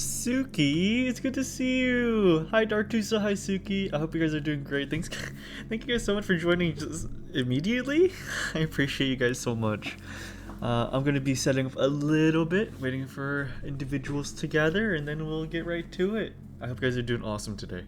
Suki, it's good to see you. Hi Dartusa, hi Suki. I hope you guys are doing great. Thanks, thank you guys so much for joining just immediately. I appreciate you guys so much. I'm gonna be setting up a little bit, waiting for individuals to gather, and then we'll get right to it. I hope you guys are doing awesome today.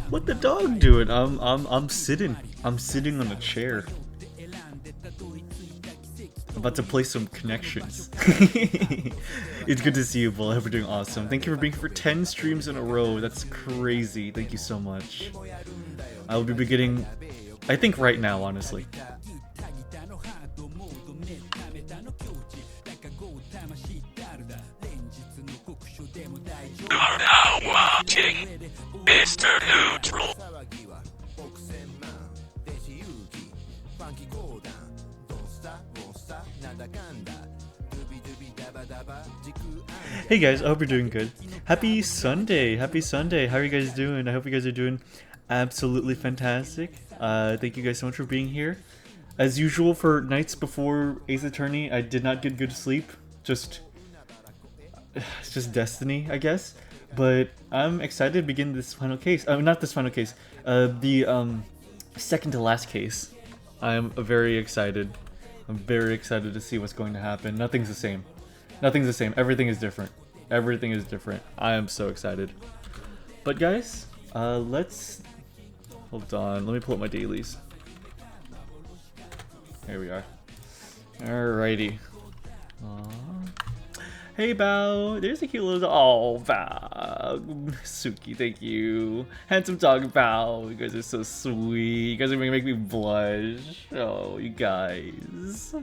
What the dog doing? I'm sitting. I'm sitting on a chair. About to play some connections. It's good to see you, Bull. I hope you're doing awesome. Thank you for being here for 10 streams in a row. That's crazy. Thank you so much. I will be beginning, I think right now, honestly. You are now watching MrNeutral. Hey guys, I hope you're doing good. Happy Sunday! Happy Sunday! How are you guys doing? I hope you guys are doing absolutely fantastic. Thank you guys so much for being here. As usual for nights before Ace Attorney, I did not get good sleep. It's just destiny, I guess. But I'm excited to begin this final case. Not this final case. The second to last case. I'm very excited. I'm very excited to see what's going to happen. Nothing's the same. Nothing's the same. Everything is different. Everything is different. I am so excited. But guys, let's... Hold on. Let me pull up my dailies. Here we are. Alrighty. Aww. Hey Bao, there's a cute little. Oh Bao, Suki, thank you. Handsome dog Bao, you guys are so sweet. You guys are gonna make me blush. Oh, you guys.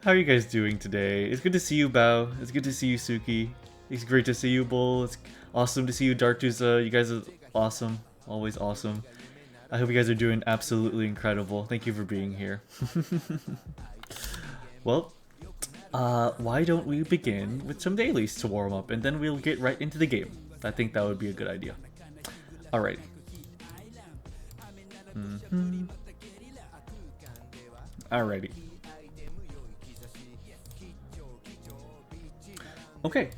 How are you guys doing today? It's good to see you, Bao. It's good to see you, Suki. It's great to see you, Bull. It's awesome to see you, Dartuza. You guys are awesome. Always awesome. I hope you guys are doing absolutely incredible. Thank you for being here. Well, why don't we begin with some dailies to warm up, and then we'll get right into the game. I think that would be a good idea. Alright. Alrighty. Okay,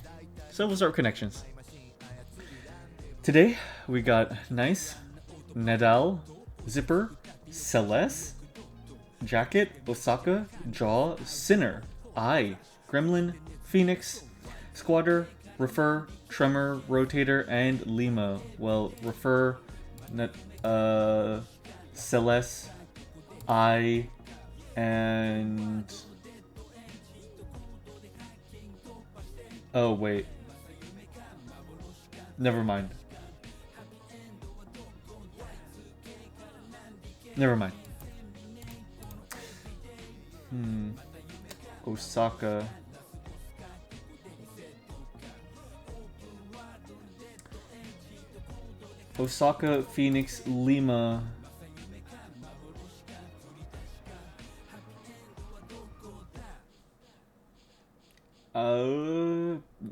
so we'll start with connections. Today, we got Nice, Nadal, Zipper, Celeste, Jacket, Osaka, Jaw, Sinner, I, Gremlin, Phoenix, Squatter, Refer, Tremor, Rotator, and Lima. Well, Refer, Celeste, I, and... Oh, wait. Never mind. Never mind. Osaka. Osaka, Phoenix, Lima.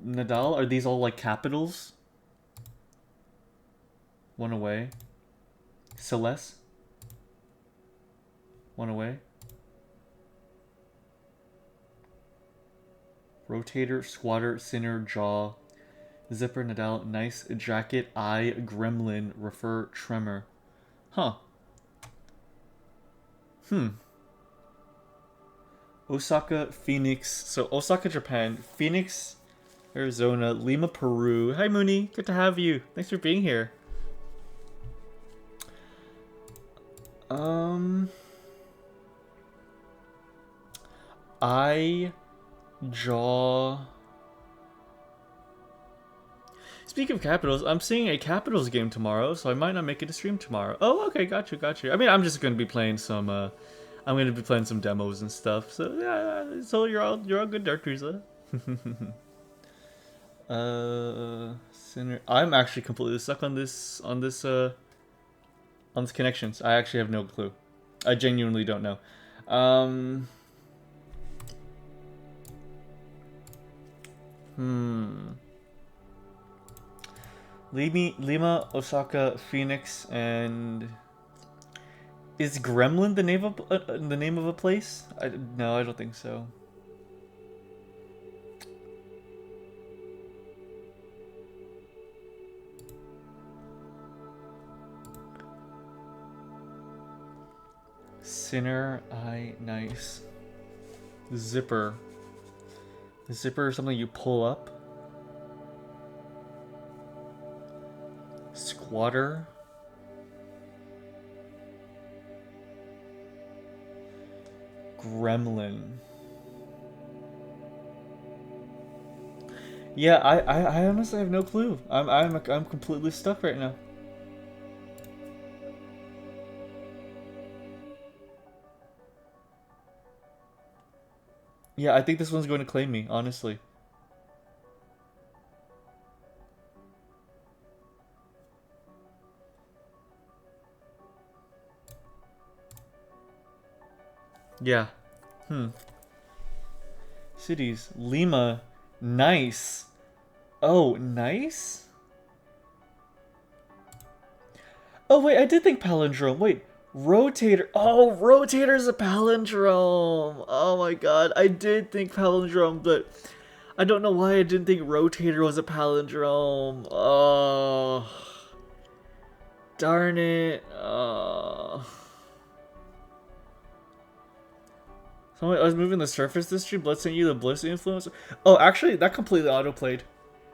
Nadal? Are these all like capitals? One away. Celeste? One away. Rotator, Squatter, Sinner, Jaw, Zipper, Nadal, Nice, Jacket, I, Gremlin, Refer, Tremor. Huh. Osaka, Phoenix. So Osaka, Japan. Phoenix, Arizona. Lima, Peru. Hi, Mooney. Good to have you. Thanks for being here. I, Jaw. Speaking of Capitals, I'm seeing a Capitals game tomorrow, so I might not make it to stream tomorrow. Oh, okay, got you. I mean, I'm just gonna be playing some. I'm gonna be playing some demos and stuff. So yeah, so you're all good, Dark Teresa. Sinner. I'm actually completely stuck on this connections. I actually have no clue. I genuinely don't know. Lima, Osaka, Phoenix, and is Gremlin the name of a place? No, I don't think so. Sinner, I, Nice. Zipper. Zipper is something you pull up. Squatter. Gremlin. Yeah, I honestly have no clue. I'm completely stuck right now. Yeah, I think this one's going to claim me, honestly. Yeah. Cities. Lima. Nice. Oh, Nice? Oh, wait, I did think palindrome. Wait, Rotator. Oh, Rotator's a palindrome. Oh my god, I did think palindrome, but I don't know why I didn't think Rotator was a palindrome. Oh. Darn it. Oh. So I was moving the surface this stream. Let's send you the Bliss influence. Oh, actually, that completely autoplayed.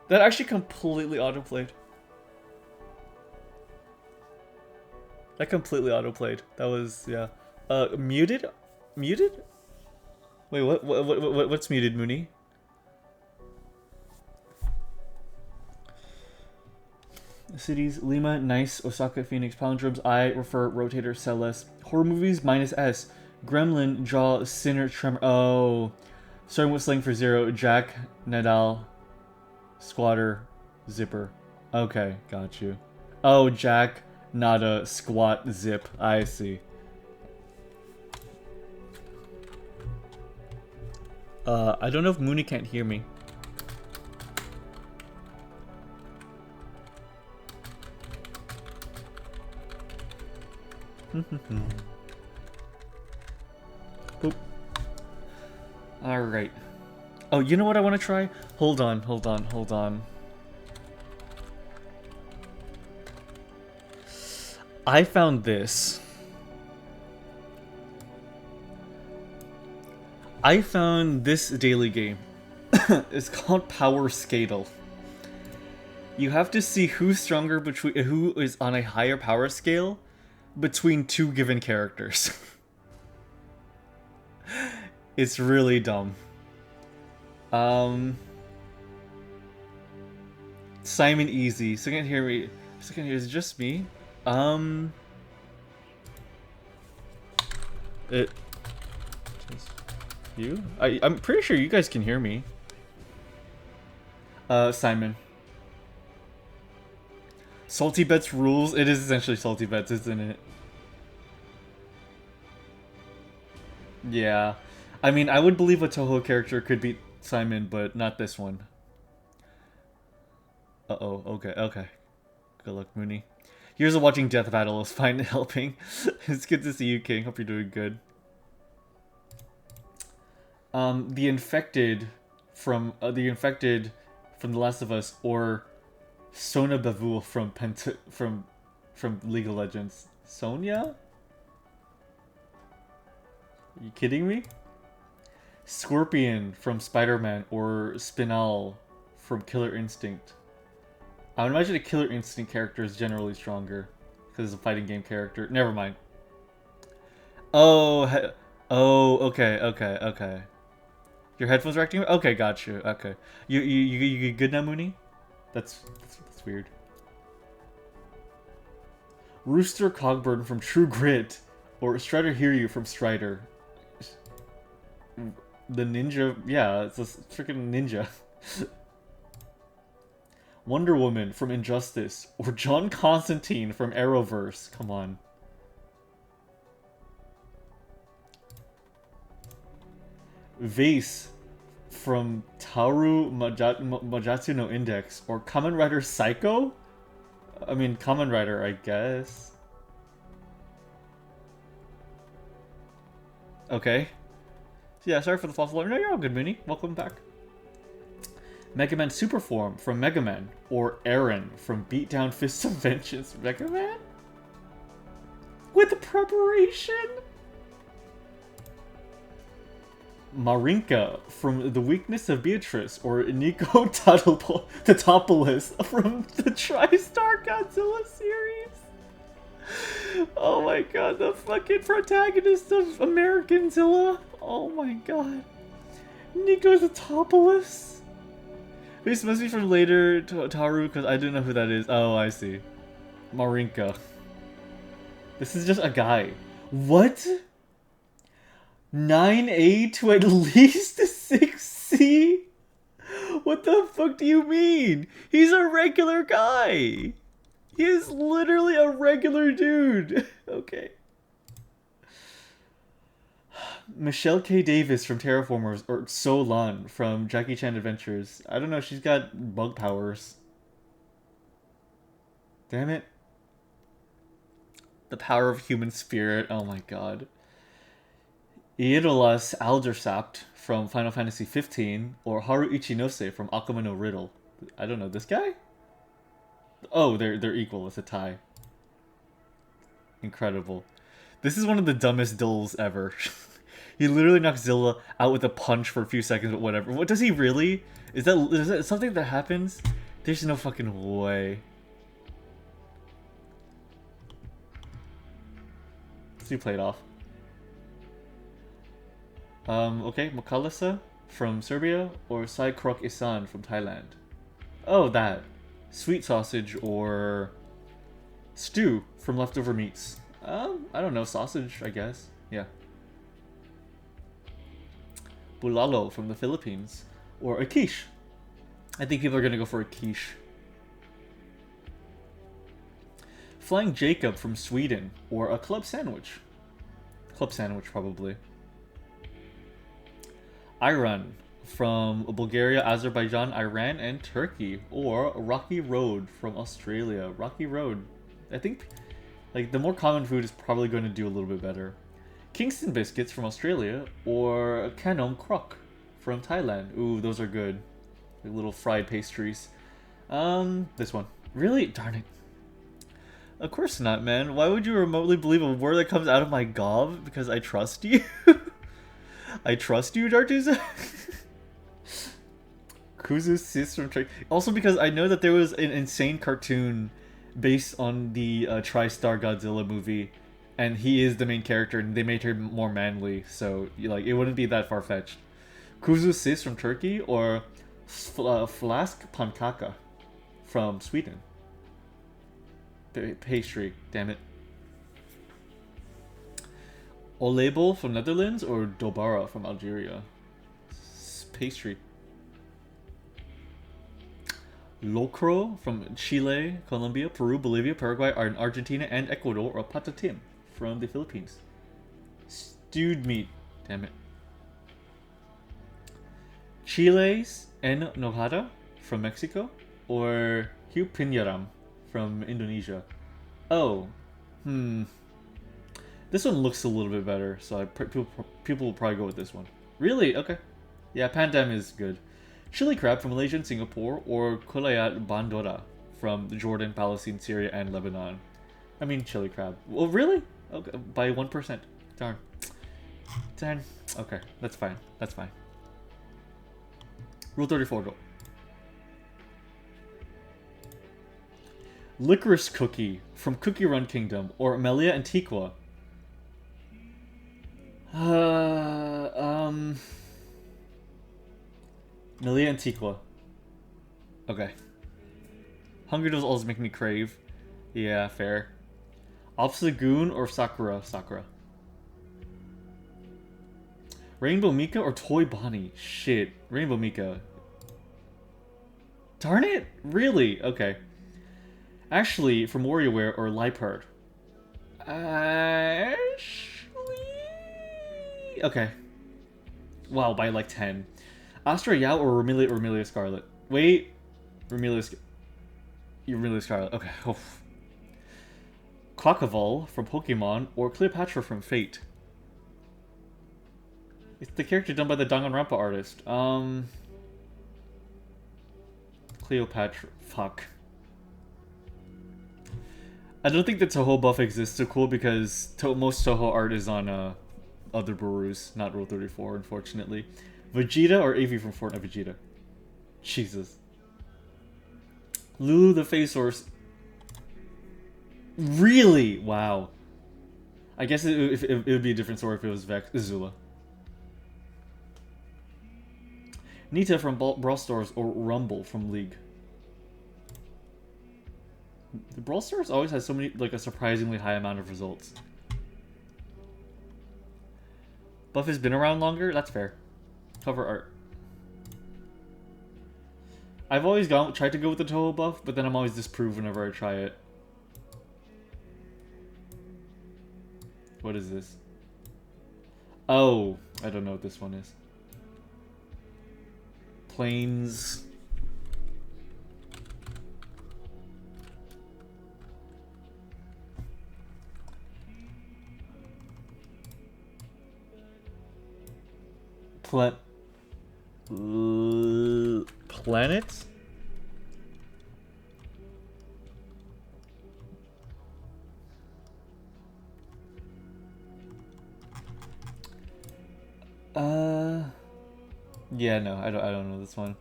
That actually completely autoplayed. That completely autoplayed. That was, yeah. Muted? Muted? Wait, what's muted, Mooney? Cities, Lima, Nice, Osaka, Phoenix, Palindromes, I, Refer, Rotator, Celeste. Horror movies, -S. Gremlin, Jaw, Sinner, Tremor. Oh. Starting whistling for 0, Jack, Nadal. Squatter, zipper. Okay, got you. Oh, Jack, not a squat zip. I see. I don't know if Mooney can't hear me. Boop. Alright. Oh, you know what I want to try? Hold on, hold on, hold on. I found this. I found this daily game. It's called Power Scale. You have to see who's stronger between who is on a higher power scale between two given characters. It's really dumb. Simon Easy. Second hear me. Second here is it just me. It. Just you? I'm pretty sure you guys can hear me. Simon. Salty Bets rules. It is essentially Salty Bets, isn't it? Yeah. I mean, I would believe a Toho character could beat Simon, but not this one. Uh-oh. Okay, okay. Good luck, Mooney. Here's a watching Death Battle is fine helping. It's good to see you, King. Hope you're doing good. The infected from The Last of Us, or Sona Bavul from from League of Legends. Sonya? Are you kidding me? Scorpion from Spider-Man, or Spinal from Killer Instinct. I would imagine a Killer Instinct character is generally stronger because it's a fighting game character. Never mind. Oh, okay, okay, okay. Your headphones are acting. Okay, got you. Okay, you good now, Mooney? That's weird. Rooster Cogburn from True Grit, or Strider Hiryu from Strider. The ninja, yeah, it's a freaking ninja. Wonder Woman from Injustice, or John Constantine from Arrowverse. Come on. Vase from Tauru Majatsu no Index, or Kamen Rider Psycho? I mean, Kamen Rider, I guess. Okay. Yeah, sorry for the false alarm. No, you're all good, Mooney. Welcome back. Mega Man Superform from Mega Man, or Aaron from Beatdown Fists of Vengeance. Mega Man? With preparation? Marinka from The Weakness of Beatrice, or Nico Tatopoulos from the TriStar Godzilla series. Oh my god, the fucking protagonist of American Zilla. Oh my god. Nico Tatopoulos. This must be from later Taru, because I don't know who that is. Oh, I see. Marinka. This is just a guy. What? 9A to at least 6C? What the fuck do you mean? He's a regular guy. He is literally a regular dude. Okay. Michelle K. Davis from Terraformers, or Solan from Jackie Chan Adventures. I don't know, she's got bug powers. Damn it. The power of human spirit, oh my god. Irolas Aldersapt from Final Fantasy 15, or Haru Ichinose from Akuma no Riddle. I don't know, this guy? Oh, they're equal, it's a tie. Incredible. This is one of the dumbest dulls ever. He literally knocks Zilla out with a punch for a few seconds, but whatever. What does he really? Is that something that happens? There's no fucking way. Let's do play it off. Okay, Makalasa from Serbia, or Sai Krok Isan from Thailand. Oh, that. Sweet sausage or stew from leftover meats. I don't know, sausage, I guess. Yeah. Bulalo from the Philippines, or a quiche I think people are gonna go for a quiche. Flying Jacob from Sweden, or a club sandwich. Club sandwich, probably. Iran from Bulgaria, Azerbaijan, Iran, and Turkey, or Rocky Road from Australia. Rocky Road. I think like the more common food is probably going to do a little bit better. Kingston biscuits from Australia, or Kanom Krok from Thailand. Ooh, those are good. Like little fried pastries. This one. Really? Darn it. Of course not, man. Why would you remotely believe a word that comes out of my gob? Because I trust you? I trust you, Dartuza? Kuzu's sis from Turkey. Also because I know that there was an insane cartoon based on the TriStar Godzilla movie, and he is the main character, and they made her more manly, so like it wouldn't be that far-fetched. Kuzu sis from Turkey, or Flask Pankaka from Sweden. Pastry, damn it. Olebel from Netherlands, or Dobara from Algeria? Pastry. Locro from Chile, Colombia, Peru, Bolivia, Paraguay, Argentina, and Ecuador, or Patatim from the Philippines. Stewed meat, damn it. Chiles en nogada from Mexico, or Hiu Pinyaram from Indonesia. Oh, this one looks a little bit better, so people will probably go with this one. Really? Okay. Yeah, Pandam is good. Chili crab from Malaysia and Singapore, or Kulayat Bandora from Jordan, Palestine, Syria, and Lebanon. I mean, chili crab. Well, really? Okay, by 1%. Darn. Darn. Okay, that's fine. That's fine. Rule 34, go. Licorice cookie from Cookie Run Kingdom, or Melia Antiqua. Melia Antiqua. Okay. Hungry does always make me crave. Yeah, fair. Obstagoon or Sakura? Sakura. Rainbow Mika or Toy Bonnie? Shit. Rainbow Mika. Darn it! Really? Okay. Ashley from WarioWare or Leopard? Ashley... Okay. Wow, by like 10. Astra Yao or Romelia Scarlet? Wait. Romelia Scarlet. Okay. Oof. Quackavol from Pokemon, or Cleopatra from Fate? It's the character done by the Danganronpa artist. Cleopatra. Fuck. I don't think the Toho buff exists so cool because most Toho art is on other brews, not Rule 34, unfortunately. Vegeta or Avi from Fortnite Vegeta? Jesus. Lulu the Face Horse. Really? Wow. I guess it would be a different story if it was Azula. Nita from Brawl Stars or Rumble from League? The Brawl Stars always has so many, like a surprisingly high amount of results. Buff has been around longer? That's fair. Cover art. I've always tried to go with the Toho buff, but then I'm always disproved whenever I try it. What is this? Oh, I don't know what this one is. Plains. Planets? Yeah, no, I don't know this one.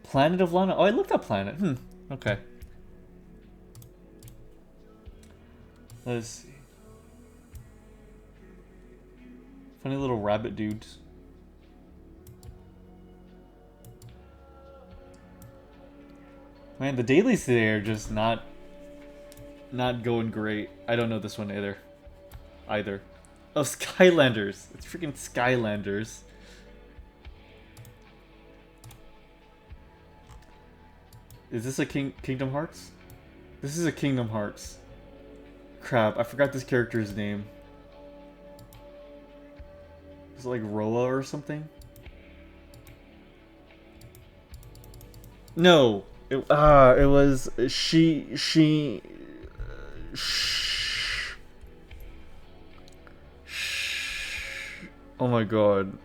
Planet of Lana. Oh, I looked up Planet. Okay. Let's see. Funny little rabbit dudes. Man, the dailies today are just not going great. I don't know this one either. Oh, Skylanders. It's freaking Skylanders. Is this a Kingdom Hearts? This is a Kingdom Hearts. Crap, I forgot this character's name. Is it like Roa or something? No, it was oh my god.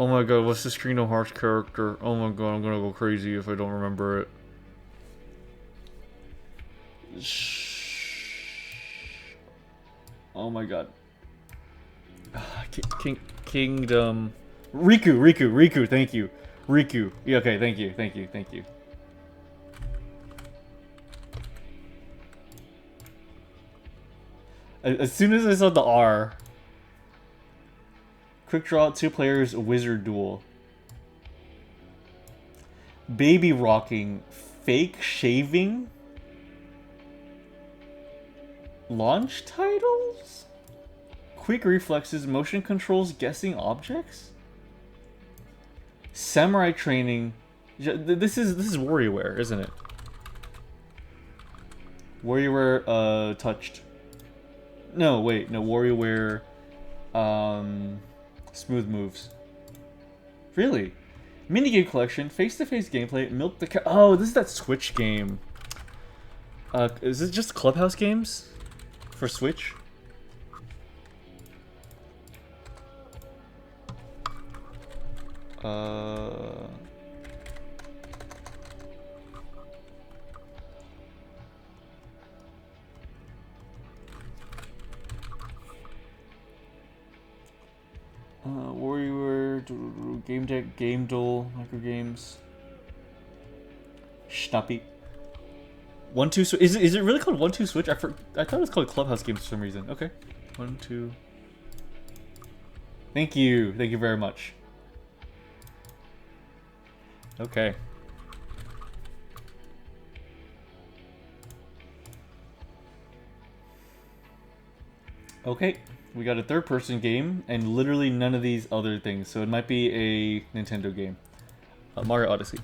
Oh my god, what's this Kingdom Hearts character? Oh my god, I'm gonna go crazy if I don't remember it. Oh my god. Kingdom. Riku, thank you. Riku. Yeah, okay, thank you. As soon as I saw the R. Quick draw, 2 players, wizard duel. Baby rocking, fake shaving. Launch titles? Quick reflexes, motion controls, guessing objects? Samurai training. This is WarioWare, isn't it? WarioWare touched. No, wait, no, WarioWare smooth moves. Really? Minigame collection, face-to-face gameplay, milk the cow. Oh, this is that Switch game. Is it just Clubhouse games for Switch? WarioWare, Game Deck, Game Duel, Micro Games, Schnappy. 1-2 Switch. Is it really called 1-2 Switch? I thought it was called Clubhouse Games for some reason. Okay, 1-2. Thank you very much. Okay. Okay, we got a third-person game, and literally none of these other things, so it might be a Nintendo game. Mario Odyssey.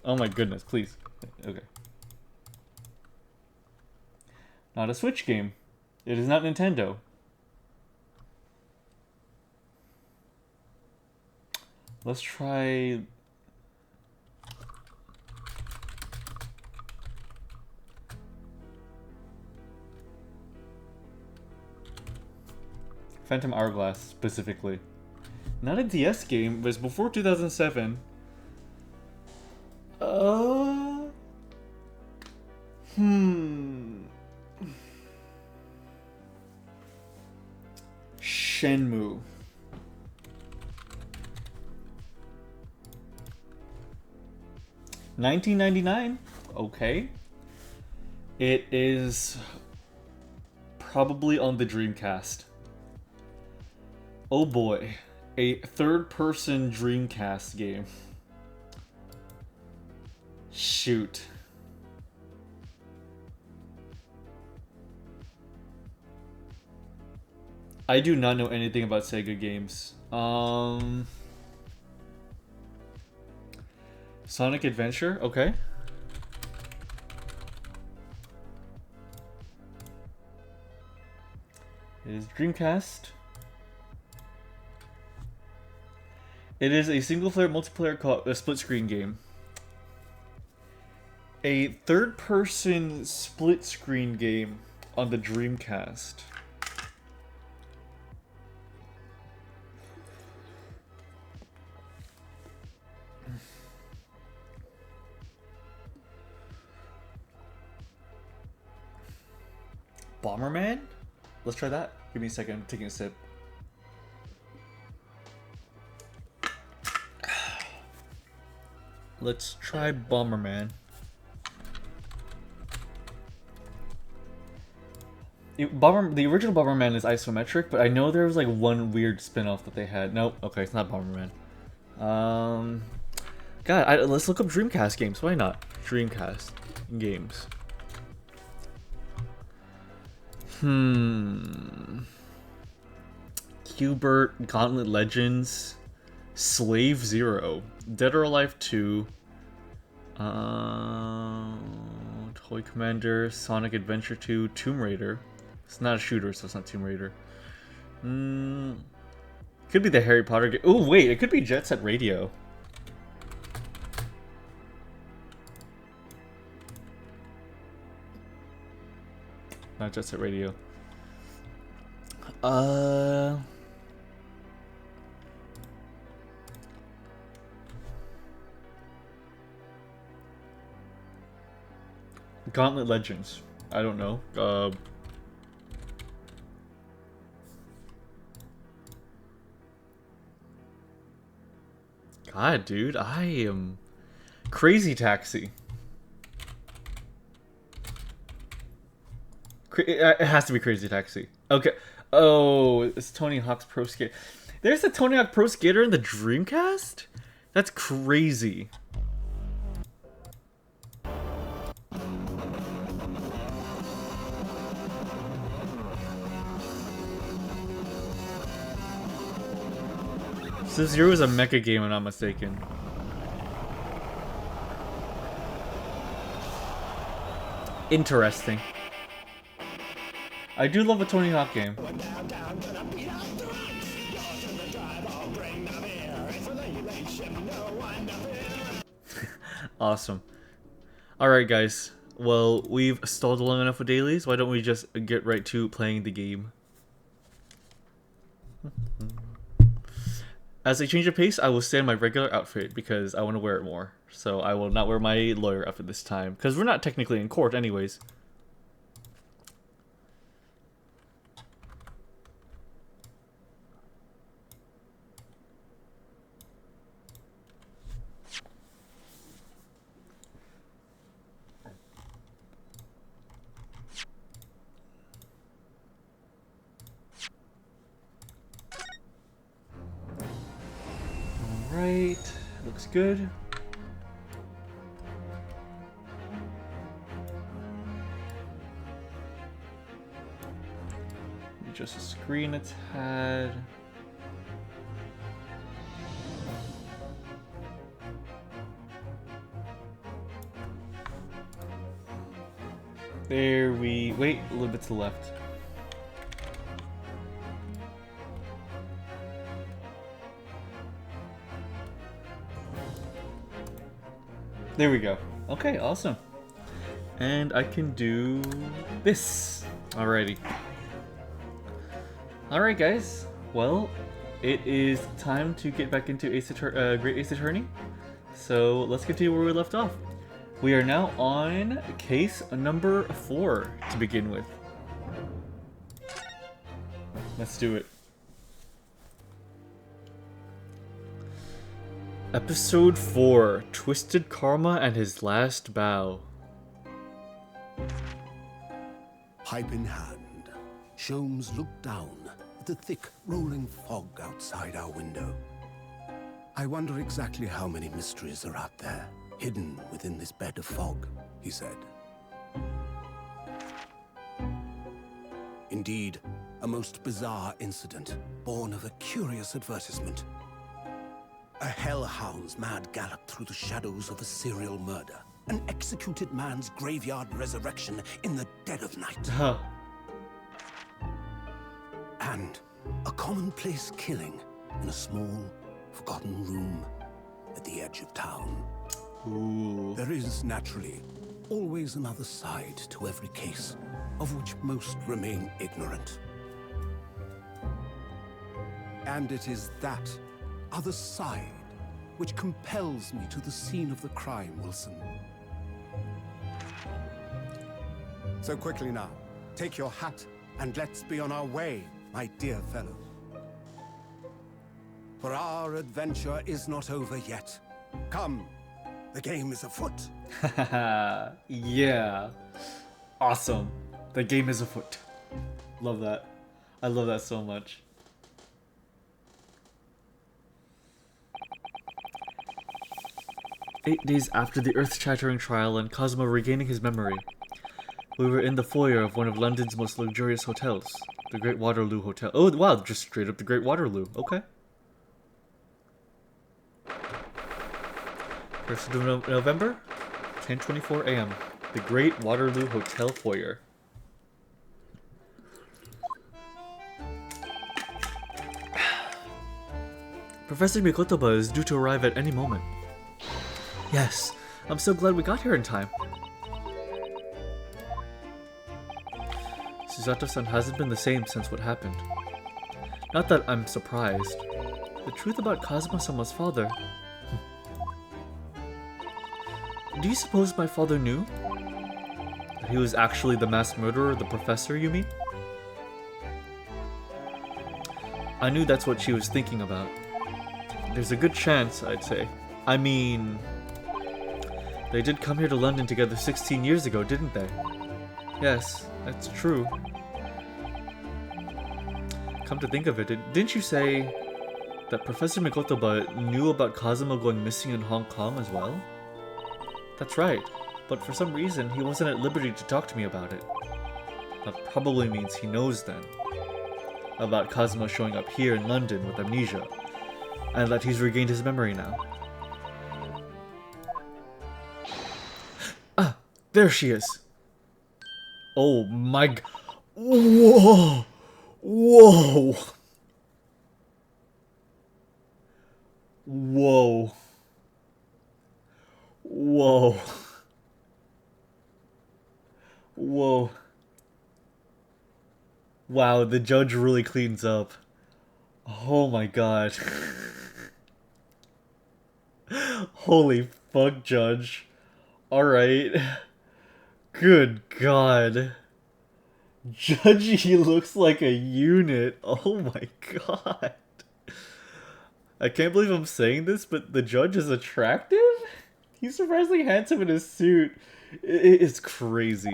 Oh my goodness, please. Okay. Not a Switch game. It is not Nintendo. Let's try... Phantom Hourglass, specifically. Not a DS game, but it's before 2007. Shenmue. $19.99. Okay. It is probably on the Dreamcast. Oh boy. A third-person Dreamcast game. Shoot. I do not know anything about Sega games. Sonic Adventure? Okay. It is Dreamcast. It is a single-player, multiplayer, split-screen game. A third-person split-screen game on the Dreamcast. Bomberman? Let's try that. Give me a second. I'm taking a sip. Let's try Bomberman. The original Bomberman is isometric, but I know there was like one weird spin-off that they had. Nope. Okay, it's not Bomberman. God, let's look up Dreamcast games. Why not? Dreamcast games. Hubert, Gauntlet Legends, Slave 0, Dead or Alive 2, Toy Commander, Sonic Adventure 2, Tomb Raider. It's not a shooter, so it's not Tomb Raider. Could be the Harry Potter game. Oh, wait, it could be Jet Set Radio. Not Jet Set Radio. Gauntlet Legends. I don't know. God, dude, I am Crazy Taxi. It has to be Crazy Taxi. Okay. Oh, it's Tony Hawk's Pro Skater. There's a Tony Hawk Pro Skater in the Dreamcast? That's crazy. Sub-Zero is a mecha game, if I'm not mistaken. Interesting. I do love a Tony Hawk game. Awesome. Alright guys, well, we've stalled long enough with dailies. Why don't we just get right to playing the game? As a change of pace, I will stay in my regular outfit because I want to wear it more. So I will not wear my lawyer outfit this time, because we're not technically in court anyways. Alright, looks good. Just a screen it's had. There we wait a little bit to the left. There we go. Okay, awesome. And I can do this. Alrighty. Alright guys, well, it is time to get back into Great Ace Attorney. So let's continue where we left off. We are now on case number 4 to begin with. Let's do it. Episode 4, Twisted Karma and His Last Bow. Pipe in hand, Sholmes looked down at the thick, rolling fog outside our window. I wonder exactly how many mysteries are out there, hidden within this bed of fog, he said. Indeed, a most bizarre incident, born of a curious advertisement. A hellhound's mad gallop through the shadows of a serial murder. An executed man's graveyard resurrection in the dead of night. Huh. And a commonplace killing in a small, forgotten room at the edge of town. Ooh. There is, naturally, always another side to every case, of which most remain ignorant. And it is that other side which compels me to the scene of the crime, Wilson. So quickly now, take your hat and let's be on our way, my dear fellow. For our adventure is not over yet. Come, the game is afoot. Yeah. Awesome. The game is afoot. Love that. I love that so much. Eight days after the earth-shattering trial and Cosmo regaining his memory, We were in the foyer of one of London's most luxurious hotels, the Great Waterloo Hotel. Oh, wow, just straight up the Great Waterloo. Okay. 1st of November, 10:24 a.m. The Great Waterloo Hotel foyer. Professor Mikotoba is due to arrive at any moment. Yes, I'm so glad we got here in time. Susato-san hasn't been the same since what happened. Not that I'm surprised. The truth about Kazuma-sama's father... Do you suppose my father knew? That he was actually the mass murderer, the professor, you mean? I knew that's what she was thinking about. There's a good chance, I'd say. I mean... They did come here to London together 16 years ago, didn't they? Yes, that's true. Come to think of it, didn't you say that Professor Mikotoba knew about Kazuma going missing in Hong Kong as well? That's right, but for some reason he wasn't at liberty to talk to me about it. That probably means he knows then. About Kazuma showing up here in London with amnesia, and that he's regained his memory now. Ah, there she is! Oh my g- Whoa! Whoa! Whoa. Whoa. Whoa. Wow, the judge really cleans up. Oh my god. Holy fuck, judge. Alright. Good god. Judge, he looks like a unit. Oh my god. I can't believe I'm saying this, but the judge is attractive? He's surprisingly handsome in his suit. It's crazy.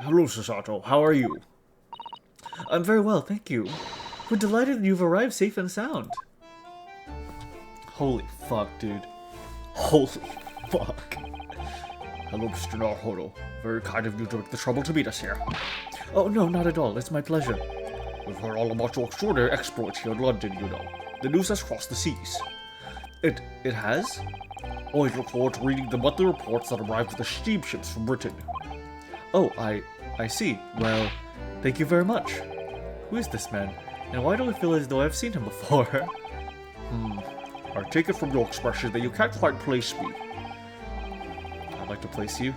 Hello, Susato. How are you? I'm very well, thank you. We're delighted you've arrived safe and sound. Holy fuck, dude. Holy fuck. Hello, Mr. Naruhodo. Very kind of you to take the trouble to meet us here. Oh, no, not at all. It's my pleasure. We've heard all about your extraordinary exploits here in London, you know. The news has crossed the seas. It has? Always look forward to reading the monthly reports that arrive with the steamships from Britain. Oh, I see. Well, thank you very much. Who is this man? And why do I feel as though I've seen him before? I take it from your expression that you can't quite place me. I'd like to place you.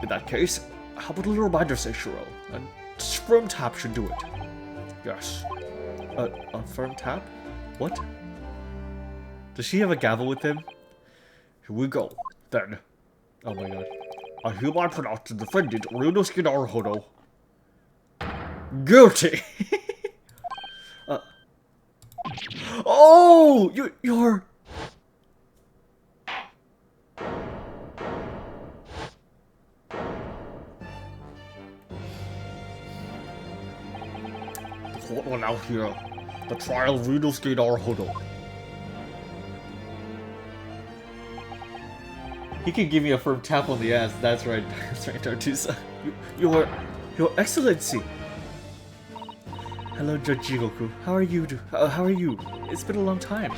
In that case, how about a little reminder, Seishiro? A firm tap should do it. Yes. A firm tap? What? Does she have a gavel with him? Here we go, then. Oh my god. I hereby pronounce the defendant, Ryunosuke Naruhodo, guilty! Oh! You're... The court will now hear the trial of Ryunosuke Naruhodo. He can give me a firm tap on the ass. That's right. That's right, Tartusa. Your Excellency. Hello, Judge Jigoku. How are you? How are you? It's been a long time.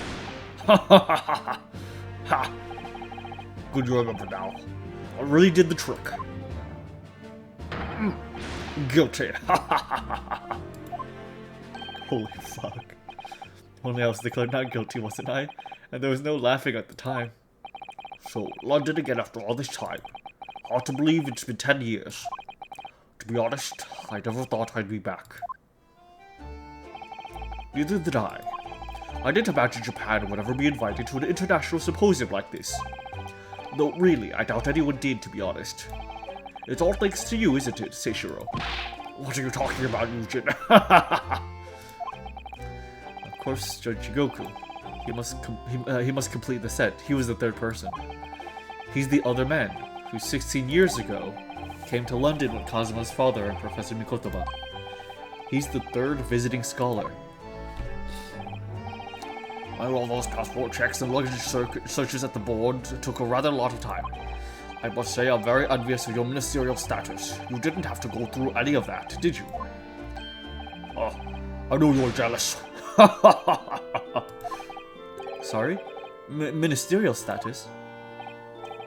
Ha ha ha ha ha! Good you remember now. I really did the trick. Guilty. Ha ha ha ha! Holy fuck! Only I was declared not guilty, wasn't I? And there was no laughing at the time. So, London again after all this time. Hard to believe it's been 10 years. To be honest, I never thought I'd be back. Neither did I. I didn't imagine Japan would ever be invited to an international symposium like this. Though really, I doubt anyone did, to be honest. It's all thanks to you, isn't it, Seishiro? What are you talking about, Eugen? Of course, Judge Jigoku. He must complete the set. He was the third person. He's the other man, who 16 years ago came to London with Kazuma's father and Professor Mikotoba. He's the third visiting scholar. I rolled those passport checks and luggage searches at the board took a rather lot of time. I must say I'm very envious of your ministerial status. You didn't have to go through any of that, did you? Oh, I know you're jealous. Sorry? Ministerial status?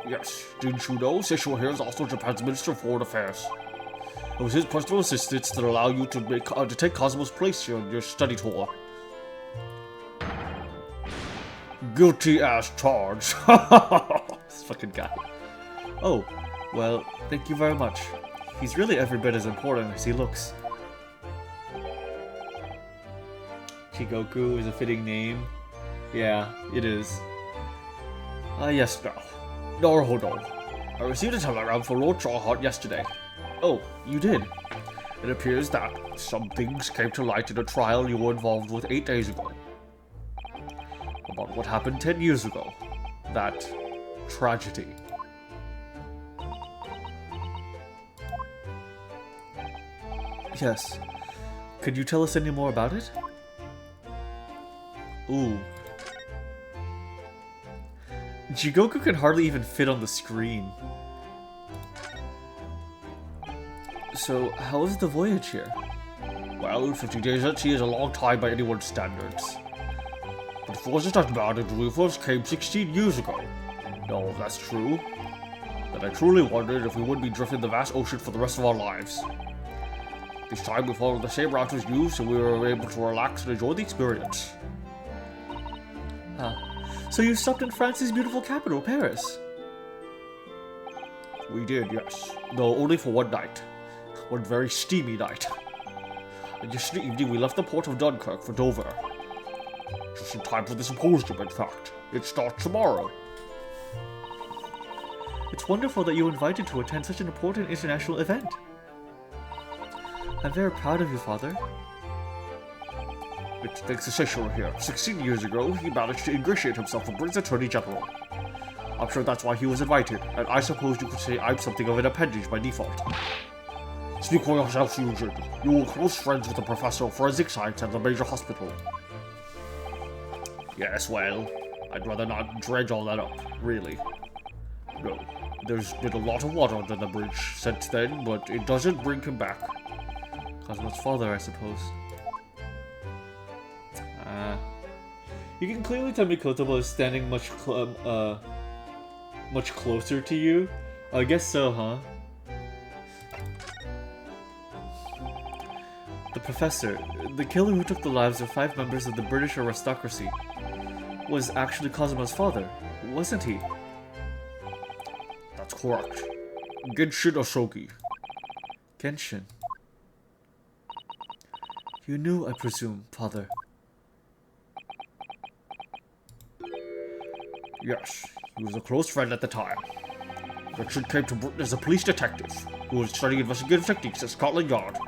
Yes, didn't you know Sisho here is also Japan's Minister of Foreign Affairs? It was his personal assistance that allowed you to take Cosmo's place here on your study tour. Guilty as charged. This fucking guy. Oh, well, thank you very much. He's really every bit as important as he looks. Chigoku is a fitting name. Yeah, it is. Yes, now. Naruhodo. I received a telegram from Lord Shawheart yesterday. Oh, you did? It appears that some things came to light in a trial you were involved with 8 days ago. About what happened 10 years ago. That tragedy. Yes. Could you tell us any more about it? Ooh. Jigoku can hardly even fit on the screen. So, how was the voyage here? Well, 50 days at sea is a long time by anyone's standards. But it wasn't as bad as we first came 16 years ago. No, that's true. But I truly wondered if we would be drifting the vast ocean for the rest of our lives. This time we followed the same route as you, so we were able to relax and enjoy the experience. So you stopped in France's beautiful capital, Paris? We did, yes. Though only for one night. One very steamy night. And yesterday evening we left the port of Dunkirk for Dover. Just in time for the symposium, in fact. It starts tomorrow. It's wonderful that you were invited to attend such an important international event. I'm very proud of you, Father. It's thanks to Seishiro here. 16 years ago, he managed to ingratiate himself with Britain's Attorney General. I'm sure that's why he was invited, and I suppose you could say I'm something of an appendage by default. Speak for yourself, Eugene. You were close friends with the professor of forensic science at the major hospital. Yes, well, I'd rather not dredge all that up, really. No, there's been a lot of water under the bridge since then, but it doesn't bring him back. Cosmo's father, I suppose. You can clearly tell Mikotomo is standing much closer to you. I guess so, huh? The professor, the killer who took the lives of 5 members of the British aristocracy, was actually Cosmo's father, wasn't he? That's correct. Genshin Ashoki. Genshin. You knew, I presume, father. Yes, he was a close friend at the time. Richard came to Britain as a police detective, who was studying investigative techniques at Scotland Yard.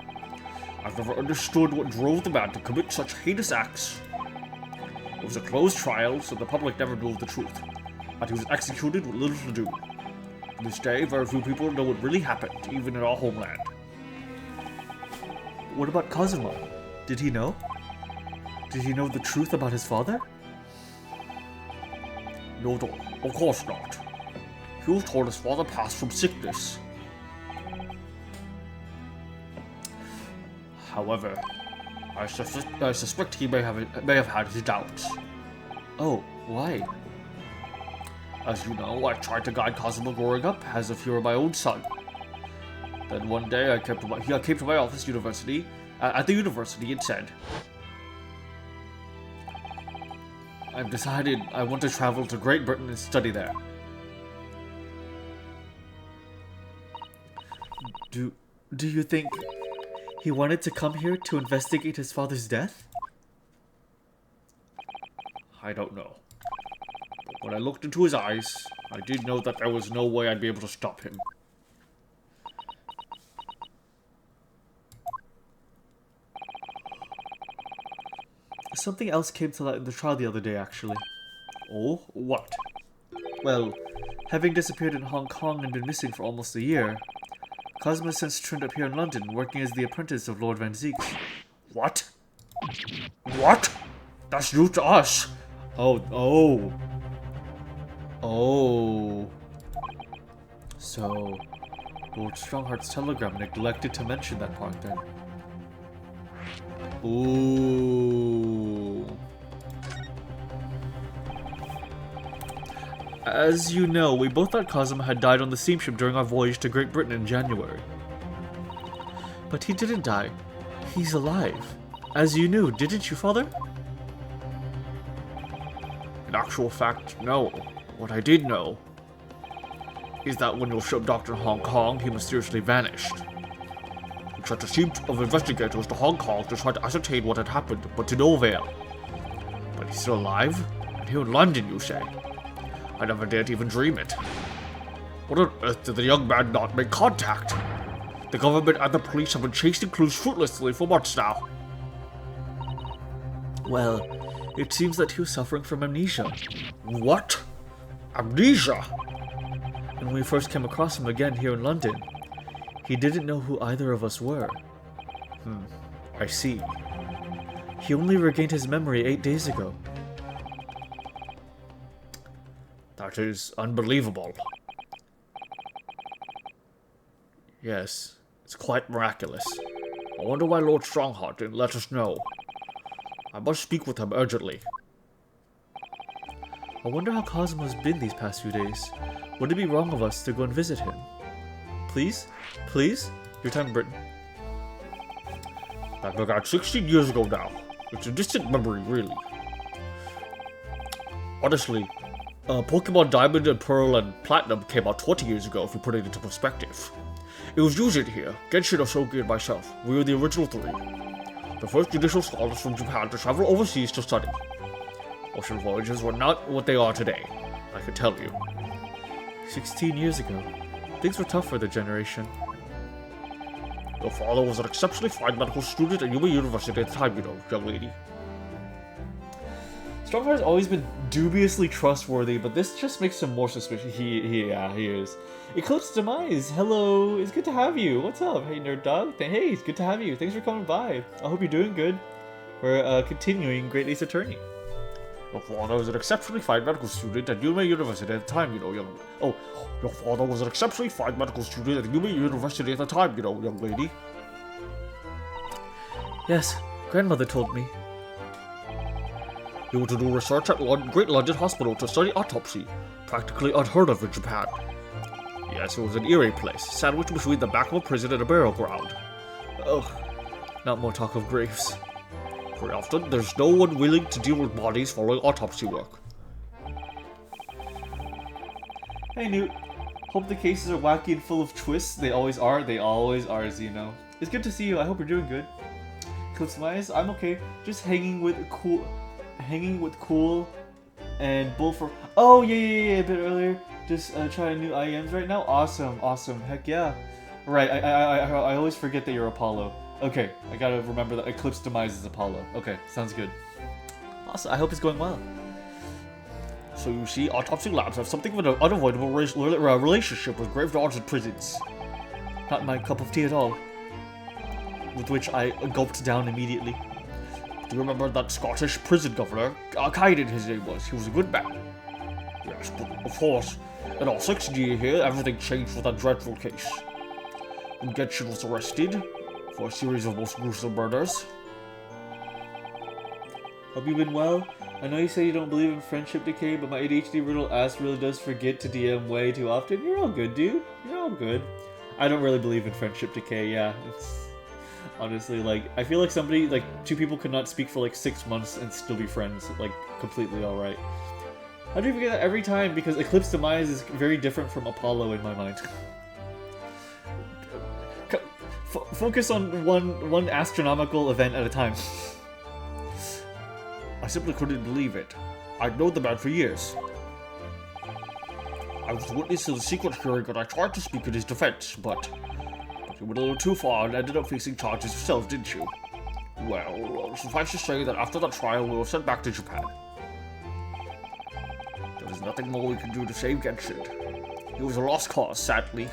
I've never understood what drove the man to commit such heinous acts. It was a closed trial, so the public never knew the truth, and he was executed with little to do. To this day, very few people know what really happened, even in our homeland. What about Cosmo? Did he know? Did he know the truth about his father? No, of course not. He was told his father passed from sickness. However, I suspect he may have had his doubts. Oh, why? As you know, I tried to guide Cosmo growing up as if he were my own son. Then one day he came to my office at the university and said, I've decided I want to travel to Great Britain and study there. Do you think he wanted to come here to investigate his father's death? I don't know. But when I looked into his eyes, I did know that there was no way I'd be able to stop him. Something else came to light in the trial the other day, actually. Oh? What? Well, having disappeared in Hong Kong and been missing for almost a year, Cosmo has since turned up here in London, working as the apprentice of Lord Van Zieks. What? What? That's new to us! Oh. So, Lord Strongheart's telegram neglected to mention that part then. Ooh. As you know, we both thought Cosmo had died on the steamship during our voyage to Great Britain in January. But he didn't die. He's alive. As you knew, didn't you, Father? In actual fact, no. What I did know is that when your ship docked in Hong Kong, he mysteriously vanished. We sent a team of investigators to Hong Kong to try to ascertain what had happened, but to no avail. But he's still alive? And here in London, you say? I never dared even dream it. What on earth did the young man not make contact? The government and the police have been chasing clues fruitlessly for months now. Well, it seems that he was suffering from amnesia. What? Amnesia? When we first came across him again here in London, he didn't know who either of us were. I see. He only regained his memory 8 days ago. That is unbelievable. Yes, it's quite miraculous. I wonder why Lord Strongheart didn't let us know. I must speak with him urgently. I wonder how Cosmo's been these past few days. Would it be wrong of us to go and visit him? Please? Please? Your time, Britain. That began 16 years ago now. It's a distant memory, really. Honestly, Pokemon Diamond and Pearl and Platinum came out 20 years ago if you put it into perspective. It was used here, Genshin, Osogi, and myself. We were the original 3. The first judicial scholars from Japan to travel overseas to study. Ocean voyages were not what they are today, I can tell you. 16 years ago, things were tough for the generation. Your father was an exceptionally fine medical student at Yuma University at the time, you know, young lady. Strongheart has always been dubiously trustworthy, but this just makes him more suspicious. He is. Eclipse Demise, hello, it's good to have you. What's up? Hey, Nerd Dog. Hey, it's good to have you. Thanks for coming by. I hope you're doing good. We're continuing Great Ace Attorney. Your father was an exceptionally fine medical student at Yuma University at the time, you know, young... Oh, your father was an exceptionally fine medical student at Yuma University at the time, you know, young lady. Yes, grandmother told me. He went to do research at Great London Hospital to study autopsy, practically unheard of in Japan. Yes, it was an eerie place, sandwiched between the back of a prison and a burial ground. Ugh, not more talk of graves. Very often, there's no one willing to deal with bodies following autopsy work. Hey Newt, hope the cases are wacky and full of twists. They always are, Zeno. It's good to see you, I hope you're doing good. Eclipse Demise, I'm okay, just hanging with cool and Bull for... Oh, yeah, a bit earlier. Just trying new IEMs right now. Awesome, heck yeah. Right, I always forget that you're Apollo. Okay, I gotta remember that Eclipse Demise is Apollo. Okay, sounds good. Awesome, I hope it's going well. So you see, autopsy labs have something of an unavoidable relationship with graveyards and prisons. Not my cup of tea at all. With which I gulped down immediately. Do you remember that Scottish prison governor? Kaiden his name was. He was a good man. Yes, but of course, in our 6th year here, everything changed with that dreadful case. When Genshin was arrested for a series of most gruesome murders. Hope you've been well. I know you say you don't believe in friendship decay, but my ADHD riddle ass really does forget to DM way too often. You're all good, dude. You're all good. I don't really believe in friendship decay, yeah. It's... Honestly, like, I feel like somebody, like, 2 people could not speak for, like, 6 months and still be friends, like, completely alright. How do you forget that every time? Because Eclipse Demise is very different from Apollo in my mind. Focus on one astronomical event at a time. I simply couldn't believe it. I'd known the man for years. I was witness to the secret hearing and I tried to speak in his defense, but... You went a little too far and ended up facing charges yourself, didn't you? Well, suffice to say that after that trial, we were sent back to Japan. There was nothing more we could do to save Genshin. He was a lost cause, sadly.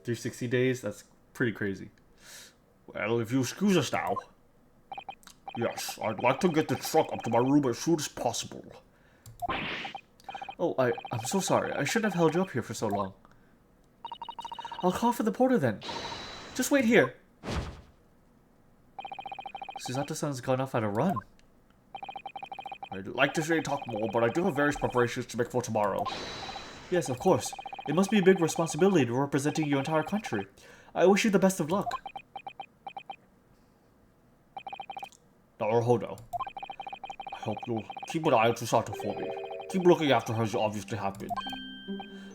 360 days? That's pretty crazy. Well, if you excuse us now. Yes, I'd like to get the truck up to my room as soon as possible. Oh, I'm so sorry. I shouldn't have held you up here for so long. I'll call for the porter then. Just wait here. Susato-san's gone off at a run. I'd like to say talk more, but I do have various preparations to make for tomorrow. Yes, of course. It must be a big responsibility to representing your entire country. I wish you the best of luck. Naruhodo, I hope you'll keep an eye on Susato for me. Keep looking after her as you obviously have been.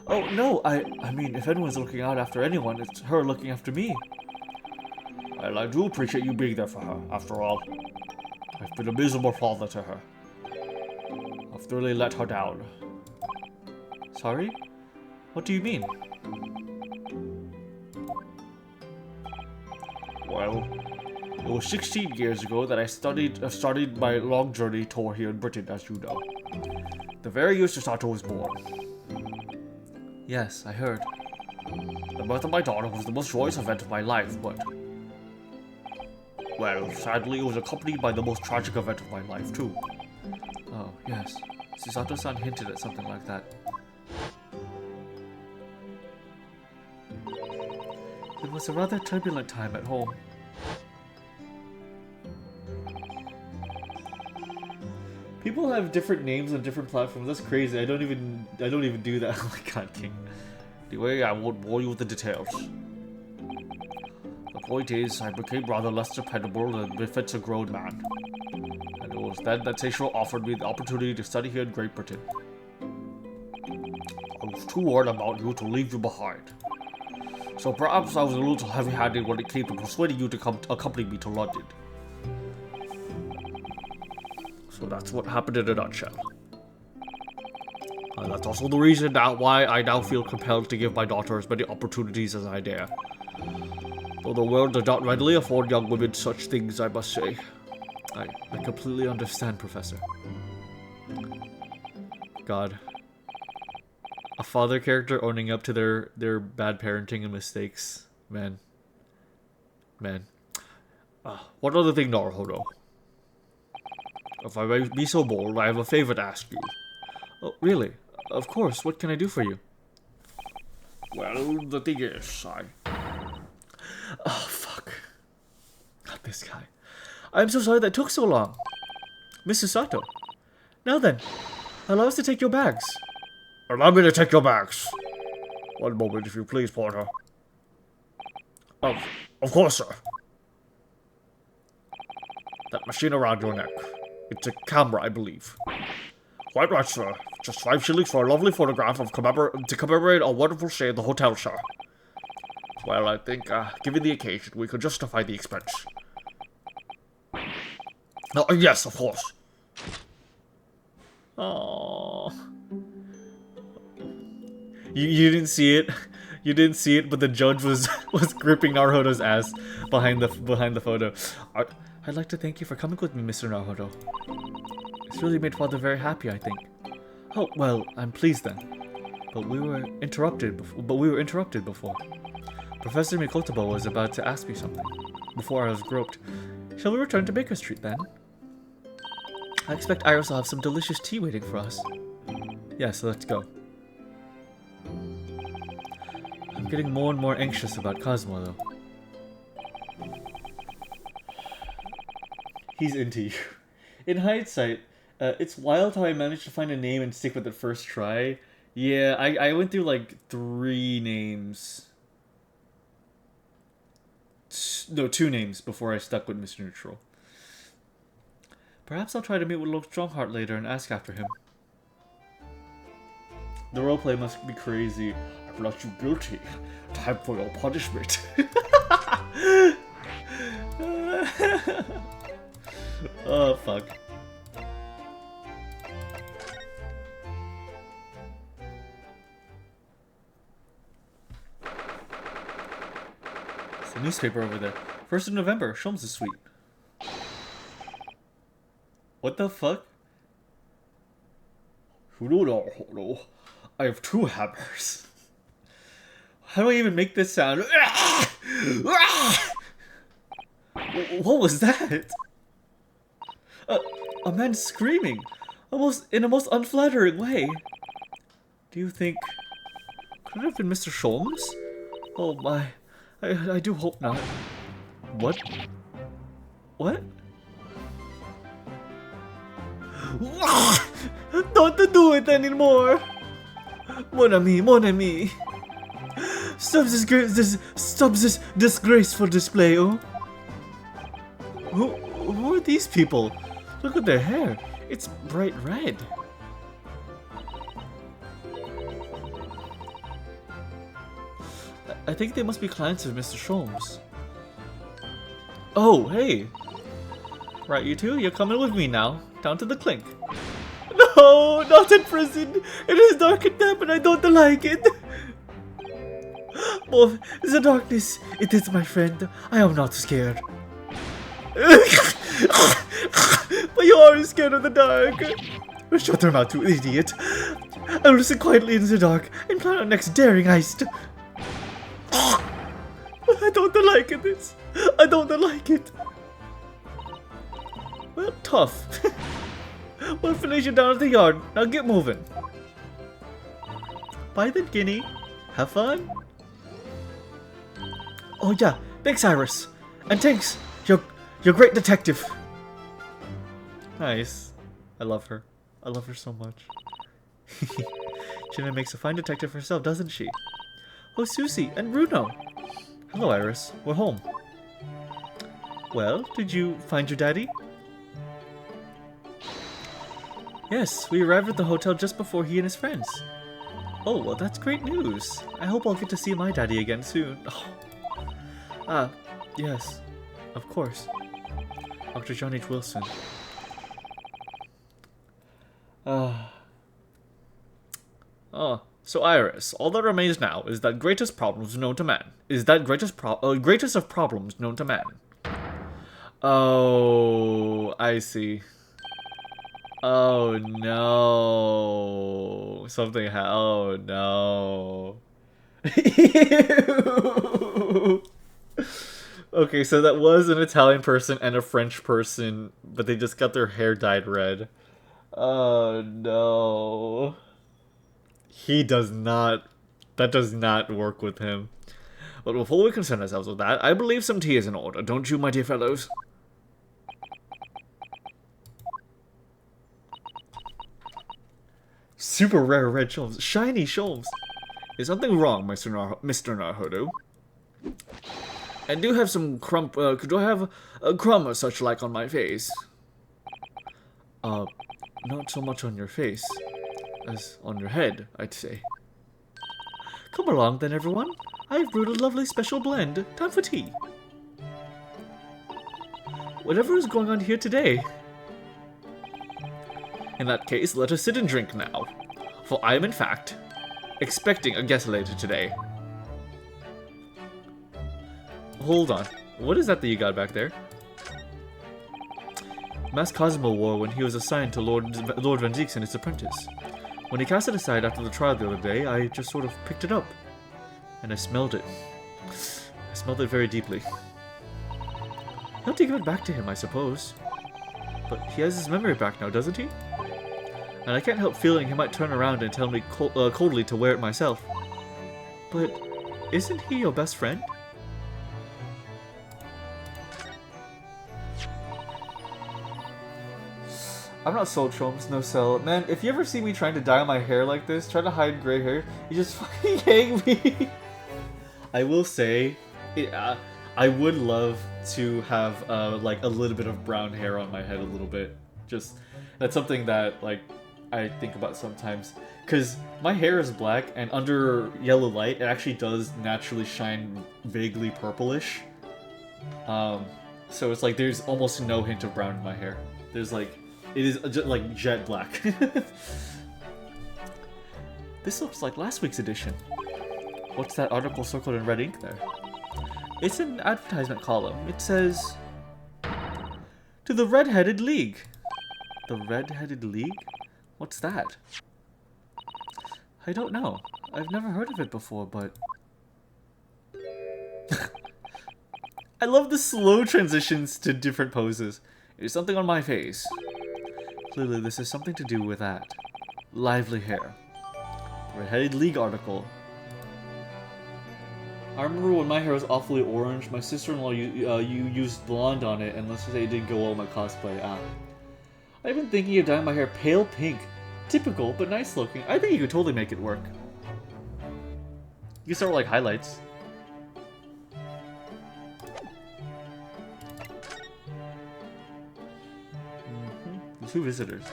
Oh, no, I mean, if anyone's looking out after anyone, it's her looking after me. Well, I do appreciate you being there for her. After all, I've been a miserable father to her. I've thoroughly let her down. Sorry? What do you mean? Well, it was 16 years ago that I started my long journey tour here in Britain, as you know. The very year Susato was born. Yes, I heard. The birth of my daughter was the most joyous event of my life, but... well, sadly, it was accompanied by the most tragic event of my life, too. Oh, yes. Susato-san hinted at something like that. It was a rather turbulent time at home. People have different names on different platforms. That's crazy. I don't even do that. Oh my god, King. Anyway, I won't bore you with the details. The point is, I became rather less dependable than befits a grown man. And it was then that Seishiro offered me the opportunity to study here in Great Britain. I was too worried about you to leave you behind. So perhaps I was a little heavy-handed when it came to persuading you to come accompany me to London. So that's what happened in a nutshell. That's also the reason why I now feel compelled to give my daughter as many opportunities as I dare. Though the world does not readily afford young women such things, I must say. I completely understand, Professor. God. A father character owning up to their bad parenting and mistakes. Man. One other thing, Naruhodo. If I may be so bold, I have a favor to ask you. Oh, really? Of course. What can I do for you? Well, the thing is, oh, fuck. Not this guy. I'm so sorry that took so long. Mrs. Sato. Now then, allow us to take your bags. Allow me to take your bags. One moment, if you please, Porter. Of course, sir. That machine around your neck. It's a camera, I believe. Quite right, sir. Just 5 shillings for a lovely photograph of to commemorate a wonderful stay at the hotel, sir. Well, I think, given the occasion, we could justify the expense. Yes, of course. Aww. You didn't see it. You didn't see it, but the judge was gripping Naruhodo's ass behind the photo. I'd like to thank you for coming with me, Mr. Naruhodo. It's really made Father very happy, I think. Oh, well, I'm pleased then. But we were interrupted before. Professor Mikotobo was about to ask me something before I was groped. Shall we return to Baker Street then? I expect Iris will have some delicious tea waiting for us. Yes, let's go. I'm getting more and more anxious about Cosmo, though. He's into you. In hindsight, it's wild how I managed to find a name and stick with it first try. Yeah, I went through like 3 names. No, 2 names before I stuck with MrNeutral. Perhaps I'll try to meet with Lord Strongheart later and ask after him. The roleplay must be crazy. I've left you guilty. Time for your punishment. Oh, fuck. It's a newspaper over there. 1st of November. Sholmes is sweet. What the fuck? I have 2 hammers. How do I even make this sound? What was that? A man screaming, almost in a most unflattering way. Do you think... Could it have been Mr. Sholmes? Oh my... I do hope not. What? What? Don't do it anymore! Mon ami. Stop this disgraceful display, oh? Who are these people? Look at their hair. It's bright red. I think they must be clients of Mr. Sholmes. Oh, hey. Right, you two, you're coming with me now. Down to the clink. No, not in prison. It is dark and damp and I don't like it. Oh, the darkness, it is my friend. I am not scared. But you are scared of the dark. Shut your mouth, you idiot. I will sit quietly in the dark and plan our next daring heist. I don't like this. I don't like it. Well, tough. We'll finish you down at the yard. Now get moving. Bye then, Guinea. Have fun. Oh yeah, thanks, Iris. And thanks, you're great detective. Nice. I love her. I love her so much. Jenna makes a fine detective herself, doesn't she? Oh, Susie and Bruno. Hello, Iris. We're home. Well, did you find your daddy? Yes, we arrived at the hotel just before he and his friends. Oh, well, that's great news. I hope I'll get to see my daddy again soon. Oh. Ah, yes, of course. Dr. John H. Wilson. So Iris, all that remains now is that greatest problems known to man. Greatest of problems known to man. Oh, I see. Oh no. Oh no. Ew. Okay, so that was an Italian person and a French person, but they just got their hair dyed red. Oh no. That does not work with him. But before we concern ourselves with that, I believe some tea is in order, don't you, my dear fellows? Super rare red shelves. Shiny shelves. Is something wrong, Mr. Naruto? I do have some do I have a crumb or such like on my face? Not so much on your face as on your head, I'd say. Come along then, everyone. I've brewed a lovely special blend. Time for tea. Whatever is going on here today? In that case, let us sit and drink now. For I am, in fact, expecting a guest later today. Hold on. What is that you got back there? Mask Cosmo wore when he was assigned to Lord Van Zeeks and his apprentice. When he cast it aside after the trial the other day, I just sort of picked it up. And I smelled it. I smelled it very deeply. I'll have to give it back to him, I suppose. But he has his memory back now, doesn't he? And I can't help feeling he might turn around and tell me coldly to wear it myself. But isn't he your best friend? I'm not sold, Sholmes, no sell. Man, if you ever see me trying to dye my hair like this, try to hide gray hair, you just fucking hate me. I will say, I would love to have like a little bit of brown hair on my head a little bit. Just, that's something that like I think about sometimes. Because my hair is black, and under yellow light, it actually does naturally shine vaguely purplish. So it's like there's almost no hint of brown in my hair. There's like, it is just like jet black. This looks like last week's edition. What's that article circled in red ink there? It's an advertisement column. It says, "To the Red-Headed League." The Red-Headed League? What's that? I don't know. I've never heard of it before, but... I love the slow transitions to different poses. Is something on my face? Clearly this has something to do with that. Lively hair. Red-Headed League article. I remember when my hair was awfully orange, my sister-in-law you used blonde on it, and let's just say it didn't go well with my cosplay. I've been thinking of dyeing my hair pale pink. Typical, but nice looking. I think you could totally make it work. You can start with, like, highlights. The 2 visitors.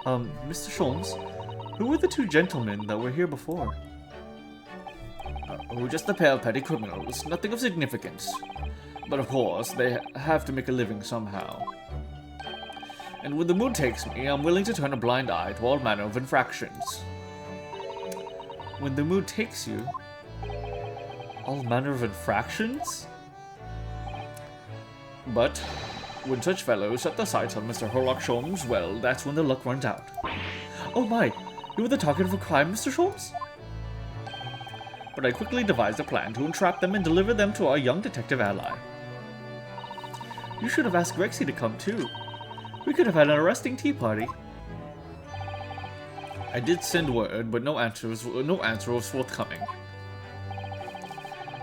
Mr. Sholmes, who were the 2 gentlemen that were here before? Oh, just a pair of petty criminals, nothing of significance. But of course, they have to make a living somehow. And when the mood takes me, I'm willing to turn a blind eye to all manner of infractions. When the mood takes you? All manner of infractions? But when such fellows set their sights on Mr. Sherlock Sholmes, well, that's when the luck runs out. Oh my, you were the target of a crime, Mr. Sholmes? But I quickly devised a plan to entrap them and deliver them to our young detective ally. You should have asked Rexy to come too. We could have had an arresting tea party. I did send word, but no answer was forthcoming.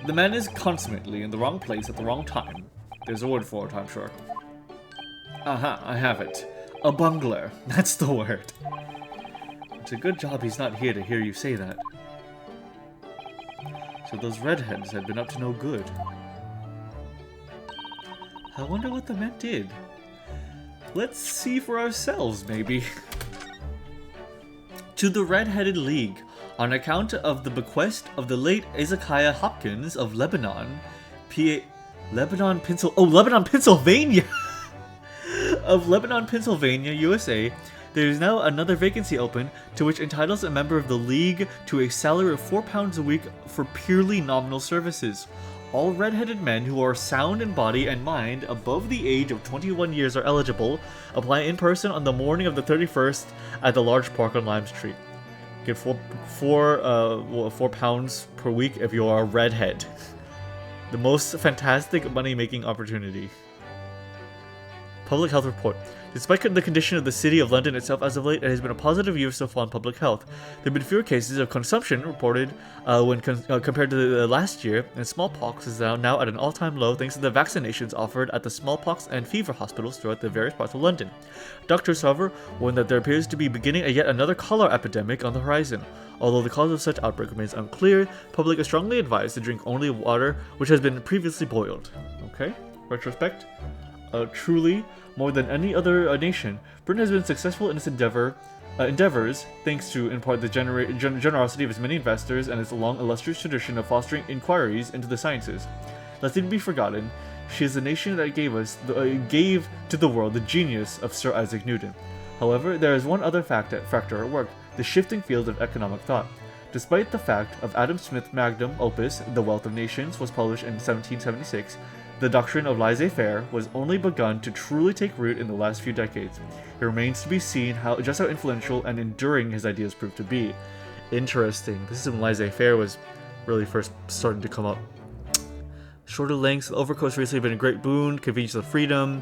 The man is consummately in the wrong place at the wrong time. There's a word for it, I'm sure. Aha, I have it. A bungler. That's the word. It's a good job he's not here to hear you say that. So those redheads had been up to no good. I wonder what the men did. Let's see for ourselves, maybe. To the Red-Headed League, on account of the bequest of the late Ezekiah Hopkins of Lebanon, Lebanon, Pennsylvania! of Lebanon, Pennsylvania, USA, there is now another vacancy open to which entitles a member of the League to a salary of £4 a week for purely nominal services. All red-headed men who are sound in body and mind above the age of 21 years are eligible. Apply in person on the morning of the 31st at the large park on Lime Street. Get £4 per week if you are a redhead. The most fantastic money-making opportunity. Public health report. Despite the condition of the city of London itself as of late, it has been a positive year so far in public health. There have been fewer cases of consumption reported when compared to last year, and smallpox is now at an all-time low thanks to the vaccinations offered at the smallpox and fever hospitals throughout the various parts of London. Doctors, however, warn that there appears to be beginning yet another cholera epidemic on the horizon. Although the cause of such outbreak remains unclear, public is strongly advised to drink only water which has been previously boiled. Okay, retrospect. Truly, more than any other nation, Britain has been successful in its endeavors, thanks to, in part, the generosity of its many investors and its long, illustrious tradition of fostering inquiries into the sciences. Lest it be forgotten, she is the nation that gave to the world the genius of Sir Isaac Newton. However, there is one other factor at work, the shifting field of economic thought. Despite the fact of Adam Smith's magnum opus, The Wealth of Nations, was published in 1776, the doctrine of laissez-faire was only begun to truly take root in the last few decades. It remains to be seen just how influential and enduring his ideas proved to be. Interesting. This is when laissez-faire was really first starting to come up. Shorter lengths, the overcoats recently have been a great boon, convenience of freedom.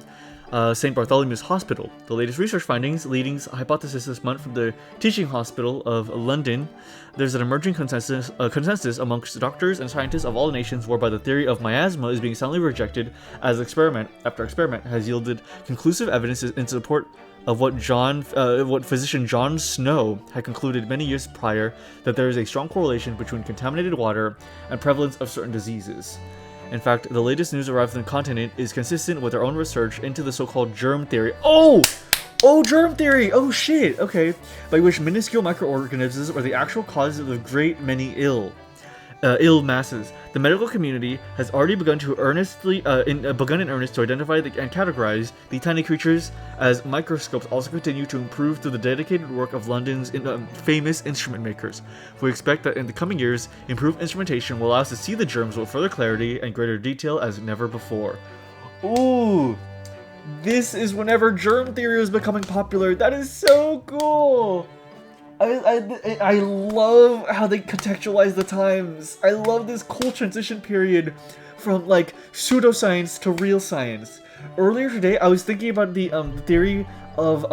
St. Bartholomew's Hospital. The latest research findings, leading hypothesis this month from the Teaching Hospital of London, there's an emerging consensus amongst doctors and scientists of all nations whereby the theory of miasma is being soundly rejected as experiment after experiment has yielded conclusive evidence in support of what physician John Snow had concluded many years prior, that there is a strong correlation between contaminated water and prevalence of certain diseases. In fact, the latest news arrived from the continent is consistent with our own research into the so-called germ theory. Oh, germ theory! Oh shit! Okay, by which minuscule microorganisms are the actual cause of a great many ill masses. The medical community has already begun in earnest to identify and categorize the tiny creatures as microscopes also continue to improve through the dedicated work of London's famous instrument makers. We expect that in the coming years, improved instrumentation will allow us to see the germs with further clarity and greater detail as never before. Ooh, this is whenever germ theory was becoming popular. That is so cool! I love how they contextualize the times. I love this cool transition period from like pseudoscience to real science. Earlier today, I was thinking about the theory of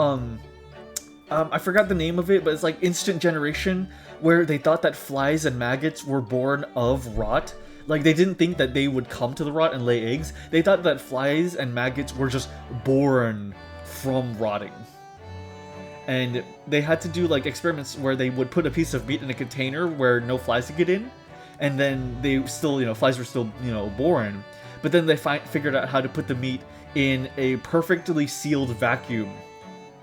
I forgot the name of it, but it's like instant generation, where they thought that flies and maggots were born of rot. Like, they didn't think that they would come to the rot and lay eggs. They thought that flies and maggots were just born from rotting. And they had to do, like, experiments where they would put a piece of meat in a container where no flies could get in. And then they still, flies were still, born. But then they figured out how to put the meat in a perfectly sealed vacuum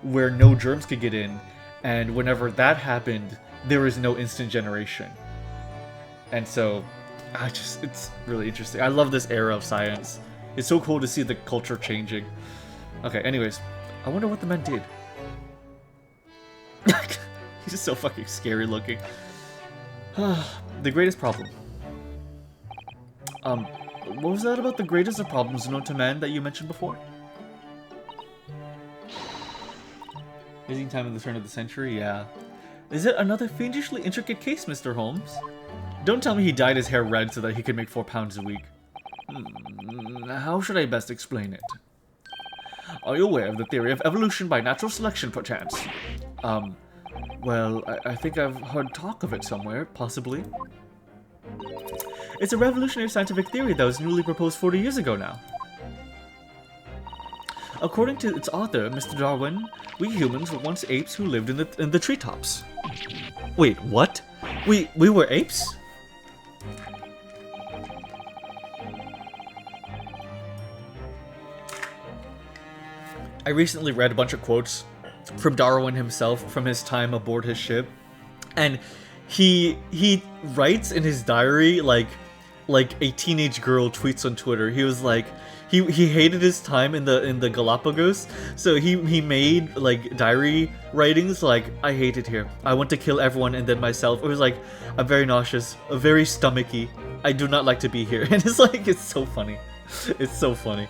where no germs could get in. And whenever that happened, there was no instant generation. And so, it's really interesting. I love this era of science. It's so cool to see the culture changing. Okay, anyways, I wonder what the man did. He's just so fucking scary looking. The greatest problem. What was that about the greatest of problems known to man that you mentioned before? Amazing time in the turn of the century, yeah. Is it another fiendishly intricate case, Mr. Holmes? Don't tell me he dyed his hair red so that he could make 4 pounds a week. How should I best explain it? Are you aware of the theory of evolution by natural selection, perchance? Well, I think I've heard talk of it somewhere, possibly. It's a revolutionary scientific theory that was newly proposed 40 years ago now. According to its author, Mr. Darwin, we humans were once apes who lived in the treetops. Wait, what? We were apes? I recently read a bunch of quotes from Darwin himself from his time aboard his ship, and he writes in his diary like a teenage girl tweets on Twitter. He was like, he hated his time in the Galapagos, so he made like diary writings like, I hate it here, I want to kill everyone and then myself. It was like, I'm very nauseous, very stomachy, I do not like to be here. And it's like, it's so funny. It's so funny.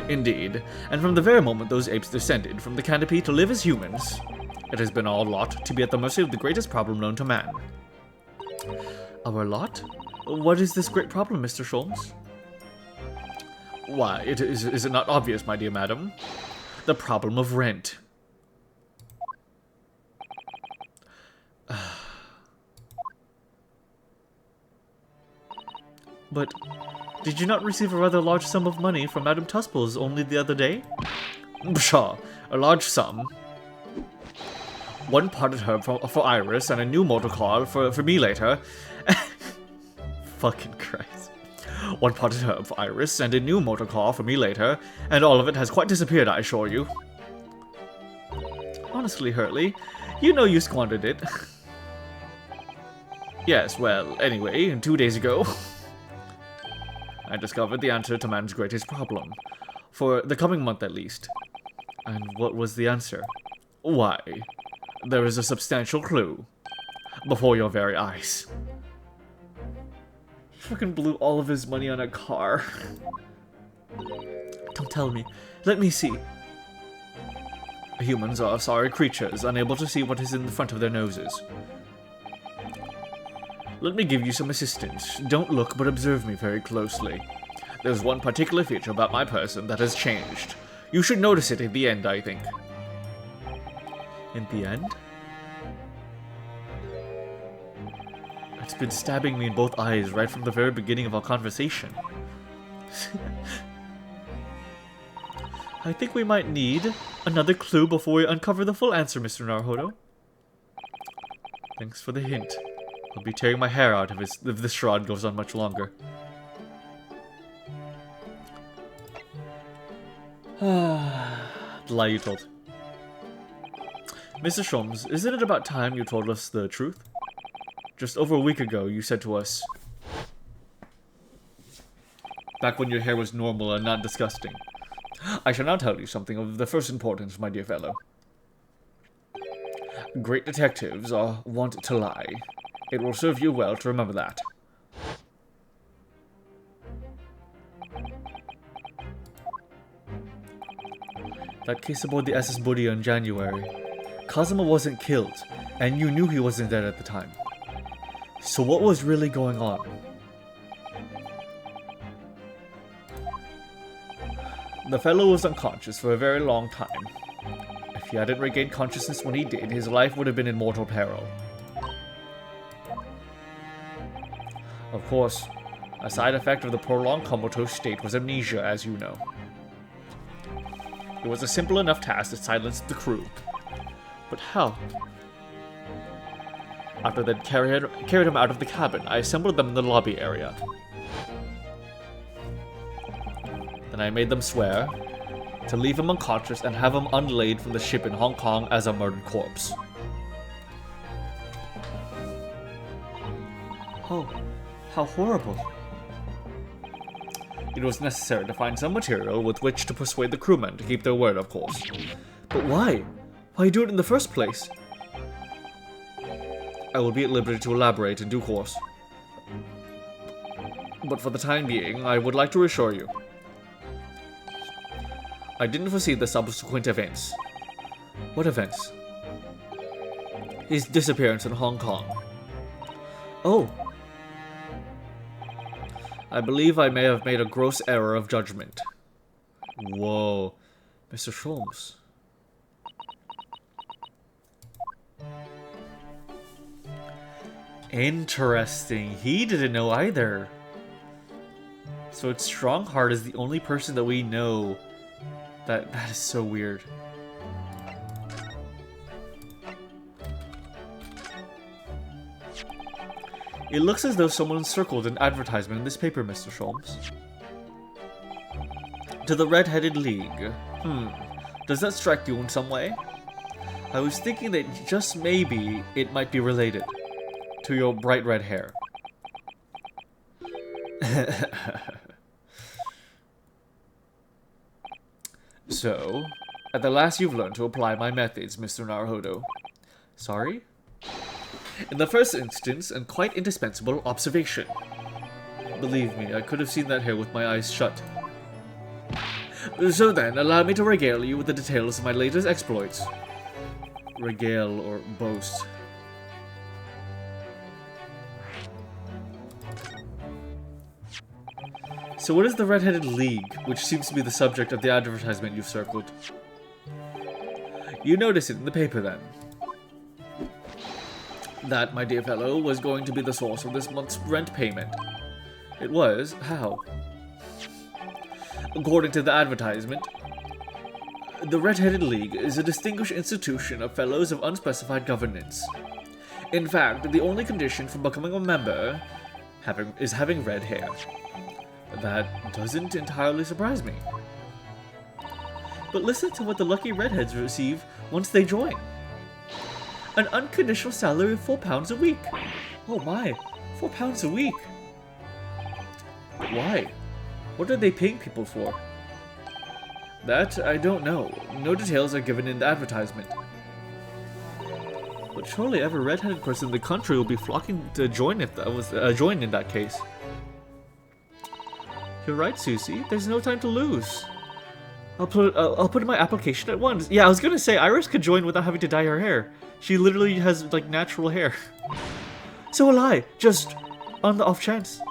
Indeed. And from the very moment those apes descended from the canopy to live as humans, it has been our lot to be at the mercy of the greatest problem known to man. Our lot? What is this great problem, Mr. Sholmes? Why, is it not obvious, my dear madam? The problem of rent. But did you not receive a rather large sum of money from Madame Tusples only the other day? Pshaw, a large sum. One potted herb for Iris and a new motor car for me later. Fucking Christ. One potted herb for Iris and a new motor car for me later, and all of it has quite disappeared, I assure you. Honestly, Hurley, you know you squandered it. Yes, well, anyway, 2 days ago, I discovered the answer to man's greatest problem. For the coming month, at least. And what was the answer? Why, there is a substantial clue. Before your very eyes. He fucking blew all of his money on a car. Don't tell me. Let me see. Humans are sorry creatures, unable to see what is in the front of their noses. Let me give you some assistance. Don't look, but observe me very closely. There's one particular feature about my person that has changed. You should notice it at the end, I think. In the end? It's been stabbing me in both eyes right from the very beginning of our conversation. I think we might need another clue before we uncover the full answer, Mr. Naruhodo. Thanks for the hint. I'll be tearing my hair out if this charade goes on much longer. The lie you told. Mr. Sholmes, isn't it about time you told us the truth? Just over a week ago, you said to us... Back when your hair was normal and not disgusting. I shall now tell you something of the first importance, my dear fellow. Great detectives are wont to lie. It will serve you well to remember that. That case aboard the SS Budia in January. Kazuma wasn't killed, and you knew he wasn't dead at the time. So what was really going on? The fellow was unconscious for a very long time. If he hadn't regained consciousness when he did, his life would have been in mortal peril. Of course, a side effect of the prolonged comatose state was amnesia, as you know. It was a simple enough task to silence the crew. But how? After they'd carried him out of the cabin, I assembled them in the lobby area. Then I made them swear to leave him unconscious and have him unlaid from the ship in Hong Kong as a murdered corpse. Oh, how horrible. It was necessary to find some material with which to persuade the crewmen to keep their word, of course. But why? Why do it in the first place? I will be at liberty to elaborate in due course. But for the time being, I would like to reassure you. I didn't foresee the subsequent events. What events? His disappearance in Hong Kong. Oh. I believe I may have made a gross error of judgment. Whoa. Mr. Sholmes. Interesting. He didn't know either. So it's Strongheart is the only person that we know. That is so weird. It looks as though someone circled an advertisement in this paper, Mr. Sholmes. To the Red-Headed League. Does that strike you in some way? I was thinking that just maybe it might be related to your bright red hair. So, at the last you've learned to apply my methods, Mr. Naruhodo. Sorry? In the first instance, and quite indispensable, observation. Believe me, I could have seen that hair with my eyes shut. So then, allow me to regale you with the details of my latest exploits. Regale or boast. So what is the Red-Headed League, which seems to be the subject of the advertisement you've circled? You notice it in the paper, then. That, my dear fellow, was going to be the source of this month's rent payment. It was? How? According to the advertisement, the Red-Headed League is a distinguished institution of fellows of unspecified governance. In fact, the only condition for becoming a member is having red hair. That doesn't entirely surprise me. But listen to what the lucky redheads receive once they join. An unconditional salary of £4 a week. Oh my, £4 a week. But why? What are they paying people for? That I don't know. No details are given in the advertisement. But surely every redheaded person in the country will be flocking to join if that was join in that case. You're right, Susie. There's no time to lose. I'll put in my application at once. Yeah, I was gonna say Iris could join without having to dye her hair. She literally has like natural hair. So will I. Just on the off chance.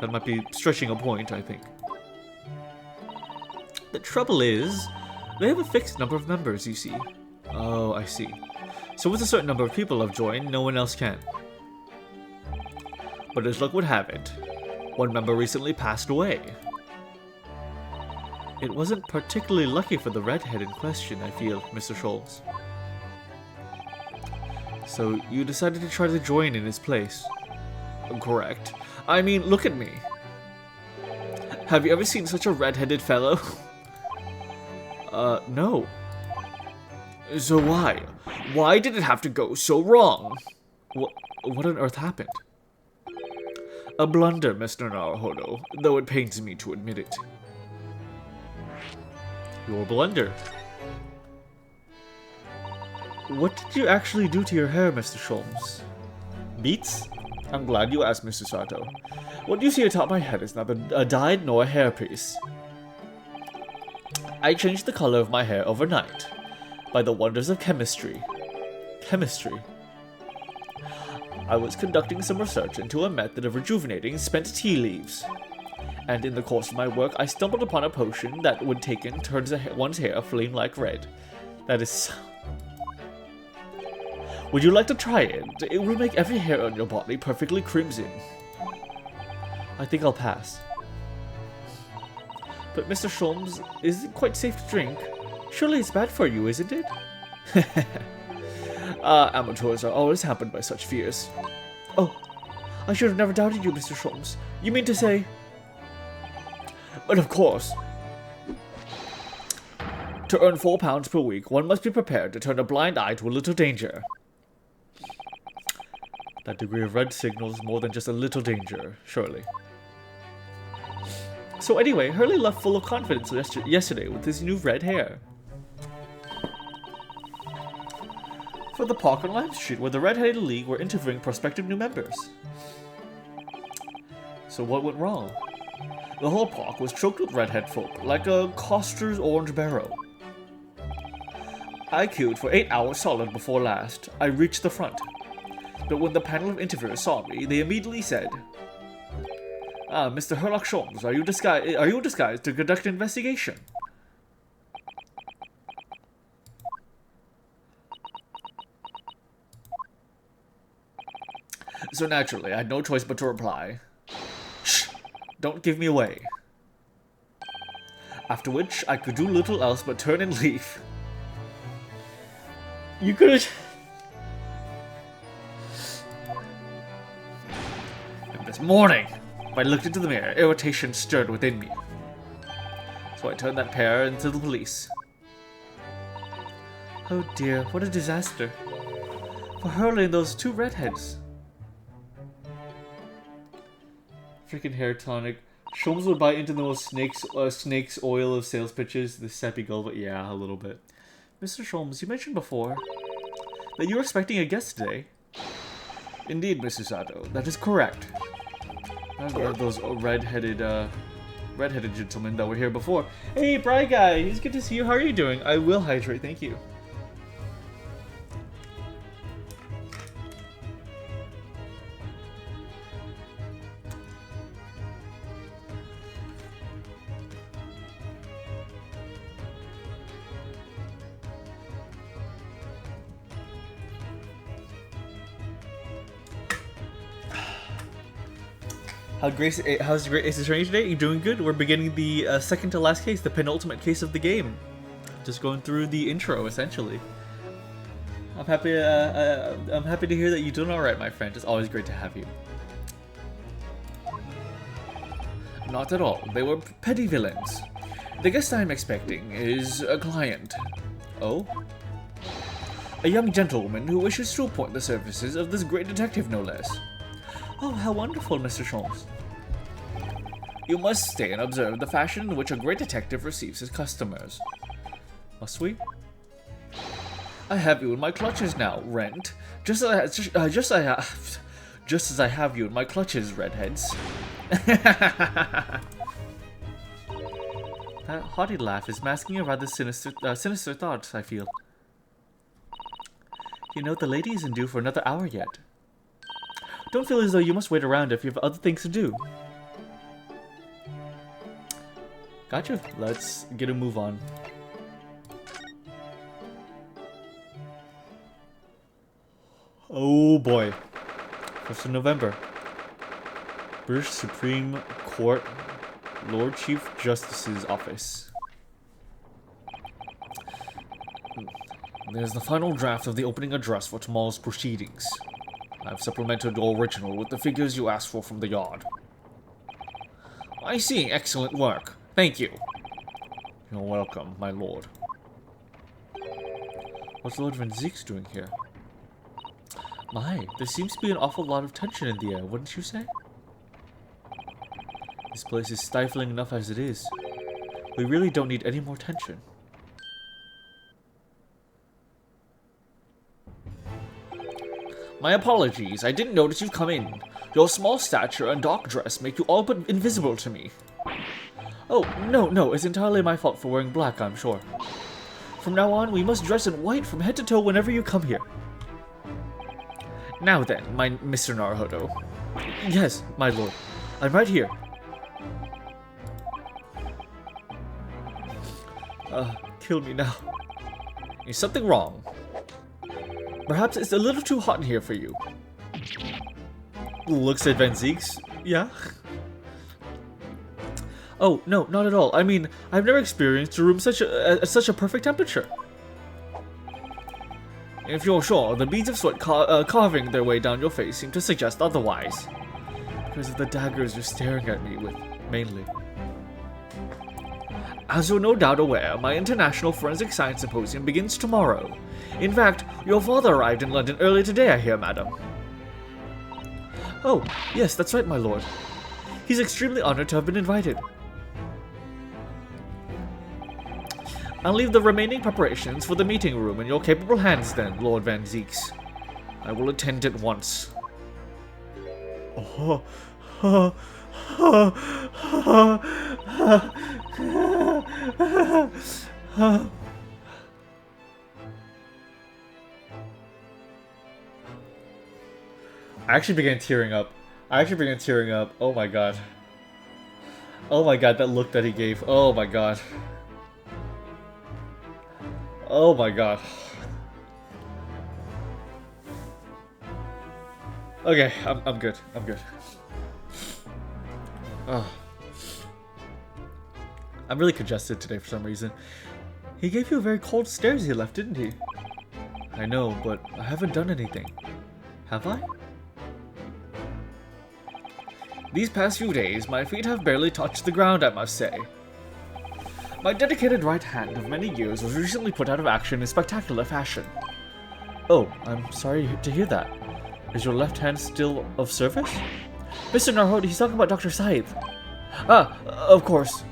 That might be stretching a point, I think. The trouble is, they have a fixed number of members, you see. Oh, I see. So with a certain number of people have joined, no one else can. But as luck would have it, one member recently passed away. It wasn't particularly lucky for the redhead in question, I feel, Mr. Scholes. So you decided to try to join in his place. Correct. I mean, look at me. Have you ever seen such a red-headed fellow? No. So why? Why did it have to go so wrong? What on earth happened? A blunder, Mr. Naruhodo, though it pains me to admit it. Your blunder? What did you actually do to your hair, Mr. Sholmes? Beats? I'm glad you asked, Mr. Sato. What you see atop my head is neither a dyed nor a hairpiece. I changed the color of my hair overnight, by the wonders of chemistry. Chemistry? I was conducting some research into a method of rejuvenating spent tea leaves. And in the course of my work, I stumbled upon a potion that, when taken, turns one's hair flame like red. That is... Would you like to try it? It will make every hair on your body perfectly crimson. I think I'll pass. But Mr. Sholmes, is it quite safe to drink? Surely it's bad for you, isn't it? Amateurs are always hampered by such fears. Oh, I should have never doubted you, Mr. Sholmes. You mean to say... But of course. To earn £4 per week, one must be prepared to turn a blind eye to a little danger. That degree of red signals more than just a little danger, surely. So anyway, Hurley left full of confidence yesterday with his new red hair. For the park on Lime Street, where the Red-Headed League were interviewing prospective new members. So what went wrong? The whole park was choked with redhead folk, like a coster's orange barrow. I queued for 8 hours solid before last. I reached the front. But when the panel of interviewers saw me, they immediately said, "Ah, Mr. Herlock Sholmes, are you disguised to conduct an investigation?" So naturally, I had no choice but to reply, "Shh, don't give me away." After which, I could do little else but turn and leave. You could... And this morning, when I looked into the mirror, irritation stirred within me. So I turned that pair into the police. Oh dear, what a disaster. For Hurley and those two redheads. Freaking hair tonic. Sholmes would bite into the most snake's oil of sales pitches. The sappy gull, but yeah, a little bit. Mr. Sholmes, you mentioned before that you were expecting a guest today. Indeed, Mr. Sato, that is correct. Those red-headed gentlemen that were here before. Hey, Bry Guy, it's good to see you. How are you doing? I will hydrate, thank you. How's Ace Attorney today? You doing good? We're beginning the second to last case, the penultimate case of the game. Just going through the intro, essentially. I'm happy to hear that you're doing all right, my friend. It's always great to have you. Not at all. They were petty villains. The guest I'm expecting is a client. Oh? A young gentlewoman who wishes to appoint the services of this great detective, no less. Oh, how wonderful, Mr. Sholmes. You must stay and observe the fashion in which a great detective receives his customers. Must we? I have you in my clutches now, Rent. Just as I have you in my clutches, redheads. That haughty laugh is masking a rather sinister thought, I feel. You know, the lady isn't due for another hour yet. Don't feel as though you must wait around if you have other things to do. Gotcha. Let's get a move on. Oh boy. 1st of November. British Supreme Court Lord Chief Justice's office. There's the final draft of the opening address for tomorrow's proceedings. I've supplemented your original with the figures you asked for from the yard. I see. Excellent work. Thank you. You're welcome, my lord. What's Lord Van Zeek's doing here? My, there seems to be an awful lot of tension in the air, wouldn't you say? This place is stifling enough as it is. We really don't need any more tension. My apologies, I didn't notice you've come in. Your small stature and dark dress make you all but invisible to me. Oh, no, it's entirely my fault for wearing black, I'm sure. From now on, we must dress in white from head to toe whenever you come here. Now then, my Mr. Naruhodo. Yes, my lord. I'm right here. Kill me now. Is something wrong? Perhaps it's a little too hot in here for you. Looks at Van Zieks. Yeah? Oh, no, not at all. I mean, I've never experienced a room such a perfect temperature. If you're sure, the beads of sweat carving their way down your face seem to suggest otherwise. Because of the daggers you're staring at me with, mainly. As you're no doubt aware, my International Forensic Science Symposium begins tomorrow. In fact, your father arrived in London earlier today, I hear, madam. Oh, yes, that's right, my lord. He's extremely honored to have been invited. I'll leave the remaining preparations for the meeting room in your capable hands then, Lord Van Zieks. I will attend at once. I actually began tearing up. Oh my god. Oh my god, that look that he gave. Oh my god. Oh my god. Okay, I'm good. I'm good. Oh. I'm really congested today for some reason. He gave you a very cold stare as he left, didn't he? I know, but I haven't done anything. Have I? These past few days, my feet have barely touched the ground, I must say. My dedicated right hand of many years was recently put out of action in spectacular fashion. Oh, I'm sorry to hear that. Is your left hand still of service? Mr. Narhod, he's talking about Dr. Scythe. Ah, of course.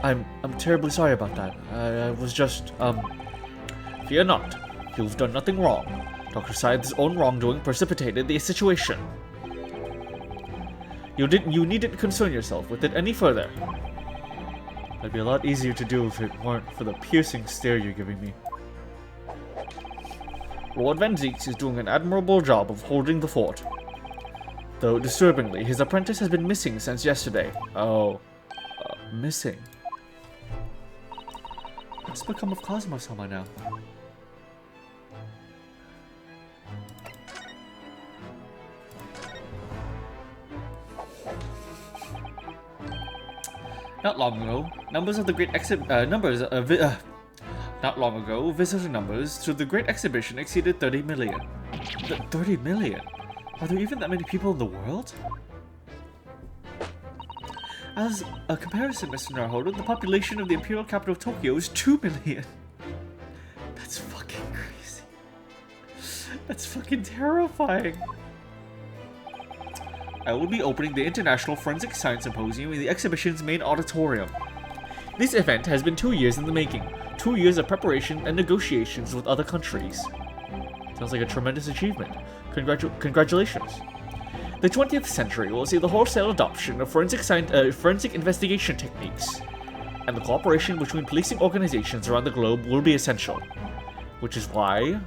I'm terribly sorry about that. I was just, Fear not. You've done nothing wrong. Dr. Scythe's own wrongdoing precipitated the situation. You needn't concern yourself with it any further. That'd be a lot easier to do if it weren't for the piercing stare you're giving me. Lord Van Zieks is doing an admirable job of holding the fort. Though, disturbingly, his apprentice has been missing since yesterday. Oh. Missing. What's become of Cosmo-sama now? Not long ago, visitor numbers to the Great Exhibition exceeded 30 million. 30 million? Are there even that many people in the world? As a comparison, Mr. Narhodo, the population of the imperial capital of Tokyo is 2 million. That's fucking crazy. That's fucking terrifying. I will be opening the International Forensic Science Symposium in the exhibition's main auditorium. This event has been 2 years in the making. 2 years of preparation and negotiations with other countries. Sounds like a tremendous achievement. Congratulations. The 20th century will see the wholesale adoption of forensic investigation techniques, and the cooperation between policing organizations around the globe will be essential. Which is why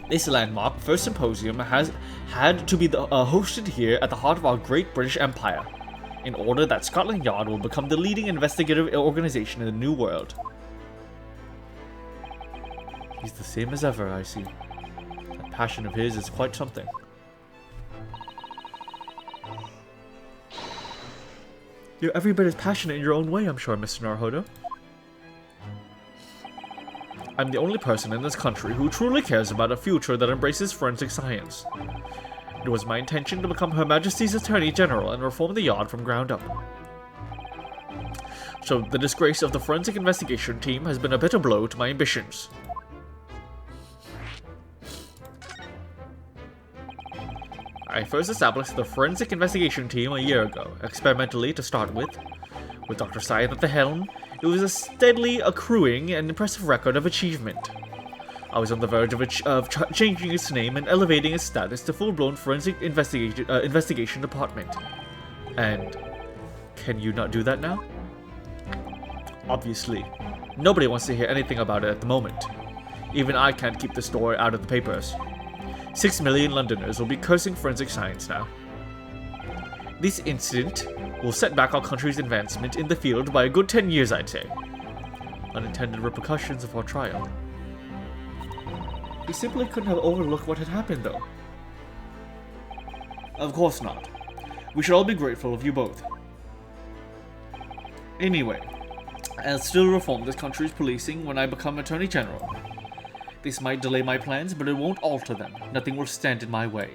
this landmark first symposium has had to be hosted here at the heart of our great British Empire, in order that Scotland Yard will become the leading investigative organization in the New World. He's the same as ever, I see. That passion of his is quite something. You're every bit as passionate in your own way, I'm sure, Mr. Narhodo. I'm the only person in this country who truly cares about a future that embraces forensic science. It was my intention to become Her Majesty's Attorney General and reform the Yard from ground up. So the disgrace of the forensic investigation team has been a bitter blow to my ambitions. I first established the forensic investigation team a year ago, experimentally to start with. With Dr. Scythe at the helm, it was a steadily accruing and impressive record of achievement. I was on the verge of changing its name and elevating its status to full-blown forensic investigation department. And can you not do that now? Obviously. Nobody wants to hear anything about it at the moment. Even I can't keep the story out of the papers. 6 million Londoners will be cursing forensic science now. This incident will set back our country's advancement in the field by a good 10 years, I'd say. Unintended repercussions of our trial. We simply couldn't have overlooked what had happened, though. Of course not. We should all be grateful of you both. Anyway, I'll still reform this country's policing when I become Attorney General. This might delay my plans, but it won't alter them. Nothing will stand in my way.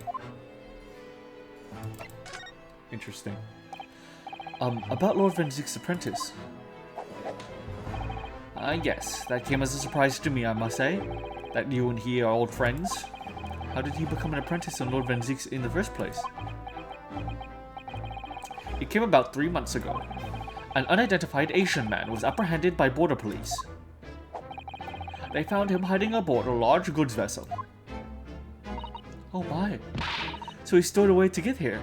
Interesting. About Lord Van Ziek's apprentice. Yes, that came as a surprise to me, I must say. That you and he are old friends. How did he become an apprentice on Lord Van Ziek's in the first place? It came about 3 months ago. An unidentified Asian man was apprehended by border police. They found him hiding aboard a large goods vessel. Oh my. So he stowed away to get here.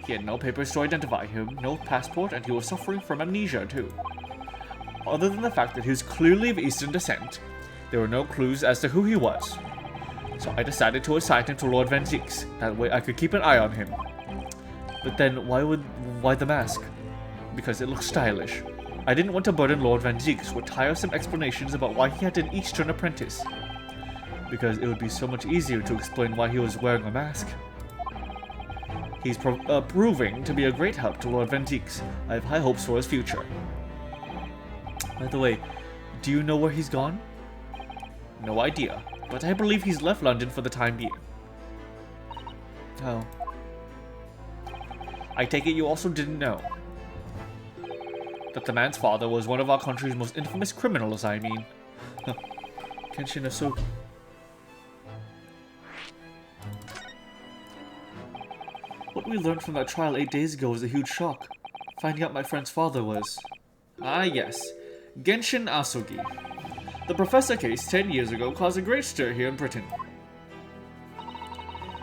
He had no papers to identify him, no passport, and he was suffering from amnesia too. Other than the fact that he was clearly of Eastern descent, there were no clues as to who he was. So I decided to assign him to Lord Van Ziek's, that way I could keep an eye on him. But then why the mask? Because it looks stylish. I didn't want to burden Lord Van Ziek's with tiresome explanations about why he had an Eastern apprentice. Because it would be so much easier to explain why he was wearing a mask. He's proving to be a great help to Lord Van Ziek's. I have high hopes for his future. By the way, do you know where he's gone? No idea, but I believe he's left London for the time being. Oh. I take it you also didn't know that the man's father was one of our country's most infamous criminals, I mean. Kenshin Asogi. What we learned from that trial 8 days ago was a huge shock. Finding out my friend's father was... Ah yes, Genshin Asogi. The professor case 10 years ago caused a great stir here in Britain.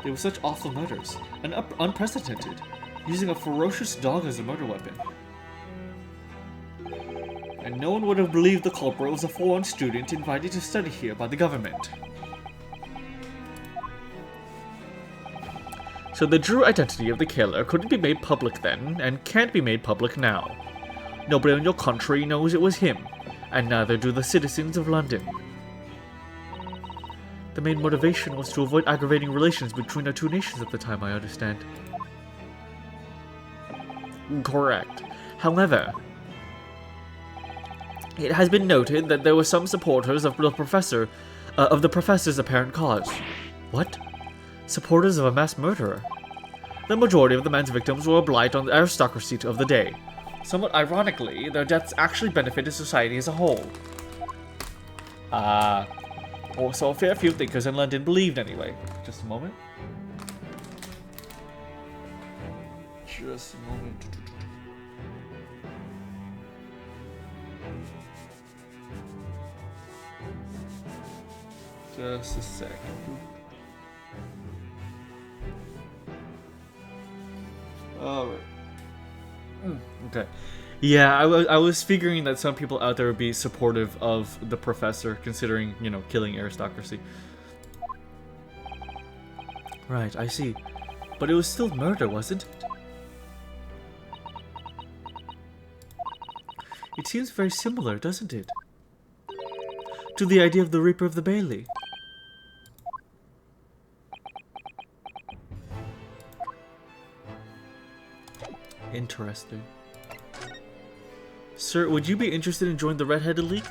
They were such awful murders, and unprecedented, using a ferocious dog as a murder weapon. And no one would have believed the culprit was a foreign student invited to study here by the government. So the true identity of the killer couldn't be made public then, and can't be made public now. Nobody in your country knows it was him, and neither do the citizens of London. The main motivation was to avoid aggravating relations between our two nations at the time, I understand. Correct. However, it has been noted that there were some supporters of the professor's apparent cause. What? Supporters of a mass murderer? The majority of the man's victims were a blight on the aristocracy of the day. Somewhat ironically, their deaths actually benefited society as a whole. Or so a fair few thinkers in London believed anyway. Just a moment. Just a moment. Just a second. Alright. Okay. Yeah, I was figuring that some people out there would be supportive of the professor, considering, you know, killing aristocracy. Right, I see. But it was still murder, wasn't it? It seems very similar, doesn't it? To the idea of the Reaper of the Bailey. Interesting. Sir, would you be interested in joining the Red-Headed League?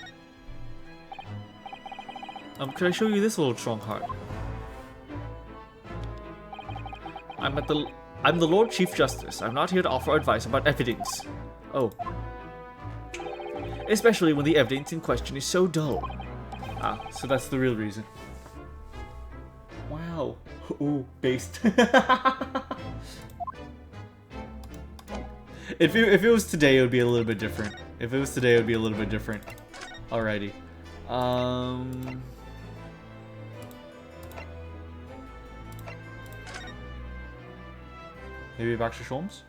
Could I show you this little strong heart? I'm the Lord Chief Justice. I'm not here to offer advice about evidence. Oh. Especially when the evidence in question is so dull. Ah, so that's the real reason. Wow. Ooh, based. If it was today, it would be a little bit different. If it was today, it would be a little bit different. Alrighty. Maybe back to Sholmes?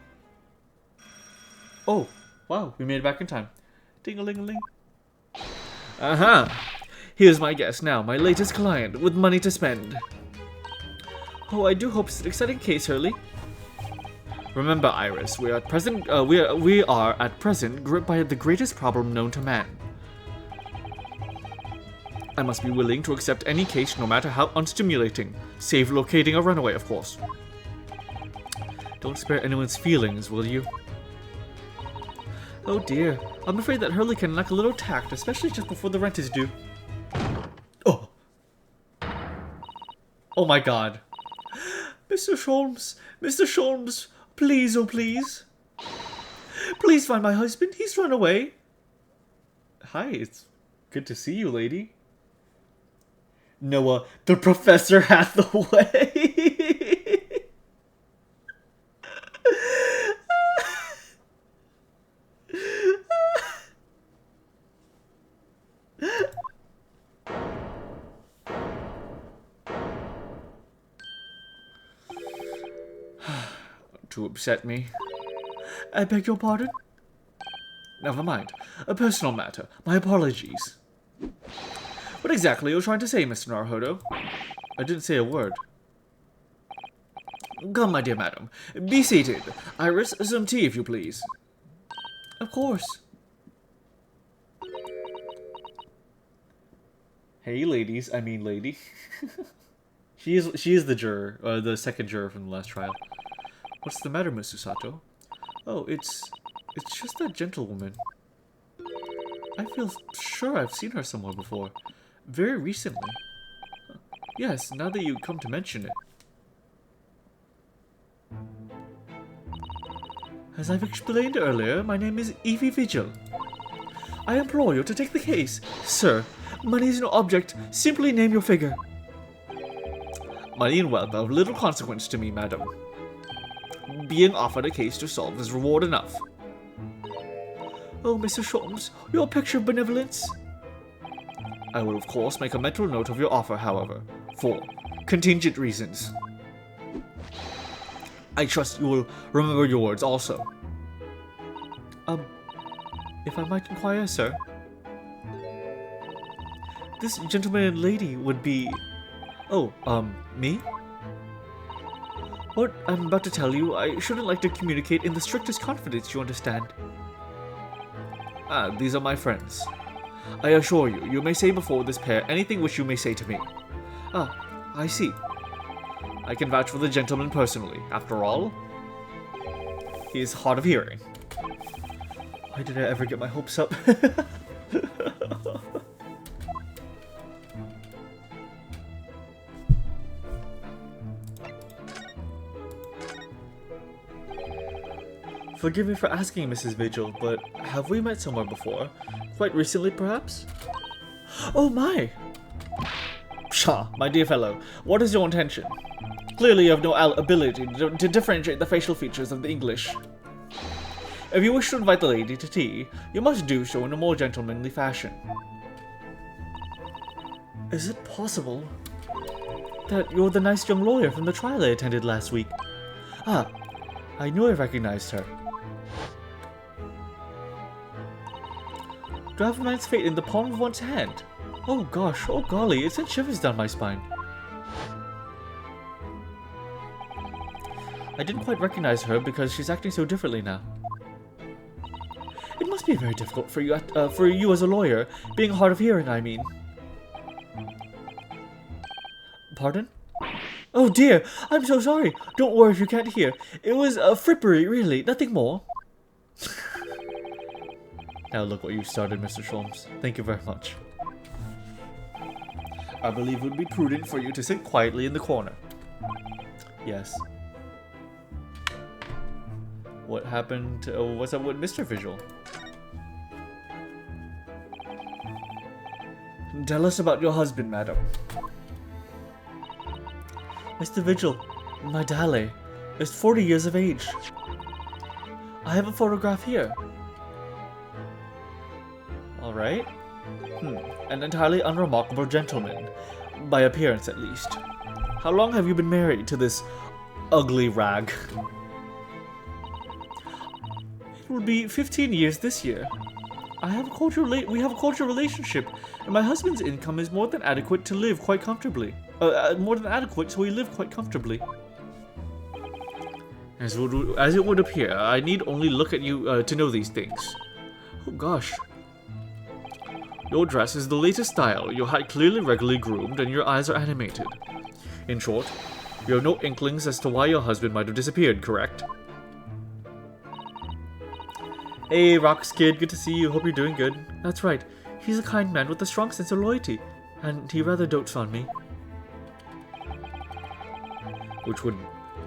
Oh, wow, we made it back in time. Ding-a-ling-a-ling. Here's my guest now, my latest client, with money to spend. Oh, I do hope it's an exciting case, Hurley. Remember, Iris, we are at present gripped by the greatest problem known to man. I must be willing to accept any case, no matter how unstimulating, save locating a runaway, of course. Don't spare anyone's feelings, will you? Oh dear, I'm afraid that Hurley can lack a little tact, especially just before the rent is due. Oh! Oh my god. Mr. Sholmes! Mr. Sholmes! Please, oh please! Please find my husband, he's run away! Hi, it's good to see you, lady. Noah, the Professor Hathaway! To upset me. I beg your pardon? Never mind. A personal matter. My apologies. What exactly are you trying to say, Mr. Naruhodo? I didn't say a word. Come, my dear madam. Be seated. Iris, some tea, if you please. Of course. Hey, ladies. I mean, lady. She is the juror, the second juror from the last trial. What's the matter, Miss Susato? Oh, it's just that gentlewoman. I feel sure I've seen her somewhere before. Very recently. Yes, now that you come to mention it. As I've explained earlier, my name is Evie Vigil. I implore you to take the case. Sir, money is no object. Simply name your figure. Money and wealth are of little consequence to me, madam. Being offered a case to solve is reward enough. Oh, Mr. Sholmes, your picture of benevolence. I will, of course, make a mental note of your offer, however, for contingent reasons. I trust you will remember your words also. If I might inquire, sir. This gentleman and lady would be... Oh, me? What I'm about to tell you, I shouldn't like to communicate in the strictest confidence, you understand. Ah, these are my friends. I assure you, you may say before this pair anything which you may say to me. Ah, I see. I can vouch for the gentleman personally. After all, he is hard of hearing. Why did I ever get my hopes up? Forgive me for asking, Mrs. Vigil, but have we met somewhere before? Quite recently, perhaps? Oh my! Pshaw, my dear fellow, what is your intention? Clearly you have no ability to differentiate the facial features of the English. If you wish to invite the lady to tea, you must do so in a more gentlemanly fashion. Is it possible that you're the nice young lawyer from the trial I attended last week? Ah, I knew I recognized her. To have a man's fate in the palm of one's hand. Oh gosh, oh golly, it sent shivers down my spine. I didn't quite recognize her because she's acting so differently now. It must be very difficult for you as a lawyer, being hard of hearing, I mean. Pardon? Oh dear, I'm so sorry. Don't worry if you can't hear. It was a frippery, really, nothing more. Now look what you started, Mr. Sholmes. Thank you very much. I believe it would be prudent for you to sit quietly in the corner. Yes. What happened to... what's up with Mr. Vigil? Tell us about your husband, madam. Mr. Vigil, my Dale, is 40 years of age. I have a photograph here. Alright. An entirely unremarkable gentleman, by appearance at least. How long have you been married to this ugly rag? It will be 15 years this year. We have a cordial relationship, and my husband's income is more than adequate to live quite comfortably. more than adequate, so we live quite comfortably. As it would appear, I need only look at you to know these things. Oh gosh. Your dress is the latest style, your height clearly regularly groomed, and your eyes are animated. In short, you have no inklings as to why your husband might have disappeared, correct? Hey, Rox kid, good to see you. Hope you're doing good. That's right. He's a kind man with a strong sense of loyalty, and he rather dotes on me. Which would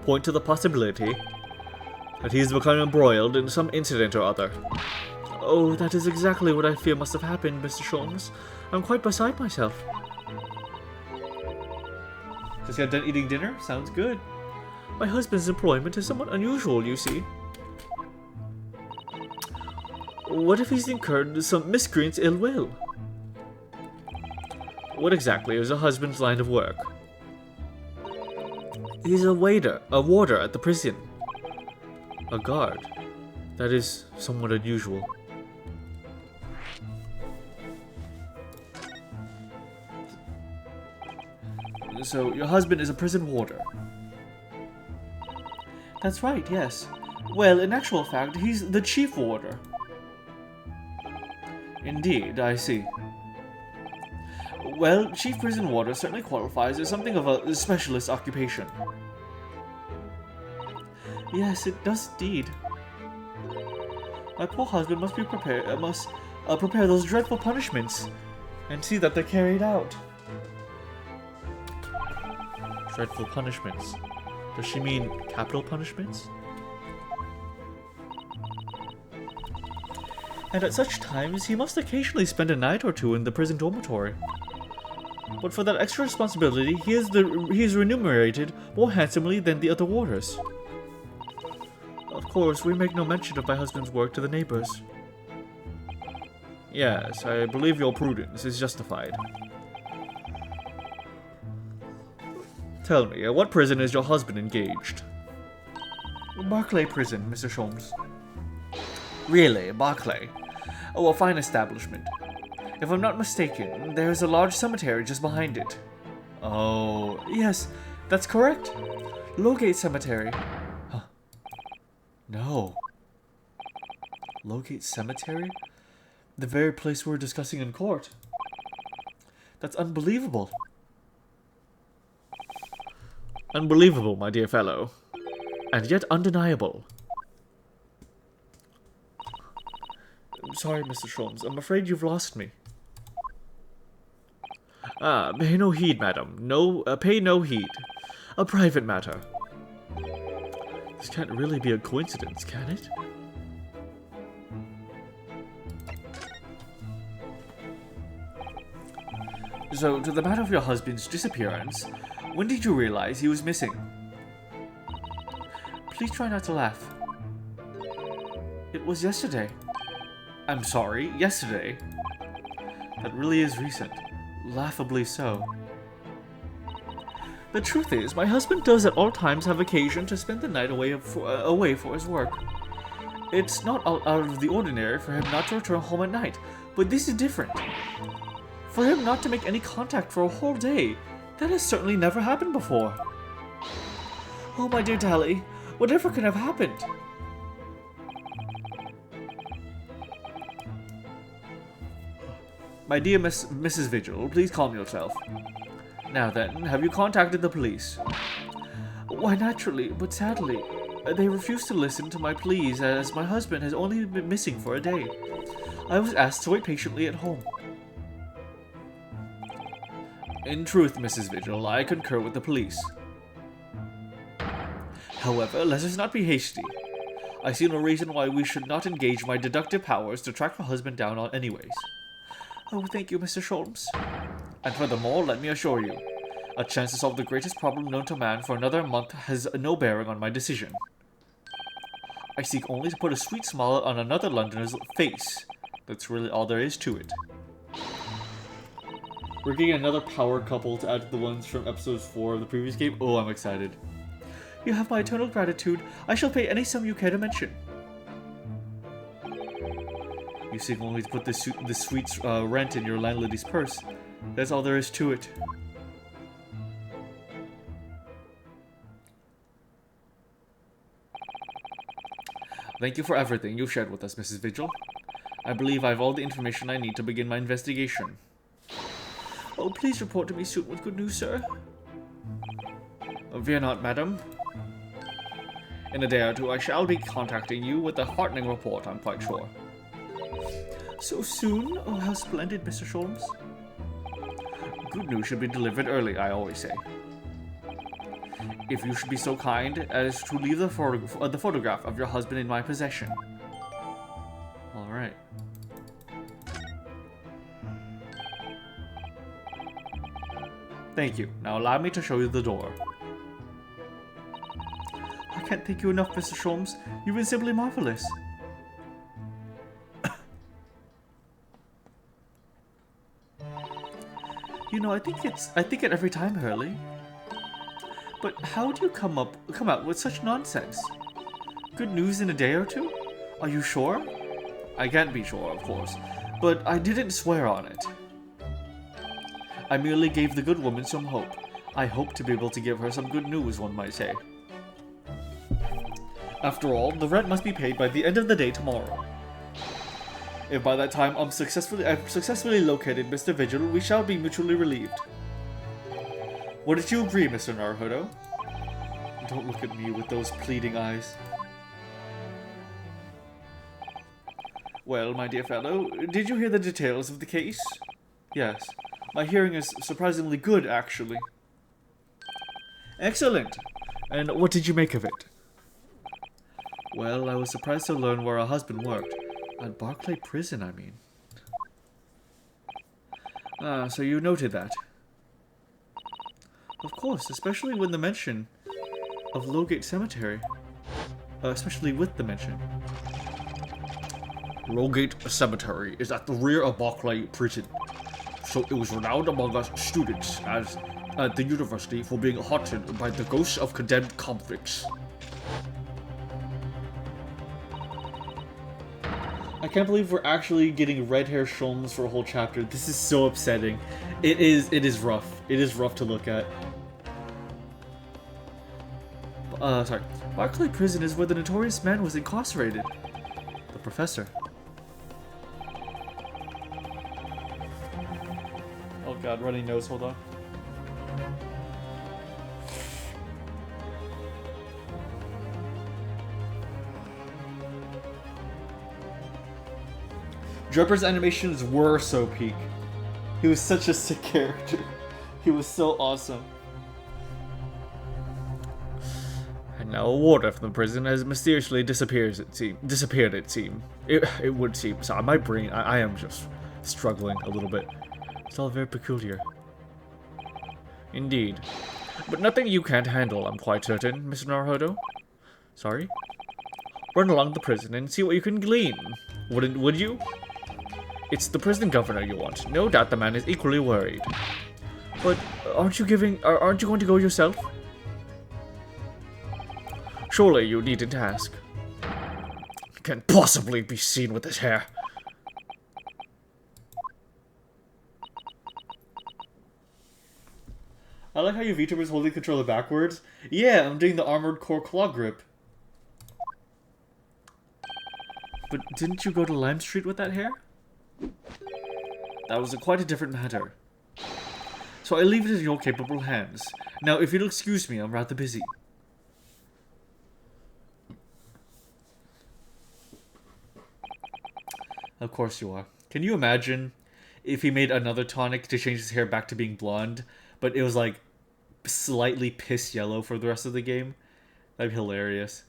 point to the possibility that he's become embroiled in some incident or other. Oh, that is exactly what I fear must have happened, Mr. Sholmes. I'm quite beside myself. Just got done eating dinner? Sounds good. My husband's employment is somewhat unusual, you see. What if he's incurred some miscreant's ill will? What exactly is a husband's line of work? He's a warder at the prison. A guard. That is somewhat unusual. So, your husband is a prison warder? That's right, yes. Well, in actual fact, he's the chief warder. Indeed, I see. Well, chief prison warder certainly qualifies as something of a specialist occupation. Yes, it does indeed. My poor husband must be prepared. Prepare those dreadful punishments, and see that they're carried out. Dreadful punishments. Does she mean capital punishments? And at such times, he must occasionally spend a night or two in the prison dormitory. But for that extra responsibility, he is remunerated more handsomely than the other warders. Of course, we make no mention of my husband's work to the neighbors. Yes, I believe your prudence is justified. Tell me, at what prison is your husband engaged? Barclay Prison, Mr. Sholmes. Really, Barclay? Oh, a fine establishment. If I'm not mistaken, there's a large cemetery just behind it. Oh, yes, that's correct. Lowgate Cemetery. Huh. No. Lowgate Cemetery? The very place we were discussing in court. That's unbelievable. Unbelievable, my dear fellow. And yet undeniable. I'm sorry, Mr. Sholmes. I'm afraid you've lost me. Ah, pay no heed, madam. Pay no heed. A private matter. This can't really be a coincidence, can it? So, to the matter of your husband's disappearance, when did you realize he was missing? Please try not to laugh. It was yesterday. I'm sorry, yesterday. That really is recent. Laughably so. The truth is, my husband does at all times have occasion to spend the night away for his work. It's not out of the ordinary for him not to return home at night, but this is different. For him not to make any contact for a whole day, that has certainly never happened before. Oh, my dear Dally, whatever could have happened? My dear Mrs. Vigil, please calm yourself. Now then, have you contacted the police? Why, naturally, but sadly, they refuse to listen to my pleas as my husband has only been missing for a day. I was asked to wait patiently at home. In truth, Mrs. Vigil, I concur with the police. However, let us not be hasty. I see no reason why we should not engage my deductive powers to track her husband down anyways. Oh, thank you, Mr. Sholmes. And furthermore, let me assure you, a chance to solve the greatest problem known to man for another month has no bearing on my decision. I seek only to put a sweet smile on another Londoner's face. That's really all there is to it. We're getting another power couple to add to the ones from episode 4 of the previous game. Oh, I'm excited. You have my eternal gratitude. I shall pay any sum you care to mention. You seek only to put the sweet rent in your landlady's purse. That's all there is to it. Thank you for everything you've shared with us, Mrs. Vigil. I believe I have all the information I need to begin my investigation. Oh, please report to me soon with good news, sir. Fear not, madam. In a day or two, I shall be contacting you with a heartening report, I'm quite sure. So soon? Oh, how splendid, Mr. Sholmes. Good news should be delivered early, I always say. If you should be so kind as to leave the photograph of your husband in my possession. Alright. Thank you. Now allow me to show you the door. I can't thank you enough, Mr. Sholmes. You've been simply marvelous. You know, I think it every time, Hurley. But how do you come out with such nonsense? Good news in a day or two? Are you sure? I can't be sure, of course, but I didn't swear on it. I merely gave the good woman some hope. I hope to be able to give her some good news, one might say. After all, the rent must be paid by the end of the day tomorrow. If by that time I've successfully located Mr. Vigil, we shall be mutually relieved. Wouldn't you agree, Mr. Naruhodo? Don't look at me with those pleading eyes. Well, my dear fellow, did you hear the details of the case? Yes. My hearing is surprisingly good, actually. Excellent! And what did you make of it? Well, I was surprised to learn where her husband worked. At Barclay Prison, I mean. Ah, so you noted that. Of course, especially when the mention of Lowgate Cemetery. Especially with the mention. Lowgate Cemetery is at the rear of Barclay Prison. So it was renowned among us students as at the university for being haunted by the ghosts of condemned convicts. I can't believe we're actually getting red hair Sholmes for a whole chapter. This is so upsetting. It is rough. It is rough to look at. Sorry. Barclay Prison is where the notorious man was incarcerated. The professor. Oh god, runny nose, hold on. Draper's animations were so peak. He was such a sick character. He was so awesome. And now a warder from the prison has mysteriously disappeared, it seems. It would seem. Sorry, my brain, I am just struggling a little bit. It's all very peculiar. Indeed. But nothing you can't handle, I'm quite certain, Mr. Naruhodo. Sorry? Run along the prison and see what you can glean. Would you? It's the prison governor you want. No doubt the man is equally worried. But aren't you going to go yourself? Surely you needn't ask. Can't possibly be seen with his hair. I like how your VTuber is holding the controller backwards. Yeah, I'm doing the Armored Core claw grip. But didn't you go to Lime Street with that hair? That was quite a different matter. So I leave it in your capable hands. Now, if you'll excuse me, I'm rather busy. Of course you are. Can you imagine if he made another tonic to change his hair back to being blonde, but it was like slightly piss yellow for the rest of the game? That'd be hilarious.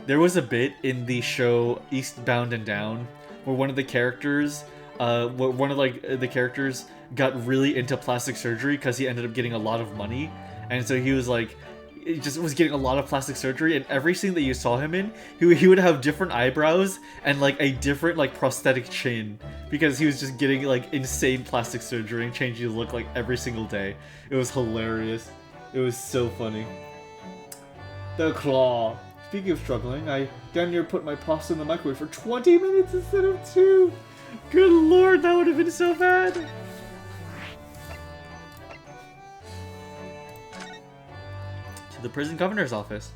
There was a bit in the show Eastbound and Down where one of the characters, the characters got really into plastic surgery because he ended up getting a lot of money, and so he was like, he just was getting a lot of plastic surgery, and every scene that you saw him in, he would have different eyebrows and like a different like prosthetic chin because he was just getting like insane plastic surgery and changing his look like every single day. It was hilarious. It was so funny. The claw. Speaking of struggling, I damn near put my pasta in the microwave for 20 minutes instead of 2. Good lord, that would have been so bad. To the prison governor's office.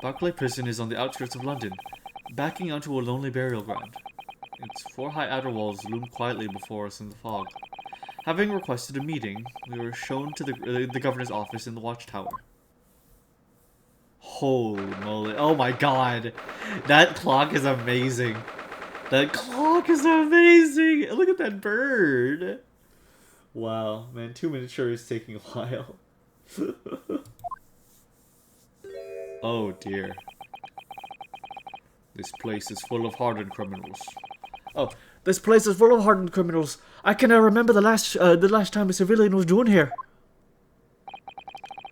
Barclay Prison is on the outskirts of London, backing onto a lonely burial ground. Its 4 high outer walls loom quietly before us in the fog. Having requested a meeting, we were shown to the governor's office in the watchtower. Holy moly. Oh my god. That clock is amazing. That clock is amazing. Look at that bird. Wow, man, 2 minutes sure is taking a while. Oh dear. This place is full of hardened criminals. Oh, this place is full of hardened criminals. I can remember the last time a civilian was doing here.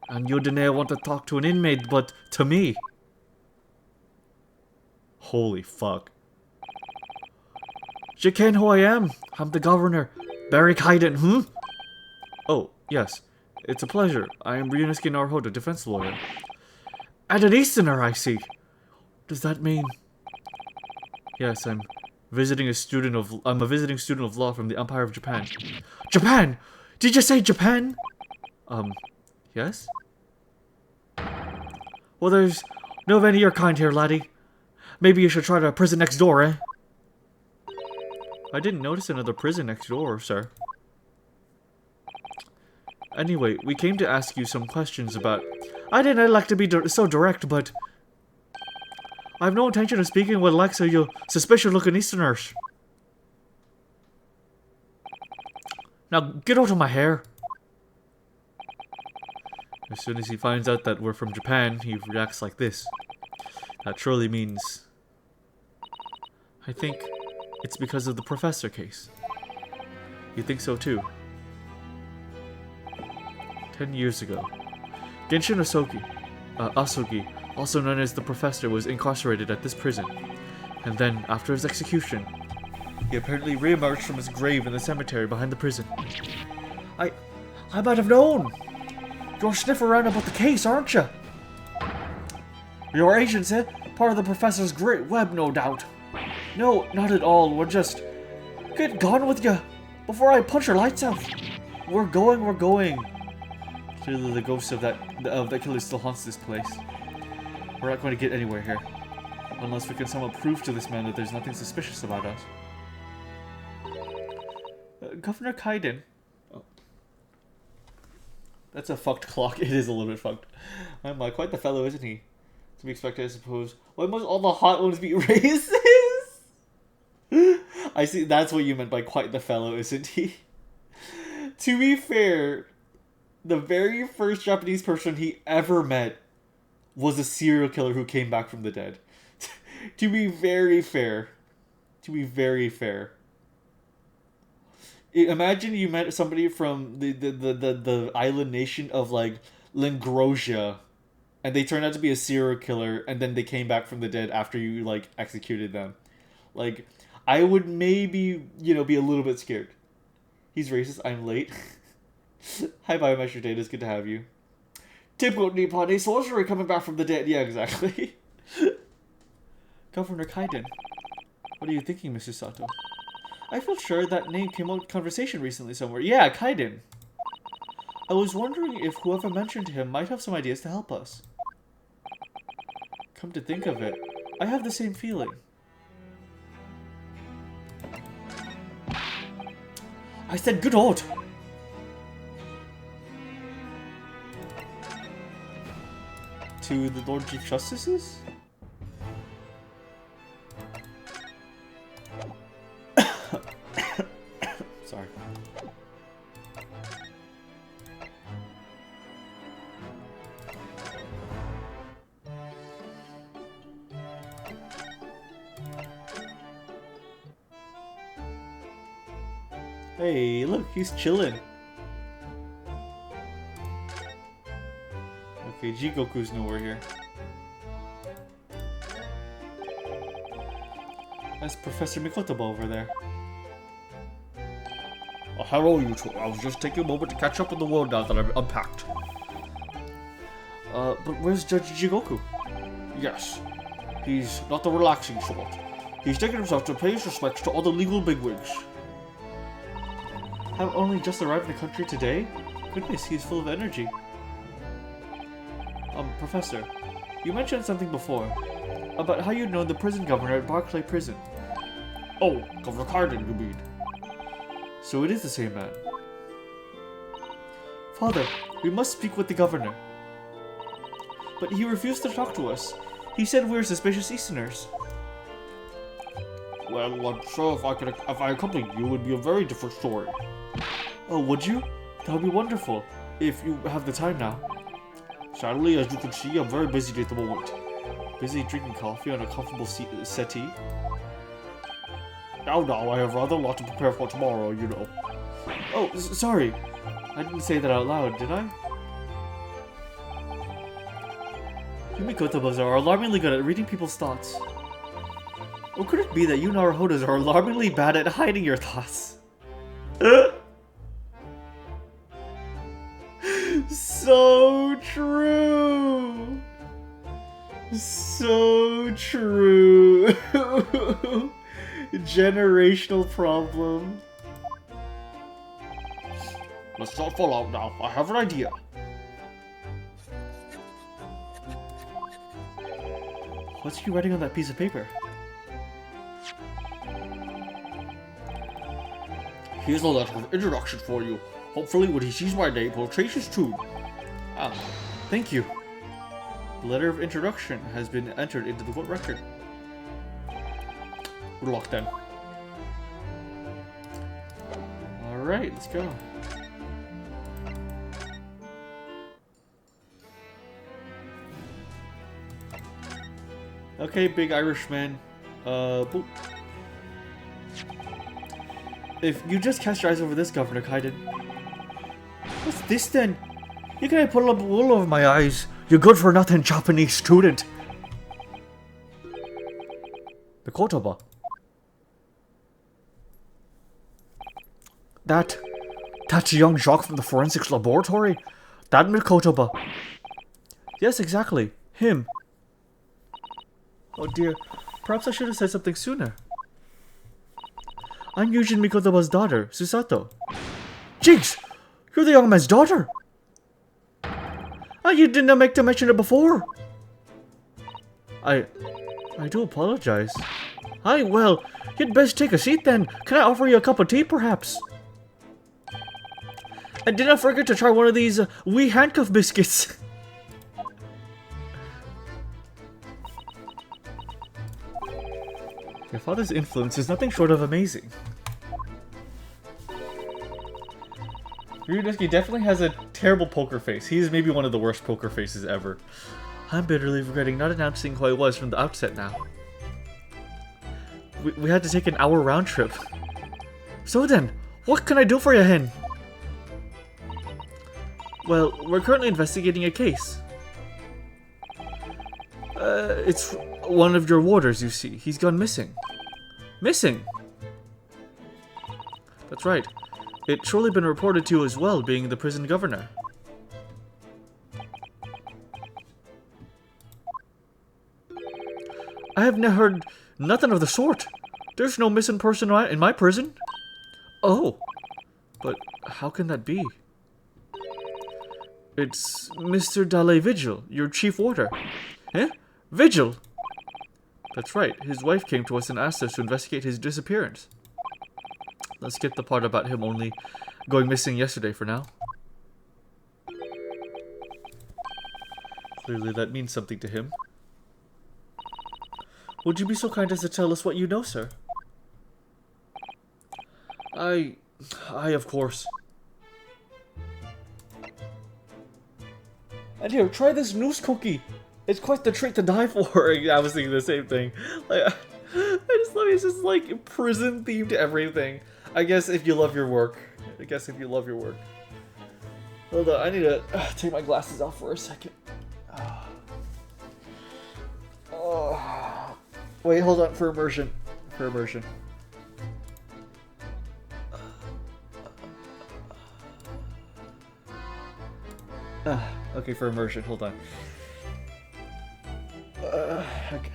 And you didn't want to talk to an inmate, but to me. Holy fuck. You ken who I am. I'm the governor, Barry Kaiden, Oh, yes. It's a pleasure. I am Ryunosuke Naruhodo, defense lawyer. And an Easterner, I see. Does that mean... Yes, I'm a visiting student of law from the Empire of Japan. Japan! Did you say Japan? Yes? Well, there's no of any of your kind here, laddie. Maybe you should try the prison next door, eh? I didn't notice another prison next door, sir. Anyway, we came to ask you some questions about... I didn't like to be so direct, but... I have no intention of speaking with Alexa, you suspicious-looking Easterners. Now, get out of my hair. As soon as he finds out that we're from Japan, he reacts like this. That surely means... I think it's because of the professor case. You think so too? 10 years ago, Genshin Asogi, also known as the Professor, was incarcerated at this prison. And then, after his execution, he apparently re-emerged from his grave in the cemetery behind the prison. I might have known! You're sniffing around about the case, aren't you? Your agents, eh? Part of the Professor's great web, no doubt. No, not at all. We're just... Get gone with you! Before I punch your lights out! We're going! Clearly the ghost of that killer still haunts this place. We're not going to get anywhere here. Unless we can somehow prove to this man that there's nothing suspicious about us. Governor Kaiden. Oh. That's a fucked clock. It is a little bit fucked. I'm like, quite the fellow, isn't he? To be expected, I suppose. Why must all the hot ones be racist? I see, that's what you meant by quite the fellow, isn't he? To be fair, the very first Japanese person he ever met was a serial killer who came back from the dead. To be very fair. Imagine you met somebody from the island nation of, like, Lingrosia, and they turned out to be a serial killer, and then they came back from the dead after you, like, executed them. Like, I would maybe, you know, be a little bit scared. He's racist. I'm late. Hi, Biometric Data. It's good to have you. Typical Nippon sorcery coming back from the dead. Yeah, exactly. Governor Kaiden. What are you thinking, Mr. Sato? I feel sure that name came out in conversation recently somewhere. Yeah, Kaiden. I was wondering if whoever mentioned him might have some ideas to help us. Come to think of it, I have the same feeling. I said good old. To the Lord Chief Justices? Sorry. Hey, look, he's chilling. Okay, Jigoku's nowhere here. That's Professor Mikotoba over there. Oh, hello, you two. I was just taking a moment to catch up with the world now that I've unpacked. But where's Judge Jigoku? Yes, he's not the relaxing sort. He's taken himself to pay his respects to all the legal bigwigs. Have only just arrived in the country today? Goodness, he's full of energy. Professor, You mentioned something before about how you'd known the prison governor at Barclay Prison. Oh, Governor Carden, you mean? So it is the same man. Father, we must speak with the governor. But he refused to talk to us. He said we were suspicious Easterners. Well, I'm sure if I accompanied you, it would be a very different story. Oh, would you? That would be wonderful, if you have the time now. Sadly, as you can see, I'm very busy at the moment. Busy drinking coffee on a comfortable settee. Now, I have rather a lot to prepare for tomorrow, you know. Oh, sorry. I didn't say that out loud, did I? Yumikotobas are alarmingly good at reading people's thoughts. Or could it be that you Naruhodos are alarmingly bad at hiding your thoughts? So true! So true! Generational problem. Let's not fall out now. I have an idea. What's he writing on that piece of paper? Here's a letter of introduction for you. Hopefully when he sees my name, he'll change his tune. Ah, thank you. The letter of introduction has been entered into the court record. Good luck then. Alright, let's go. Okay, big Irishman. Boop. If you just cast your eyes over this, Governor Kaiden. What's this then? You can't pull up wool over my eyes. You good for nothing Japanese student. The Kotoba. That's young Jacques from the forensics laboratory? That Mikotoba. Yes, exactly. Him. Oh dear. Perhaps I should have said something sooner. I'm Yujin Mikotoba's daughter, Susato. Jigs! You're the young man's daughter! Ah, you didn't make to mention it before! I do apologize. Aye, well, you'd best take a seat then. Can I offer you a cup of tea, perhaps? And did not forget to try one of these wee handcuff biscuits. Your father's influence is nothing short of amazing. Ryunosuke definitely has a terrible poker face. He is maybe one of the worst poker faces ever. I'm bitterly regretting not announcing who I was from the outset now. We had to take an hour round trip. So then, what can I do for you, Hen? Well, we're currently investigating a case. It's one of your warders, you see. He's gone missing. Missing? That's right. It's surely been reported to you as well, being the prison governor. I have heard nothing of the sort. There's no missing person in my prison. Oh, but how can that be? It's Mr. Dale Vigil, your chief warder. Eh? Vigil? That's right, his wife came to us and asked us to investigate his disappearance. Let's skip the part about him only going missing yesterday for now. Clearly that means something to him. Would you be so kind as to tell us what you know, sir? I of course. And here, try this noose cookie. It's quite the treat to die for. I was thinking the same thing. Like, I just love it. It's just like prison themed everything. I guess if you love your work. Hold on, I need to take my glasses off for a second. Wait, hold on, for immersion. Okay, for immersion, hold on. Okay.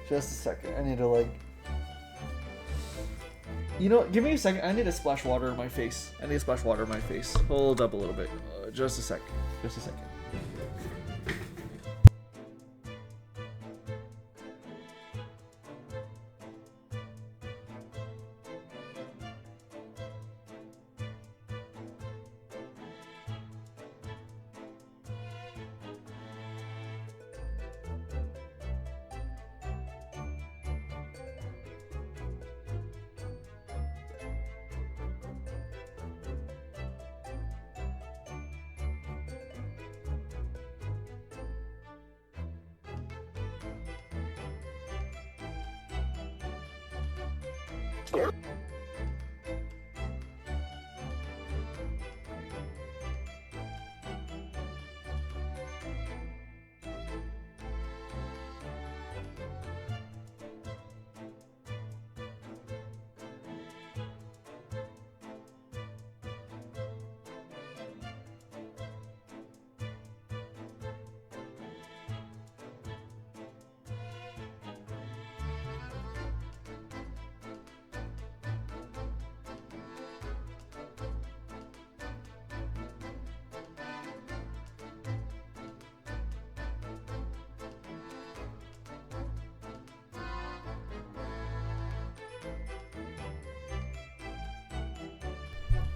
Just a second, I need to like... You know, give me a second, I need to splash water in my face. Hold up a little bit. Just a second.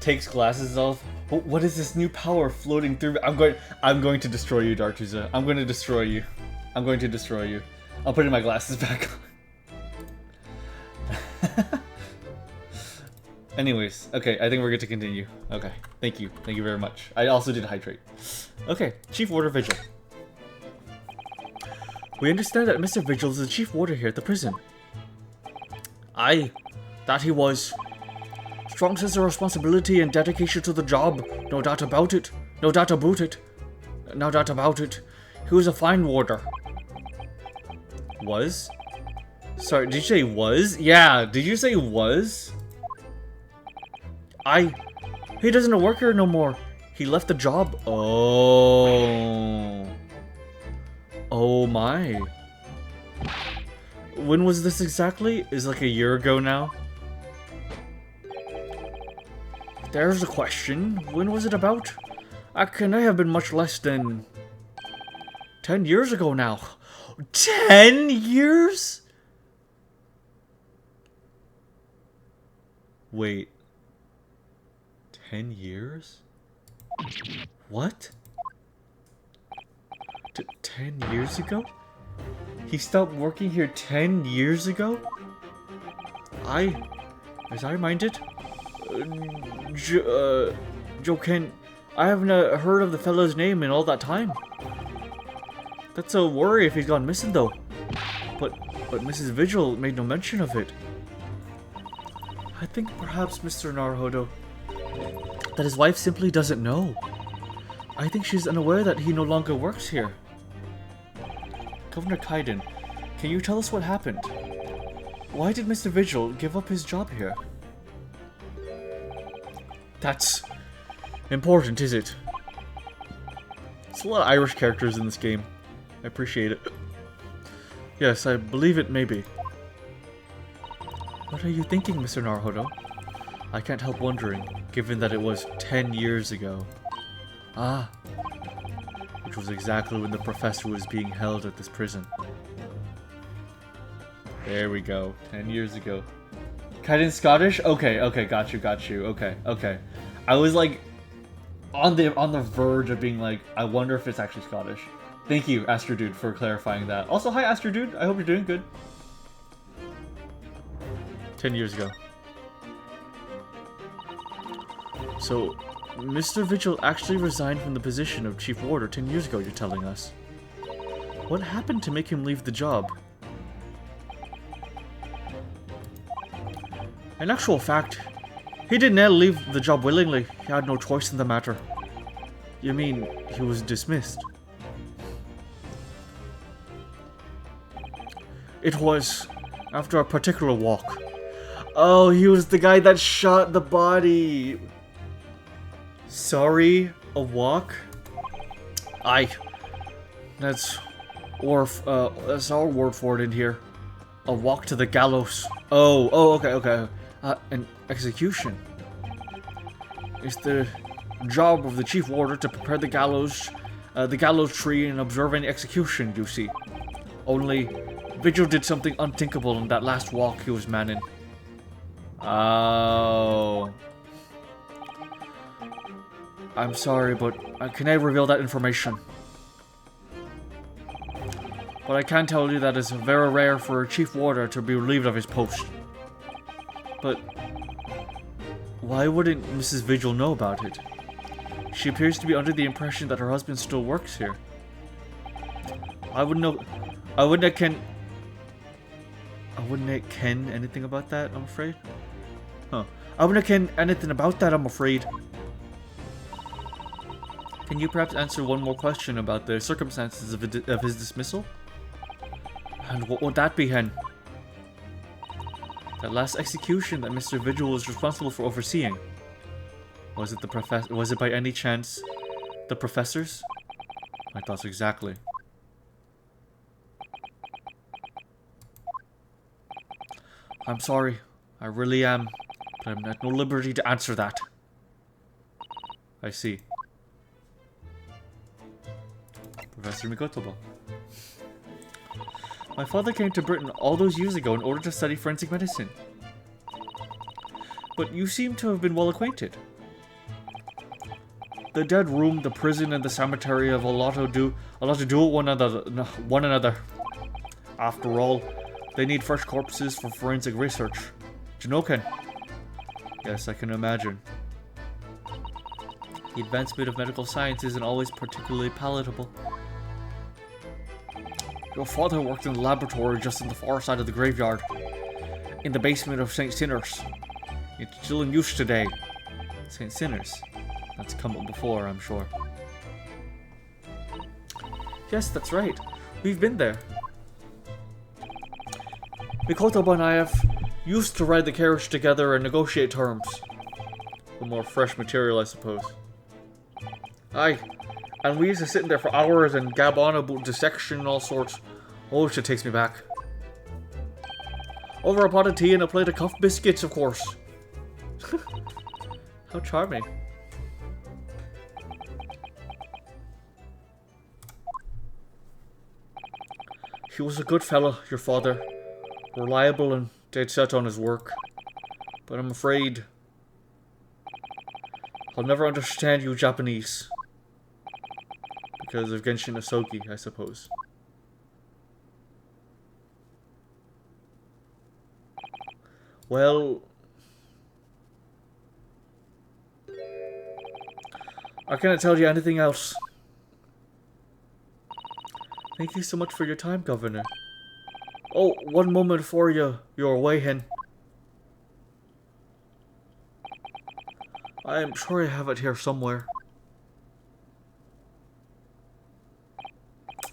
Takes glasses off. What is this new power floating through? I'm going to destroy you, Dartuza. I'm going to destroy you. I'm going to destroy you. I'm putting my glasses back on. Anyways, okay, I think we're good to continue. Okay, thank you very much. I also did hydrate. Okay, Chief Warder Vigil. We understand that Mr. Vigil is the Chief Warder here at the prison. Aye, that he was. Strong sense of responsibility and dedication to the job. No doubt about it. No doubt about it. No doubt about it. He was a fine warder. Was? Sorry, did you say was? Yeah, did you say was? He doesn't work here no more. He left the job. Oh. Oh my. When was this exactly? Is like a year ago now? There's the question. When was it about? Can I have been much less than 10 years ago now? 10 years? Wait. 10 years? What? 10 years ago? He stopped working here 10 years ago? As I minded, Joe Kent, I haven't heard of the fellow's name in all that time. That's a worry if he's gone missing though. But Mrs. Vigil made no mention of it. I think perhaps Mr. Naruhodo, that his wife simply doesn't know. I think she's unaware that he no longer works here. Governor Kaiden, can you tell us what happened? Why did Mr. Vigil give up his job here? That's important, is it? There's a lot of Irish characters in this game. I appreciate it. Yes, I believe it may be. What are you thinking, Mr. Naruhodo? I can't help wondering, given that it was 10 years ago. Ah. Which was exactly when the professor was being held at this prison. There we go. 10 years ago. Kaiden Scottish? Okay, got you. Okay. I was like on the verge of being like, I wonder if it's actually Scottish. Thank you, Astro Dude, for clarifying that. Also, hi Astro Dude. I hope you're doing good. 10 years ago. So, Mr. Vigil actually resigned from the position of Chief Warder 10 years ago, you're telling us. What happened to make him leave the job? In actual fact, he didn't leave the job willingly. He had no choice in the matter. You mean, he was dismissed? It was after a particular walk. Oh, he was the guy that shot the body. Sorry, a walk? Aye. That's our word for it in here. A walk to the gallows. Oh, okay. An execution. It's the job of the Chief Warder to prepare the gallows tree and observe any execution, you see. Only, Vigil did something unthinkable on that last walk he was manning. Oh. I'm sorry, but can I reveal that information? But I can tell you that it's very rare for a Chief Warder to be relieved of his post. But why wouldn't Mrs. Vigil know about it? She appears to be under the impression that her husband still works here. I wouldn't ken anything about that, I'm afraid. Huh. I wouldn't ken anything about that, I'm afraid. Can you perhaps answer one more question about the circumstances of his dismissal? And what would that be, Hen? That last execution that Mr. Vigil was responsible for overseeing. Was it was it by any chance the professors? My thoughts exactly. I'm sorry. I really am. But I'm at no liberty to answer that. I see. Professor Mikotoba. My father came to Britain all those years ago in order to study forensic medicine. But you seem to have been well acquainted. The dead room, the prison, and the cemetery have a lot to do with one another. After all, they need fresh corpses for forensic research. Jinoken. Yes, I can imagine. The advancement of medical science isn't always particularly palatable. Your father worked in the laboratory just on the far side of the graveyard, in the basement of St. Sinner's. It's still in use today. St. Sinner's? That's come up before, I'm sure. Yes, that's right. We've been there. Mikotoba and I have used to ride the carriage together and negotiate terms. The more fresh material, I suppose. Aye. And we used to sit in there for hours and gab on about dissection and all sorts. Oh, shit takes me back. Over a pot of tea and a plate of cuff biscuits, of course. How charming. He was a good fellow, your father. Reliable and dead set on his work. But I'm afraid I'll never understand you Japanese. Because of Genshin Asogi, I suppose. Well, I cannot tell you anything else. Thank you so much for your time, Governor. Oh, one moment before you're away, Hen. I am sure I have it here somewhere.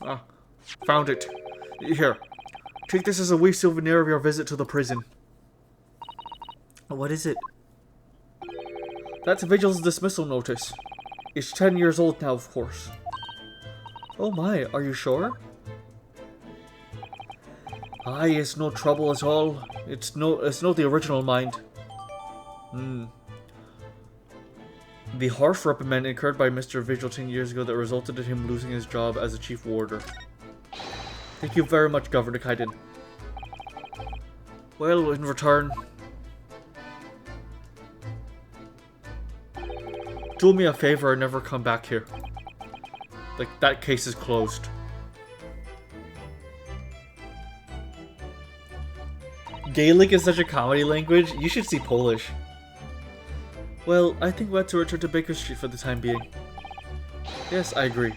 Ah, found it. Here, take this as a wee souvenir of your visit to the prison. What is it? That's Vigil's dismissal notice. It's 10 years old now, of course. Oh my, are you sure? Aye, it's no trouble at all. It's no the original mind. The harsh reprimand incurred by Mr. Vigil 10 years ago that resulted in him losing his job as a chief warder. Thank you very much, Governor Kaiden. Well, in return, do me a favor and never come back here. Like, that case is closed. Gaelic is such a comedy language, you should see Polish. Well, I think we have to return to Baker Street for the time being. Yes, I agree.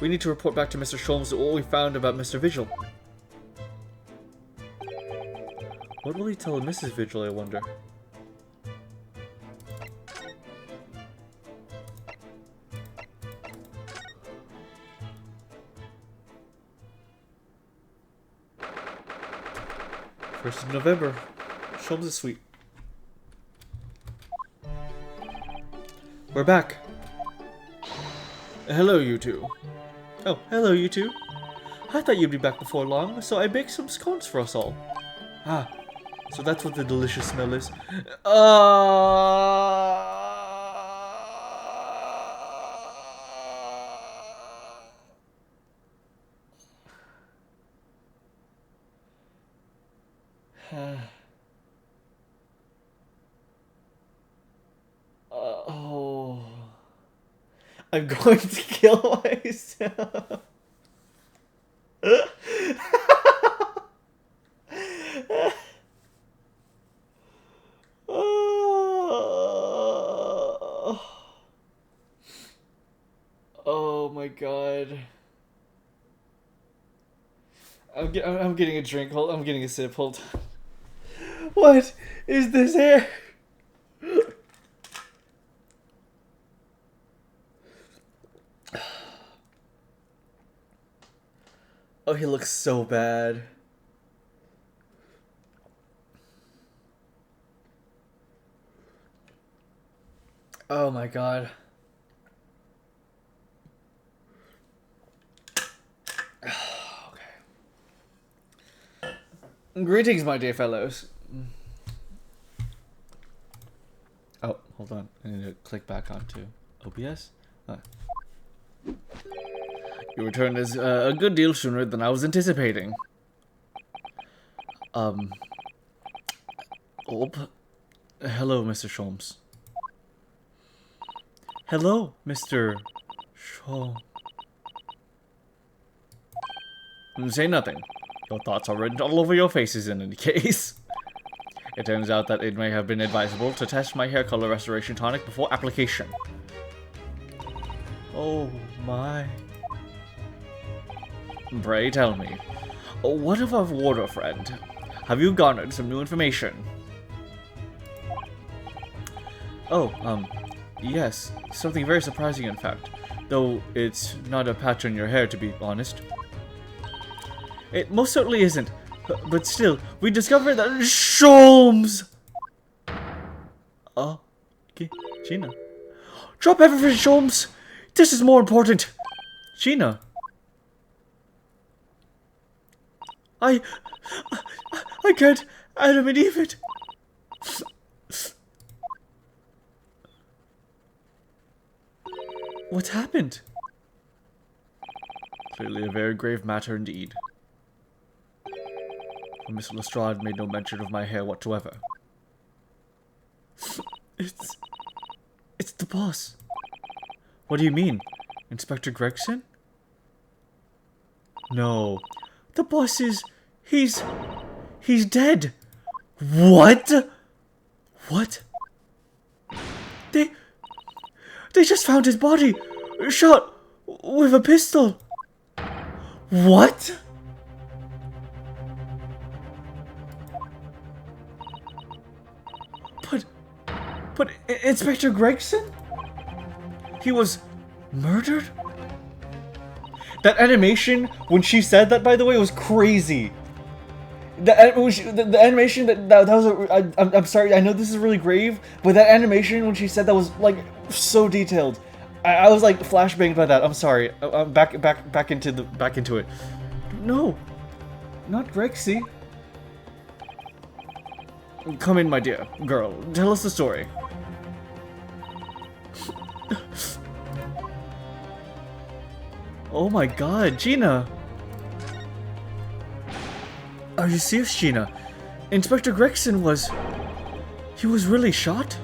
We need to report back to Mr. Sholmes what we found about Mr. Vigil. What will he tell Mrs. Vigil, I wonder? First of November. Sholmes is sweet. We're back. Hello, you two. Oh, hello, you two. I thought you'd be back before long, so I baked some scones for us all. Ah, so that's what the delicious smell is. Oh. I'm going to kill myself. Oh my god. I'm getting a drink. I'm getting a sip. Hold on. What is this here? Oh, he looks so bad. Oh my god. Okay. Greetings, my dear fellows. Oh, hold on. I need to click back onto OBS. You returned as a good deal sooner than I was anticipating. Oh, hello, Mr. Sholmes. Hello, Mr. Sholmes. Say nothing. Your thoughts are written all over your faces in any case. It turns out that it may have been advisable to test my hair color restoration tonic before application. Oh my. Pray tell me, what of our warder friend? Have you garnered some new information? Oh, yes. Something very surprising, in fact. Though it's not a patch on your hair, to be honest. It most certainly isn't. But still, we discovered that Sholmes! Okay. Gina. Drop everything, Sholmes! This is more important! Gina. I can't believe it. What happened? Clearly a very grave matter indeed. Miss Lestrade made no mention of my hair whatsoever. It's the boss. What do you mean? Inspector Gregson? No. The boss is... He's dead. What? What? They just found his body. Shot with a pistol. What? But Inspector Gregson? He was murdered? That animation, when she said that, by the way, was crazy. The animation that was I'm sorry, I know this is really grave, but that animation when she said that was like so detailed. I was like flashbanged by that. I'm sorry. I'm back into it. No, not Grexy. Come in, my dear girl. Tell us the story. Oh my god, Gina! Are you serious, Gina? Inspector Gregson was... He was really shot?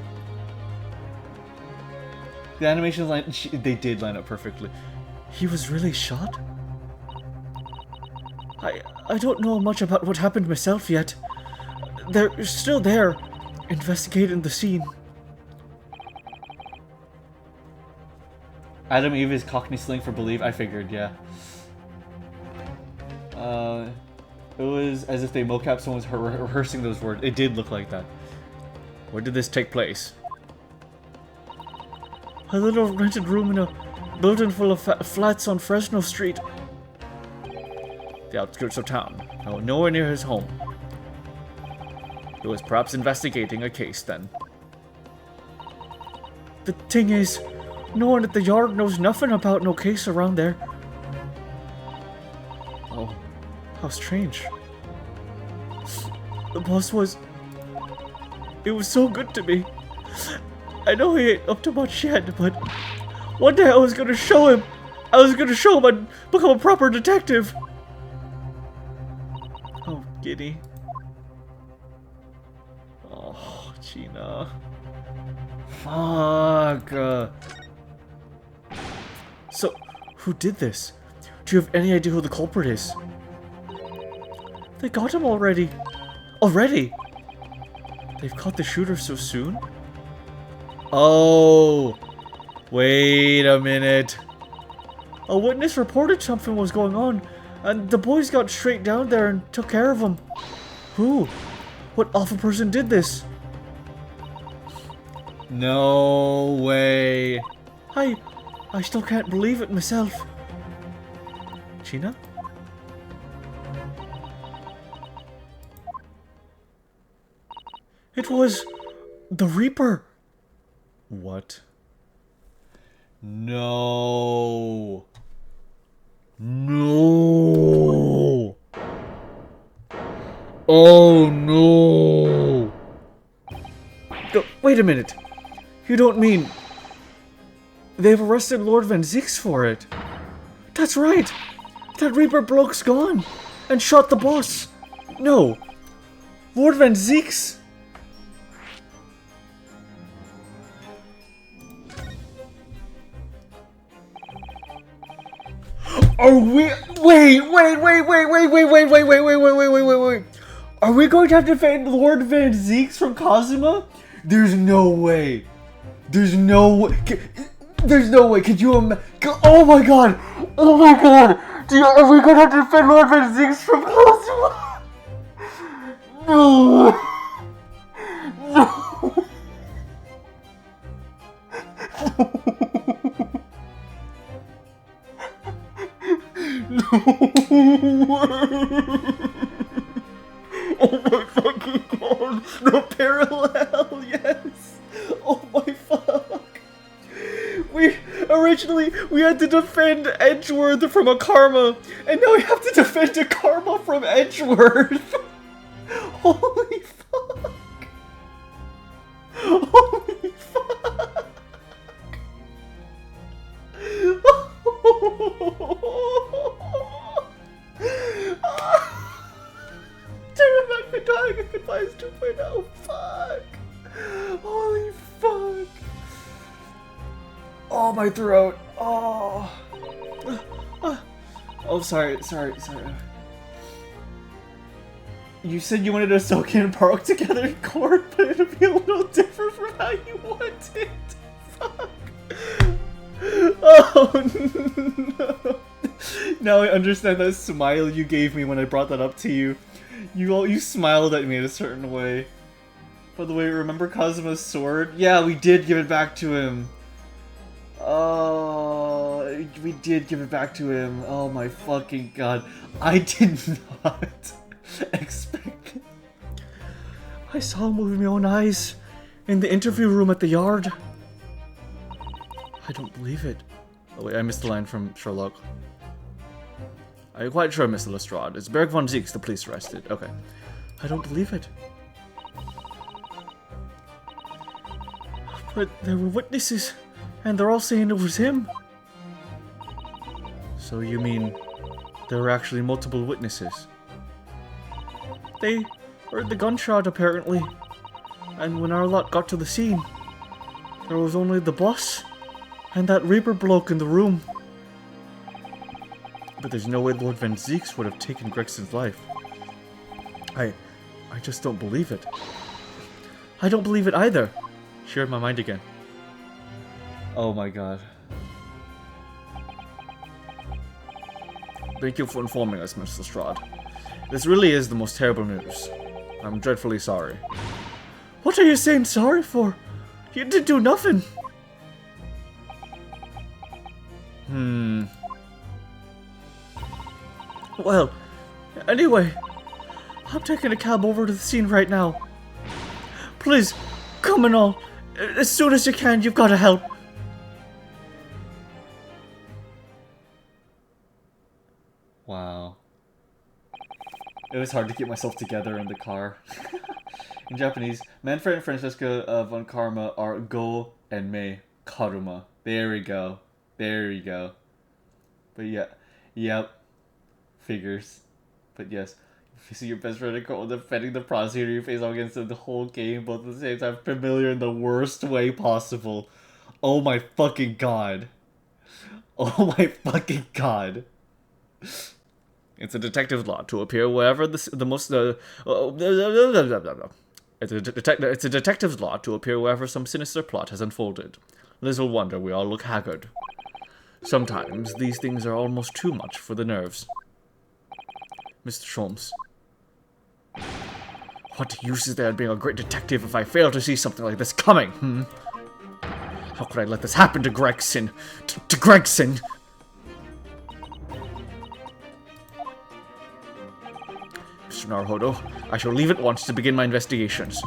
The animations line... They did line up perfectly. He was really shot? I don't know much about what happened myself yet. They're still there, investigating the scene. Adam Eve is Cockney slang for believe. I figured, yeah. It was as if they mocap someone's rehearsing those words. It did look like that. Where did this take place? A little rented room in a building full of flats on Fresno Street. The outskirts of town. No, nowhere near his home. He was perhaps investigating a case then. The thing is, no one at the yard knows nothing about no case around there. Oh, how strange. The boss was... It was so good to me. I know he ain't up to much yet, but one day I was gonna show him. I was gonna show him I'd become a proper detective. Oh, giddy. Oh, Gina. Fuck. So, who did this? Do you have any idea who the culprit is? They got him already. Already? They've caught the shooter so soon? Oh, wait a minute. A witness reported something was going on, and the boys got straight down there and took care of him. Who? What awful person did this? No way. I still can't believe it myself. Gina? It was the Reaper. What? No. No. Oh no. Wait a minute. You don't mean they've arrested Lord Van Zieks for it? That's right. That Reaper bloke's gone and shot the boss. No. Lord Van Zieks. Are we? Wait. Are we going to have to defend Lord Van Zieks from Kazuma? There's no way. There's no way. There's no way. Could you oh my god. Oh my god. Are we going to have to defend Lord Van Zieks from Kazuma? No. No. No. Oh my fucking god! The parallel, yes! Oh my fuck! Originally we had to defend Edgeworth from a karma, and now we have to defend a karma from Edgeworth! Holy fuck! Holy fuck! Turn back the time and goodbye 2.0. Fuck. Holy fuck. Oh, my throat. Oh. Oh, sorry. You said you wanted to soak in and park together in court, but it'd be a little different from how you wanted. Fuck. Oh no. Now I understand that smile you gave me when I brought that up to you. You smiled at me in a certain way. By the way, remember Kazuma's sword? Yeah, we did give it back to him. Oh, we did give it back to him. Oh my fucking god. I did not expect it. I saw him with my own eyes in the interview room at the yard. I don't believe it. Oh wait, I missed the line from Sherlock. Are you quite sure, Mr. Lestrade? It's Berg von Zieks the police arrested. Okay. I don't believe it. But there were witnesses, and they're all saying it was him. So you mean there were actually multiple witnesses? They heard the gunshot, apparently. And when our lot got to the scene, there was only the boss and that Reaper bloke in the room. But there's no way Lord Van Zieks would have taken Gregson's life. I just don't believe it. I don't believe it either. Shared my mind again. Oh my god. Thank you for informing us, Mr. Lestrade. This really is the most terrible news. I'm dreadfully sorry. What are you saying sorry for? You didn't do nothing. Well, anyway, I'm taking a cab over to the scene right now. Please, come and all. As soon as you can, you've got to help. Wow. It was hard to keep myself together in the car. In Japanese, Manfred and Francesca von Karma are Go and Mei Karuma. There we go. There we go. But yeah. Yep. Figures. But yes. If you see your best friend defending the prosecutor, you face off against them the whole game, both at the same time familiar in the worst way possible. Oh my fucking god. Oh my fucking god. It's a detective's law to appear wherever it's a detective's law to appear wherever some sinister plot has unfolded. Little wonder we all look haggard. Sometimes these things are almost too much for the nerves. Mr. Sholmes. What use is there in being a great detective if I fail to see something like this coming, How could I let this happen to Gregson? To Gregson! Mr. Naruhodo, I shall leave at once to begin my investigations.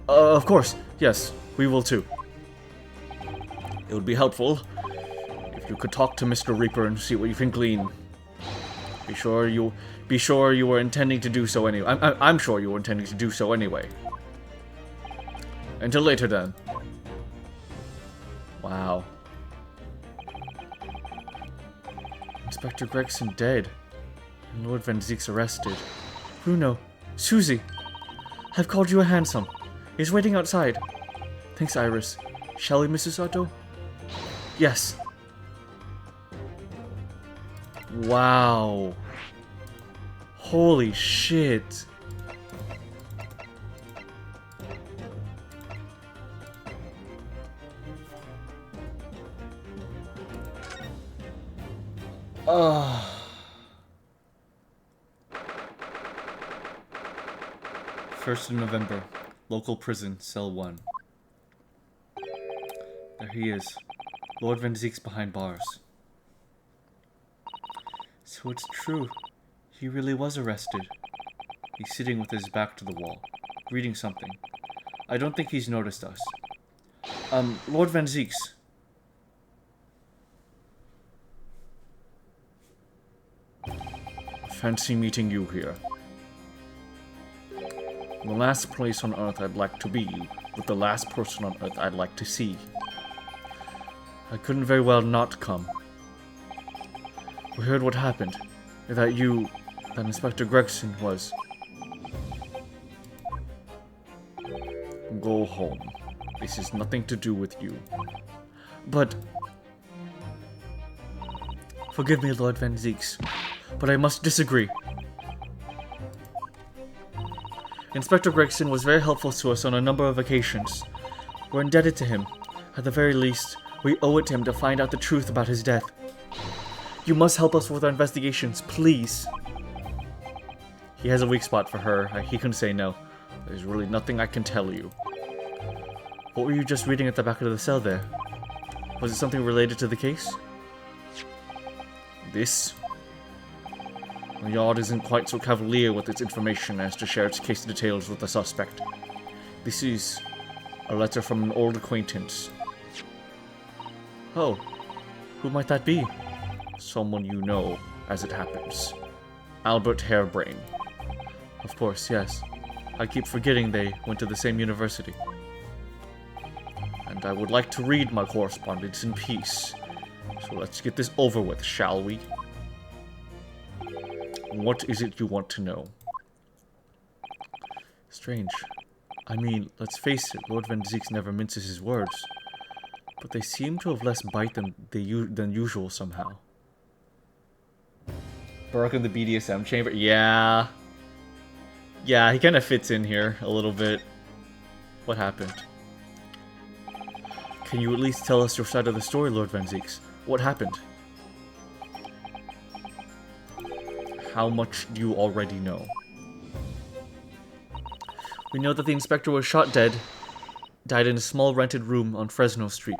Of course, yes, we will too. It would be helpful if you could talk to Mr. Reaper and see what you can glean. Be sure you were intending to do so anyway. I'm sure you were intending to do so anyway. Until later, then. Wow. Inspector Gregson dead, and Lord Van Zeek's arrested. Bruno, Susie, I've called you a handsome. He's waiting outside. Thanks, Iris. Shall we, Mrs. Otto? Yes. Wow. Holy shit. Ugh. 1st of November. Local prison, cell 1. There he is. Lord Van Zeek's behind bars. So it's true. He really was arrested. He's sitting with his back to the wall, reading something. I don't think he's noticed us. Lord Van Zeek's. Fancy meeting you here. The last place on Earth I'd like to be, with the last person on Earth I'd like to see. I couldn't very well not come. We heard what happened. That Inspector Gregson was. Go home. This has nothing to do with you. But... Forgive me, Lord Van Zeeks, but I must disagree. Inspector Gregson was very helpful to us on a number of occasions. We're indebted to him. At the very least, we owe it to him to find out the truth about his death. You must help us with our investigations, please. He has a weak spot for her. He couldn't say no. There's really nothing I can tell you. What were you just reading at the back of the cell there? Was it something related to the case? This? The Yard isn't quite so cavalier with its information as to share its case details with the suspect. This is a letter from an old acquaintance. Oh, who might that be? Someone you know, as it happens. Albert Harebrain. Of course, yes. I keep forgetting they went to the same university. And I would like to read my correspondence in peace. So let's get this over with, shall we? What is it you want to know? Strange. I mean, let's face it, Lord Van Zeeks never minces his words. But they seem to have less bite than usual somehow. Barak in the BDSM chamber? Yeah. Yeah, he kind of fits in here a little bit. What happened? Can you at least tell us your side of the story, Lord Van Zeeks? What happened? How much do you already know? We know that the inspector was shot dead, died in a small rented room on Fresno Street,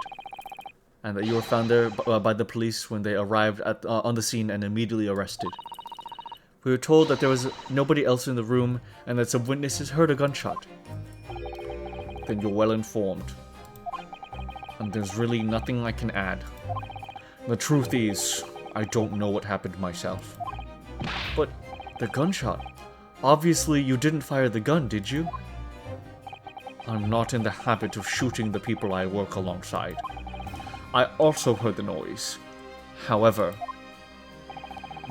and that you were found there by the police when they arrived on the scene and immediately arrested. We were told that there was nobody else in the room and that some witnesses heard a gunshot. Then you're well informed. And there's really nothing I can add. The truth is, I don't know what happened myself. But the gunshot. Obviously you didn't fire the gun, did you? I'm not in the habit of shooting the people I work alongside. I also heard the noise. However,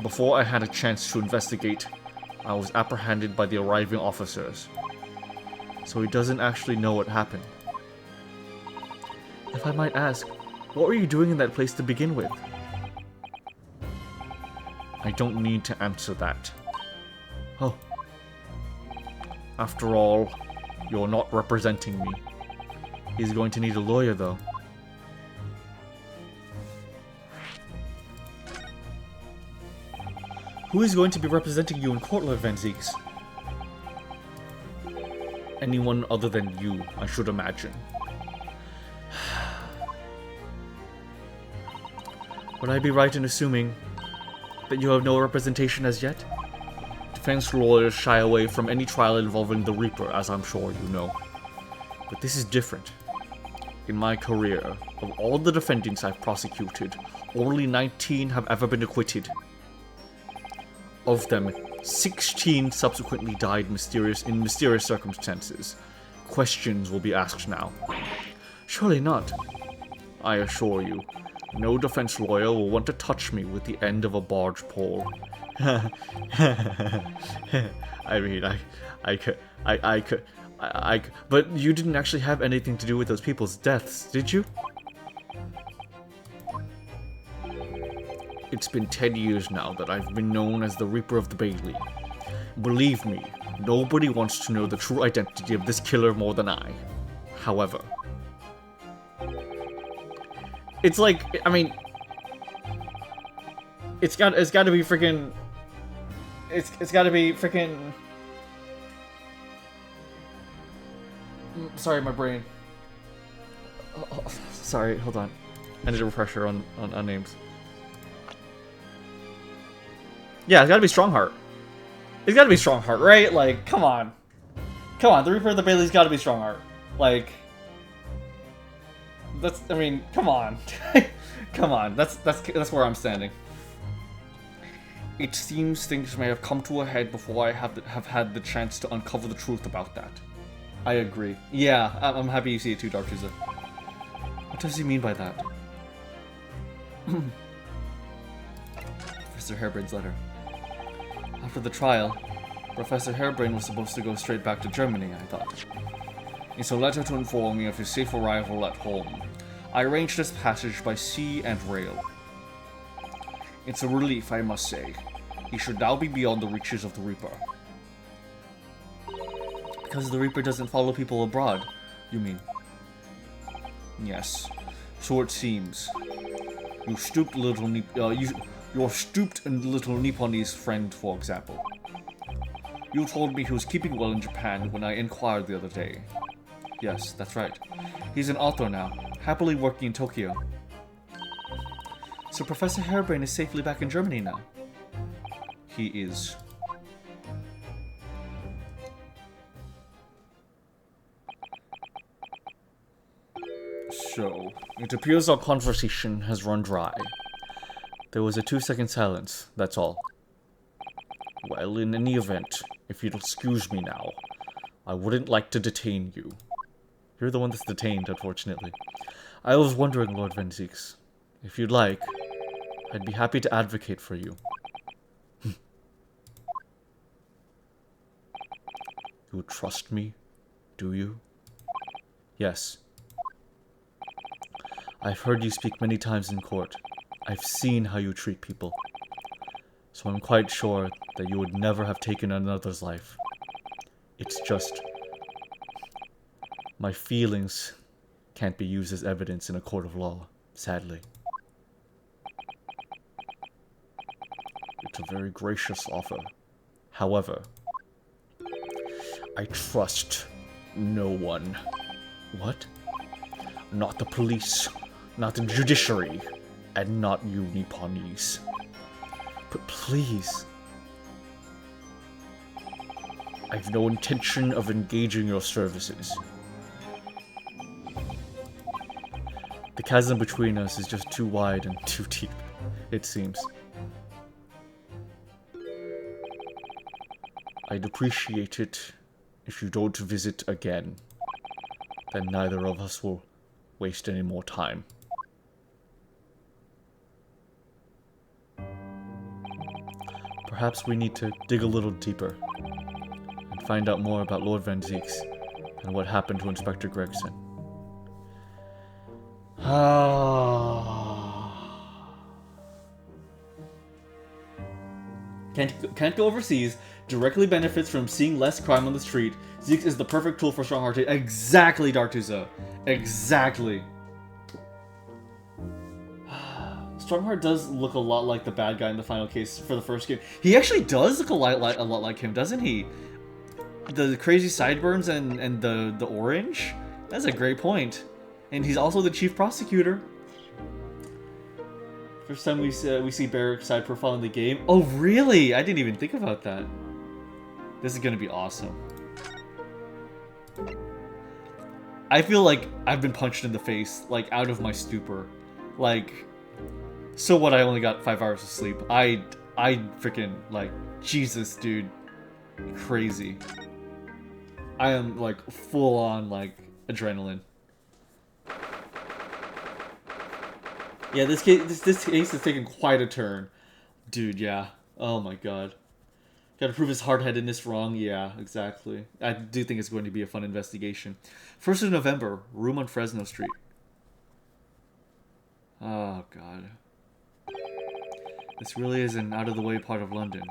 before I had a chance to investigate, I was apprehended by the arriving officers. So he doesn't actually know what happened. If I might ask, what were you doing in that place to begin with? I don't need to answer that. Oh. After all, you're not representing me. He's going to need a lawyer, though. Who is going to be representing you in court, Lord Van Zeeks? Anyone other than you, I should imagine. Would I be right in assuming that you have no representation as yet? Defense lawyers shy away from any trial involving the Reaper, as I'm sure you know. But this is different. In my career, of all the defendants I've prosecuted, only 19 have ever been acquitted. Of them, 16 subsequently died in mysterious circumstances. Questions will be asked now. Surely not. I assure you, no defense lawyer will want to touch me with the end of a barge pole. I mean, I could, but you didn't actually have anything to do with those people's deaths, did you? It's been 10 years now that I've been known as the Reaper of the Bailey. Believe me, nobody wants to know the true identity of this killer more than I. However, it's like, I mean, it's got to be freaking, it's got to be freaking. Sorry, my brain. Oh, sorry, hold on. I need a refresher on names. Yeah, it's gotta be Strongheart. It's gotta be Strongheart, right? Like, come on. Come on, the Reaper of the Bailey's gotta be Strongheart. Like, that's, I mean, come on. Come on, that's where I'm standing. It seems things may have come to a head before I have had the chance to uncover the truth about that. I agree. Yeah, I'm happy you see it too, Dark Tuesday. What does he mean by that? Professor Harebrain's letter. After the trial, Professor Harebrain was supposed to go straight back to Germany, I thought. It's a letter to inform me of his safe arrival at home. I arranged this passage by sea and rail. It's a relief, I must say. He should now be beyond the reaches of the Reaper. Because the Reaper doesn't follow people abroad, you mean? Yes, so it seems. You stooped little your stooped and little Nipponese friend, for example. You told me he was keeping well in Japan when I inquired the other day. Yes, that's right. He's an author now, happily working in Tokyo. So Professor Harebrain is safely back in Germany now? He is. So, it appears our conversation has run dry. There was a 2-second silence, that's all. Well, in any event, if you'd excuse me now, I wouldn't like to detain you. You're the one that's detained, unfortunately. I was wondering, Lord Van Zieks, if you'd like, I'd be happy to advocate for you. You trust me, do you? Yes. I've heard you speak many times in court. I've seen how you treat people. So I'm quite sure that you would never have taken another's life. It's just... my feelings can't be used as evidence in a court of law, sadly. It's a very gracious offer. However, I trust no one. What? Not the police, not the judiciary, and not you Nipponese. But please, I've no intention of engaging your services. The chasm between us is just too wide and too deep, it seems. I'd appreciate it if you don't visit again. Then neither of us will waste any more time. Perhaps we need to dig a little deeper and find out more about Lord Van Zieks and what happened to Inspector Gregson. Can't go overseas. Directly benefits from seeing less crime on the street. Zeke is the perfect tool for Strongheart. Exactly, Dartuzo. Exactly. Strongheart does look a lot like the bad guy in the final case for the first game. He actually does look a lot like him, doesn't he? The crazy sideburns and the orange. That's a great point. And he's also the chief prosecutor. First time we see Barrick's side profile in the game. Oh, really? I didn't even think about that. This is gonna be awesome. I feel like I've been punched in the face, like, out of my stupor. Like, so what, I only got 5 hours of sleep. I freaking, like, Jesus, dude. Crazy. I am, like, full on, like, adrenaline. Yeah, this case is taking quite a turn. Dude, yeah. Oh my god. Gotta prove his hard-headedness wrong. Yeah, exactly. I do think it's going to be a fun investigation. 1st of November, room on Fresno Street. Oh god. This really is an out-of-the-way part of London.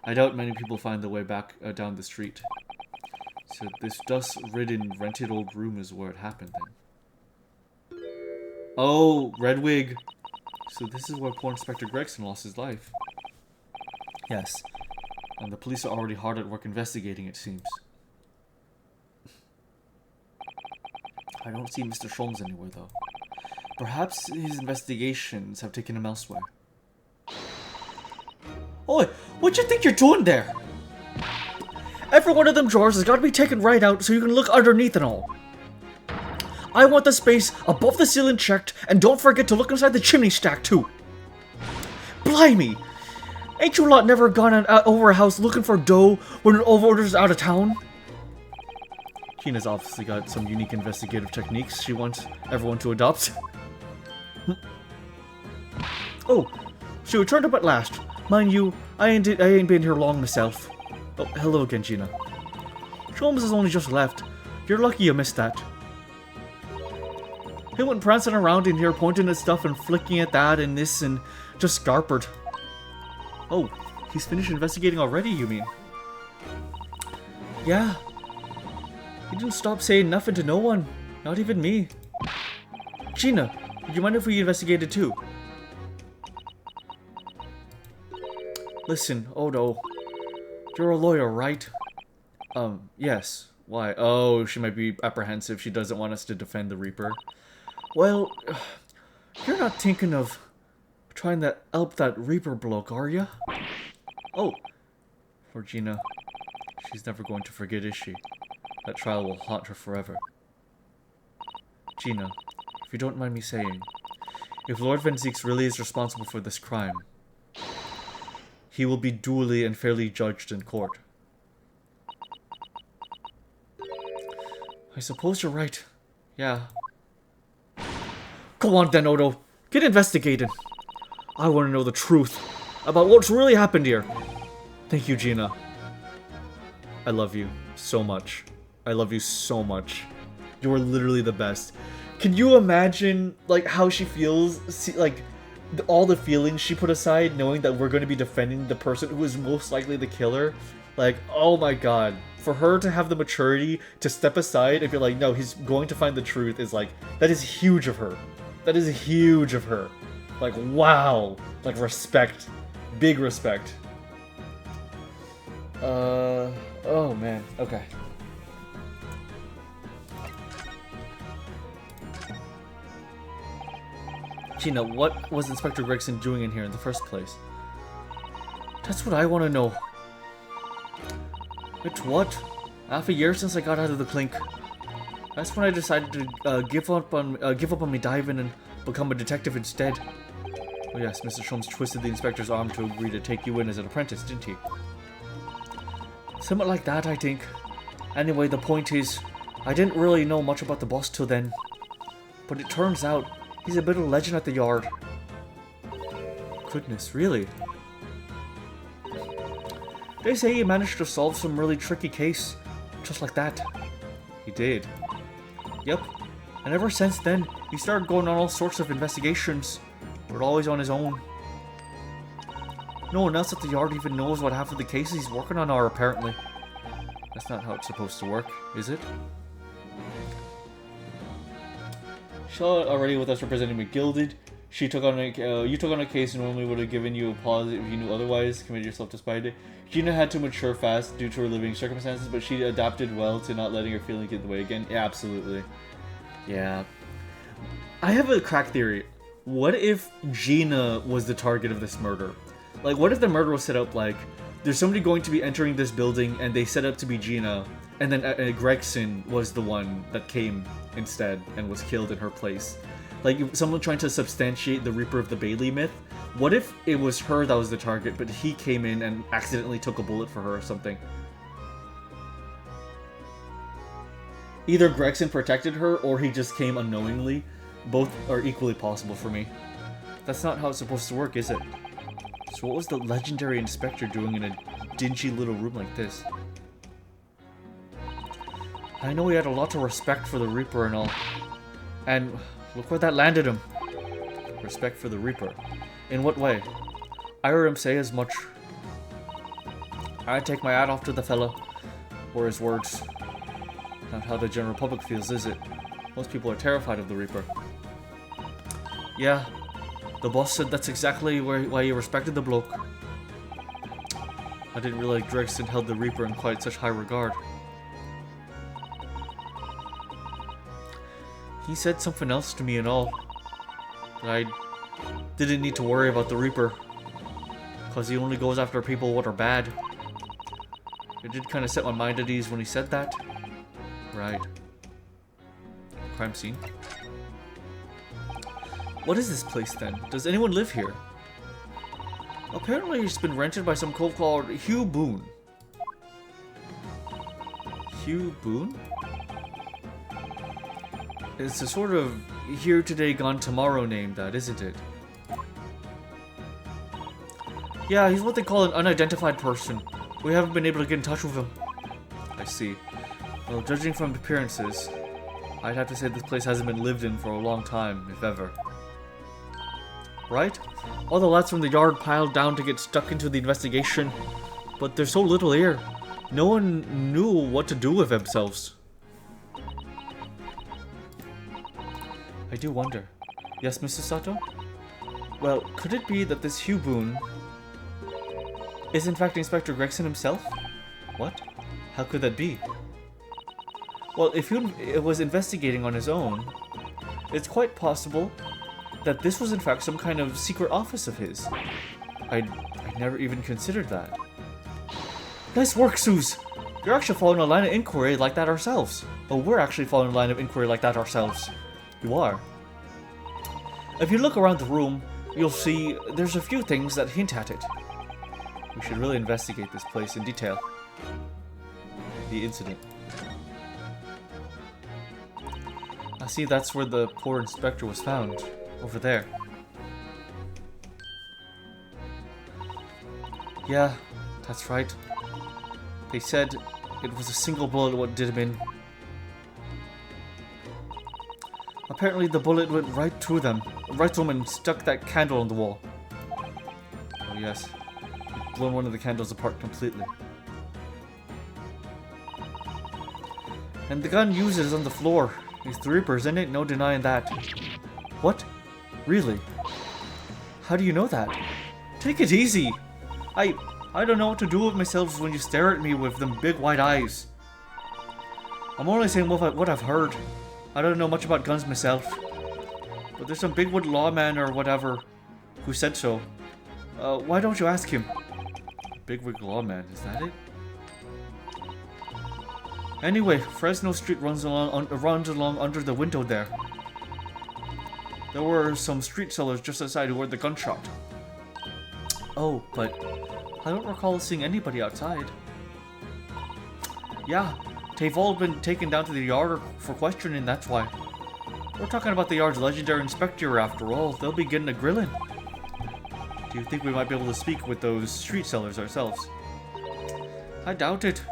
I doubt many people find the way back down the street. So this dust-ridden, rented old room is where it happened then. Oh, Red Wig. So this is where poor Inspector Gregson lost his life. Yes. And the police are already hard at work investigating, it seems. I don't see Mr. Sholmes anywhere, though. Perhaps his investigations have taken him elsewhere. Oi, what you think you're doing there? Every one of them drawers has got to be taken right out so you can look underneath and all. I want the space above the ceiling checked, and don't forget to look inside the chimney stack too. Blimey! Ain't you lot never gone over a house looking for dough when an overorder's out of town? Gina's obviously got some unique investigative techniques she wants everyone to adopt. Oh, she returned up at last. Mind you, I ain't been here long myself. Oh, hello again, Gina. Sholmes has only just left. You're lucky you missed that. He went prancing around in here pointing at stuff and flicking at that and this and just scarpered. Oh, he's finished investigating already, you mean? Yeah. He didn't stop saying nothing to no one. Not even me. Gina, would you mind if we investigated too? Listen, Odo. You're a lawyer, right? Yes. Why? Oh, she might be apprehensive. She doesn't want us to defend the Reaper. Well, you're not thinking of trying to help that Reaper bloke, are ya? Oh, poor Gina. She's never going to forget, is she? That trial will haunt her forever. Gina, if you don't mind me saying, if Lord Van Zieks really is responsible for this crime, he will be duly and fairly judged in court. I suppose you're right. Yeah. Go on then, Odo. Get investigated. I want to know the truth about what's really happened here. Thank you, Gina. I love you so much. I love you so much. You are literally the best. Can you imagine, like, how she feels? See, like, all the feelings she put aside knowing that we're going to be defending the person who is most likely the killer? Like, oh my god. For her to have the maturity to step aside and be like, no, he's going to find the truth is like, that is huge of her. That is huge of her. Like, wow. Like, respect. Big respect. Oh man. Okay. Gina, what was Inspector Gregson doing in here in the first place? That's what I want to know. It's what? Half a year since I got out of the clink. That's when I decided to give up on me diving and become a detective instead. Oh yes, Mr. Sholmes twisted the inspector's arm to agree to take you in as an apprentice, didn't he? Something like that, I think. Anyway, the point is, I didn't really know much about the boss till then. But it turns out, he's a bit of a legend at the yard. Goodness, really? They say he managed to solve some really tricky case, just like that. He did. Yep. And ever since then, he started going on all sorts of investigations, but always on his own. No one else at the yard even knows what half of the cases he's working on are, apparently. That's not how it's supposed to work, is it? Charlotte, already with us representing McGilded, you took on a case and normally would have given you a pause if you knew otherwise. Committed yourself despite it. Gina had to mature fast due to her living circumstances, but she adapted well to not letting her feelings get in the way again. Yeah, absolutely. Yeah. I have a crack theory. What if Gina was the target of this murder? Like, what if the murder was set up like, there's somebody going to be entering this building and they set up to be Gina, And then Gregson was the one that came instead and was killed in her place. Like, someone trying to substantiate the Reaper of the Bailey myth. What if it was her that was the target, but he came in and accidentally took a bullet for her or something? Either Gregson protected her, or he just came unknowingly. Both are equally possible for me. That's not how it's supposed to work, is it? So what was the legendary inspector doing in a dingy little room like this? I know he had a lot of respect for the Reaper and all. And look where that landed him. Respect for the Reaper. In what way? I heard him say as much. I take my hat off to the fella. Or his words. Not how the general public feels, is it? Most people are terrified of the Reaper. Yeah, the boss said that's exactly why he respected the bloke. I didn't realize Gregson held the Reaper in quite such high regard. He said something else to me and all. I didn't need to worry about the Reaper. Because he only goes after people what are bad. It did kind of set my mind at ease when he said that. Right. Crime scene. What is this place then? Does anyone live here? Apparently it's been rented by some cove called Hugh Boone. Hugh Boone? It's a sort of here today, gone tomorrow name, that, isn't it? Yeah, he's what they call an unidentified person. We haven't been able to get in touch with him. I see. Well, judging from appearances, I'd have to say this place hasn't been lived in for a long time, if ever. Right? All the lads from the yard piled down to get stuck into the investigation, but there's so little here. No one knew what to do with themselves. I do wonder. Yes, Mrs. Sato? Well, could it be that this Hugh Boone is in fact Inspector Gregson himself? What? How could that be? Well, if he was investigating on his own, it's quite possible that this was in fact some kind of secret office of his. I'd never even considered that. Nice work, Suze! You're actually following a line of inquiry like that ourselves. Oh, we're actually following a line of inquiry like that ourselves. You are. If you look around the room, you'll see there's a few things that hint at it. We should really investigate this place in detail. The incident. I see that's where the poor inspector was found. Over there. Yeah, that's right. They said it was a single bullet what did him in. Apparently the bullet went right through them. Right through him and stuck that candle on the wall. Oh yes. It blown one of the candles apart completely. And the gun used is on the floor. It's the Reaper's in it, no denying that. What? Really? How do you know that? Take it easy! I don't know what to do with myself when you stare at me with them big white eyes. I'm only saying what I've heard. I don't know much about guns myself. But there's some bigwood lawman or whatever who said so. Why don't you ask him? Bigwig lawman, is that it? Anyway, Fresno Street runs along under the window there. There were some street sellers just outside who heard the gunshot. Oh, but I don't recall seeing anybody outside. Yeah, they've all been taken down to the yard for questioning, that's why. We're talking about the yard's legendary inspector after all. They'll be getting a grilling. Do you think we might be able to speak with those street sellers ourselves? I doubt it.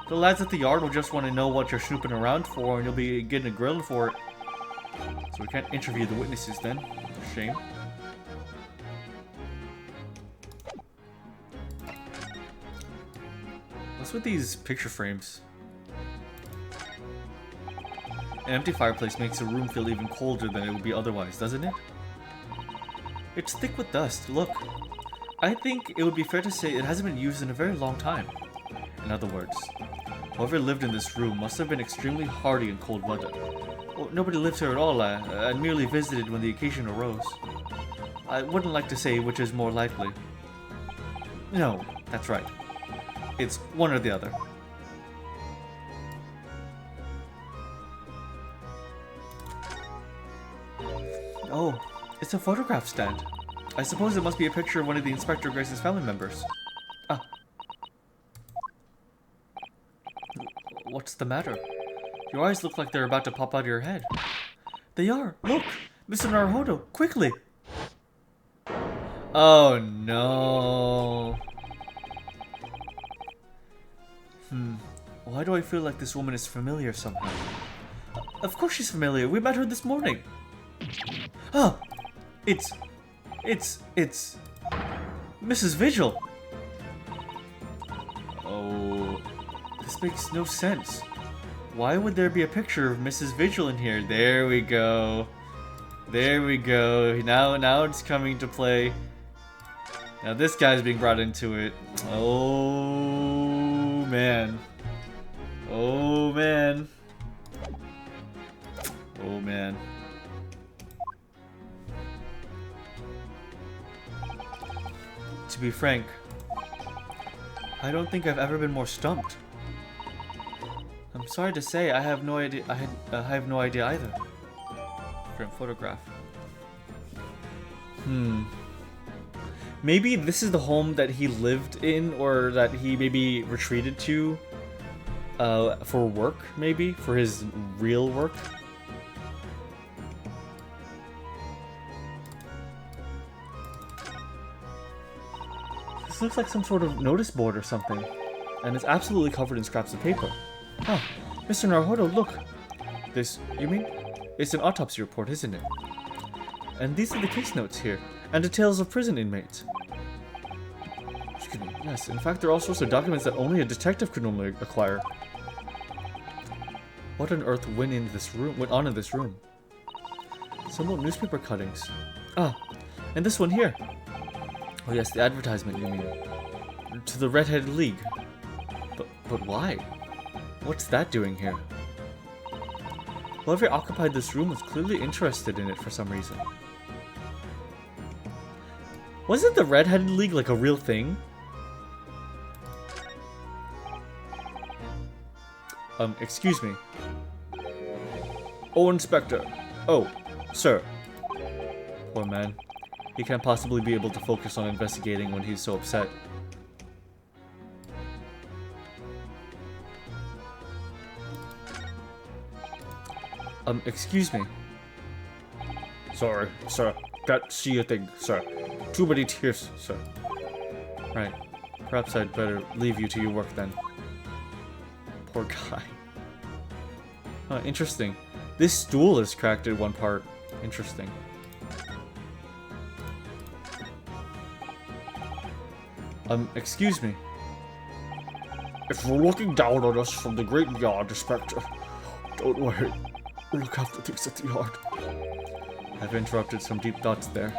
The lads at the yard will just want to know what you're snooping around for, and you'll be getting a grill for it. So we can't interview the witnesses then. Shame. What's with these picture frames? An empty fireplace makes a room feel even colder than it would be otherwise, doesn't it? It's thick with dust, look. I think it would be fair to say it hasn't been used in a very long time. In other words, whoever lived in this room must have been extremely hardy in cold weather. Well, nobody lives here at all, and merely visited when the occasion arose. I wouldn't like to say which is more likely. No, that's right. It's one or the other. Oh, it's a photograph stand. I suppose it must be a picture of one of the Inspector Grace's family members. Ah. What's the matter? Your eyes look like they're about to pop out of your head. They are. Look! Mr. Naruhodo, quickly! Oh no. Why do I feel like this woman is familiar somehow? Of course she's familiar. We met her this morning. Ah! It's Mrs. Vigil. Oh, this makes no sense. Why would there be a picture of Mrs. Vigil in here? There we go. There we go. Now it's coming to play. Now this guy's being brought into it. Oh man. Oh man. Oh man. To be frank, I don't think I've ever been more stumped. I'm sorry to say, I have no idea. I have no idea either. Different photograph. Maybe this is the home that he lived in, or that he maybe retreated to for work, maybe for his real work. This looks like some sort of notice board or something, and it's absolutely covered in scraps of paper. Ah, Mr. Naruhodo, look! This, you mean? It's an autopsy report, isn't it? And these are the case notes here, and details of prison inmates. Excuse me, yes, in fact there are all sorts of documents that only a detective could normally acquire. What on earth went on in this room? Some old newspaper cuttings. Ah, and this one here. Oh yes, the advertisement, you mean. To the Red-Headed League. But why? What's that doing here? Whoever occupied this room was clearly interested in it for some reason. Wasn't the Red-Headed League like a real thing? Excuse me. Oh, Inspector. Oh, sir. Poor man. He can't possibly be able to focus on investigating when he's so upset. Excuse me. Sorry, sir. Can't see a thing, sir. Too many tears, sir. Right. Perhaps I'd better leave you to your work then. Poor guy. Huh, interesting. This stool is cracked at one part. Interesting. Excuse me. If you're looking down on us from the great yard, Inspector, don't worry. We'll look after things at the yard. I've interrupted some deep thoughts there.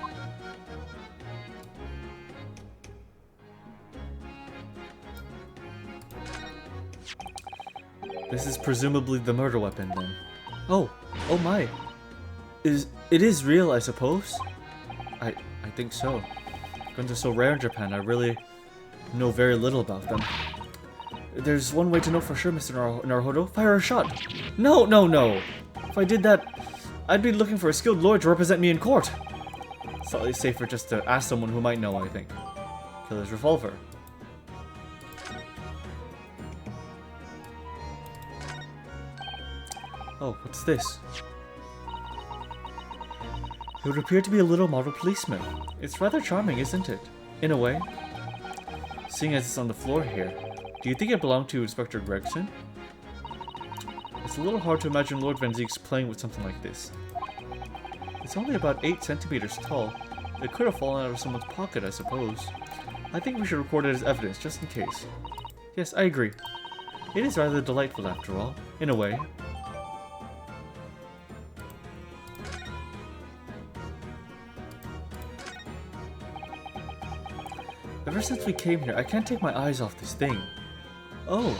This is presumably the murder weapon, then. Oh my. It is real, I suppose? I think so. Guns are so rare in Japan, I really know very little about them. There's one way to know for sure, Mr. Naruhodo. Fire a shot! No! If I did that, I'd be looking for a skilled lawyer to represent me in court. Slightly safer just to ask someone who might know, I think. Killer's revolver. Oh, what's this? It would appear to be a little model policeman. It's rather charming, isn't it? In a way. Seeing as it's on the floor here, do you think it belonged to Inspector Gregson? It's a little hard to imagine Lord Van Zieks playing with something like this. It's only about 8 centimeters tall. It could have fallen out of someone's pocket, I suppose. I think we should record it as evidence, just in case. Yes, I agree. It is rather delightful, after all, in a way. Ever since we came here, I can't take my eyes off this thing. Oh,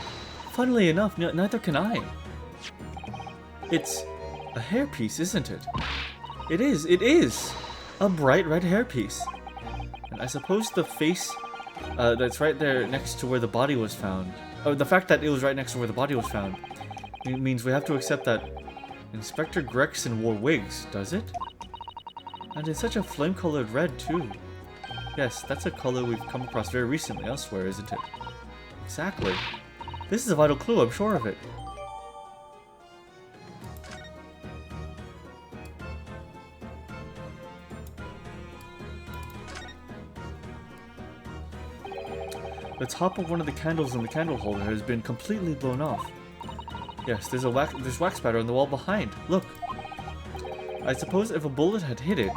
funnily enough, neither can I. It's a hairpiece, isn't it? It is! A bright red hairpiece. And I suppose the face that's right there next to where the body was found. Oh, the fact that it was right next to where the body was found. It means we have to accept that Inspector Gregson wore wigs, does it? And it's such a flame-colored red, too. Yes, that's a color we've come across very recently elsewhere, isn't it? Exactly. This is a vital clue, I'm sure of it. The top of one of the candles in the candle holder has been completely blown off. Yes, there's wax spatter on the wall behind. Look. I suppose if a bullet had hit it,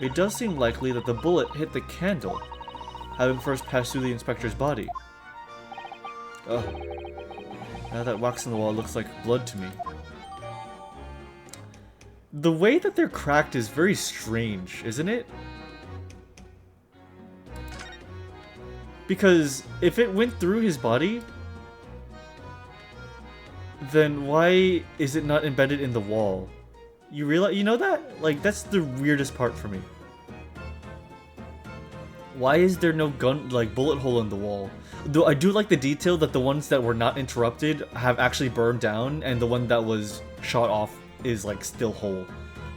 it does seem likely that the bullet hit the candle, having first passed through the inspector's body. Ugh. Now that wax on the wall looks like blood to me. The way that they're cracked is very strange, isn't it? Because if it went through his body, then why is it not embedded in the wall? You realize, you know that? Like, that's the weirdest part for me. Why is there no bullet hole in the wall? Though I do like the detail that the ones that were not interrupted have actually burned down, and the one that was shot off is like still whole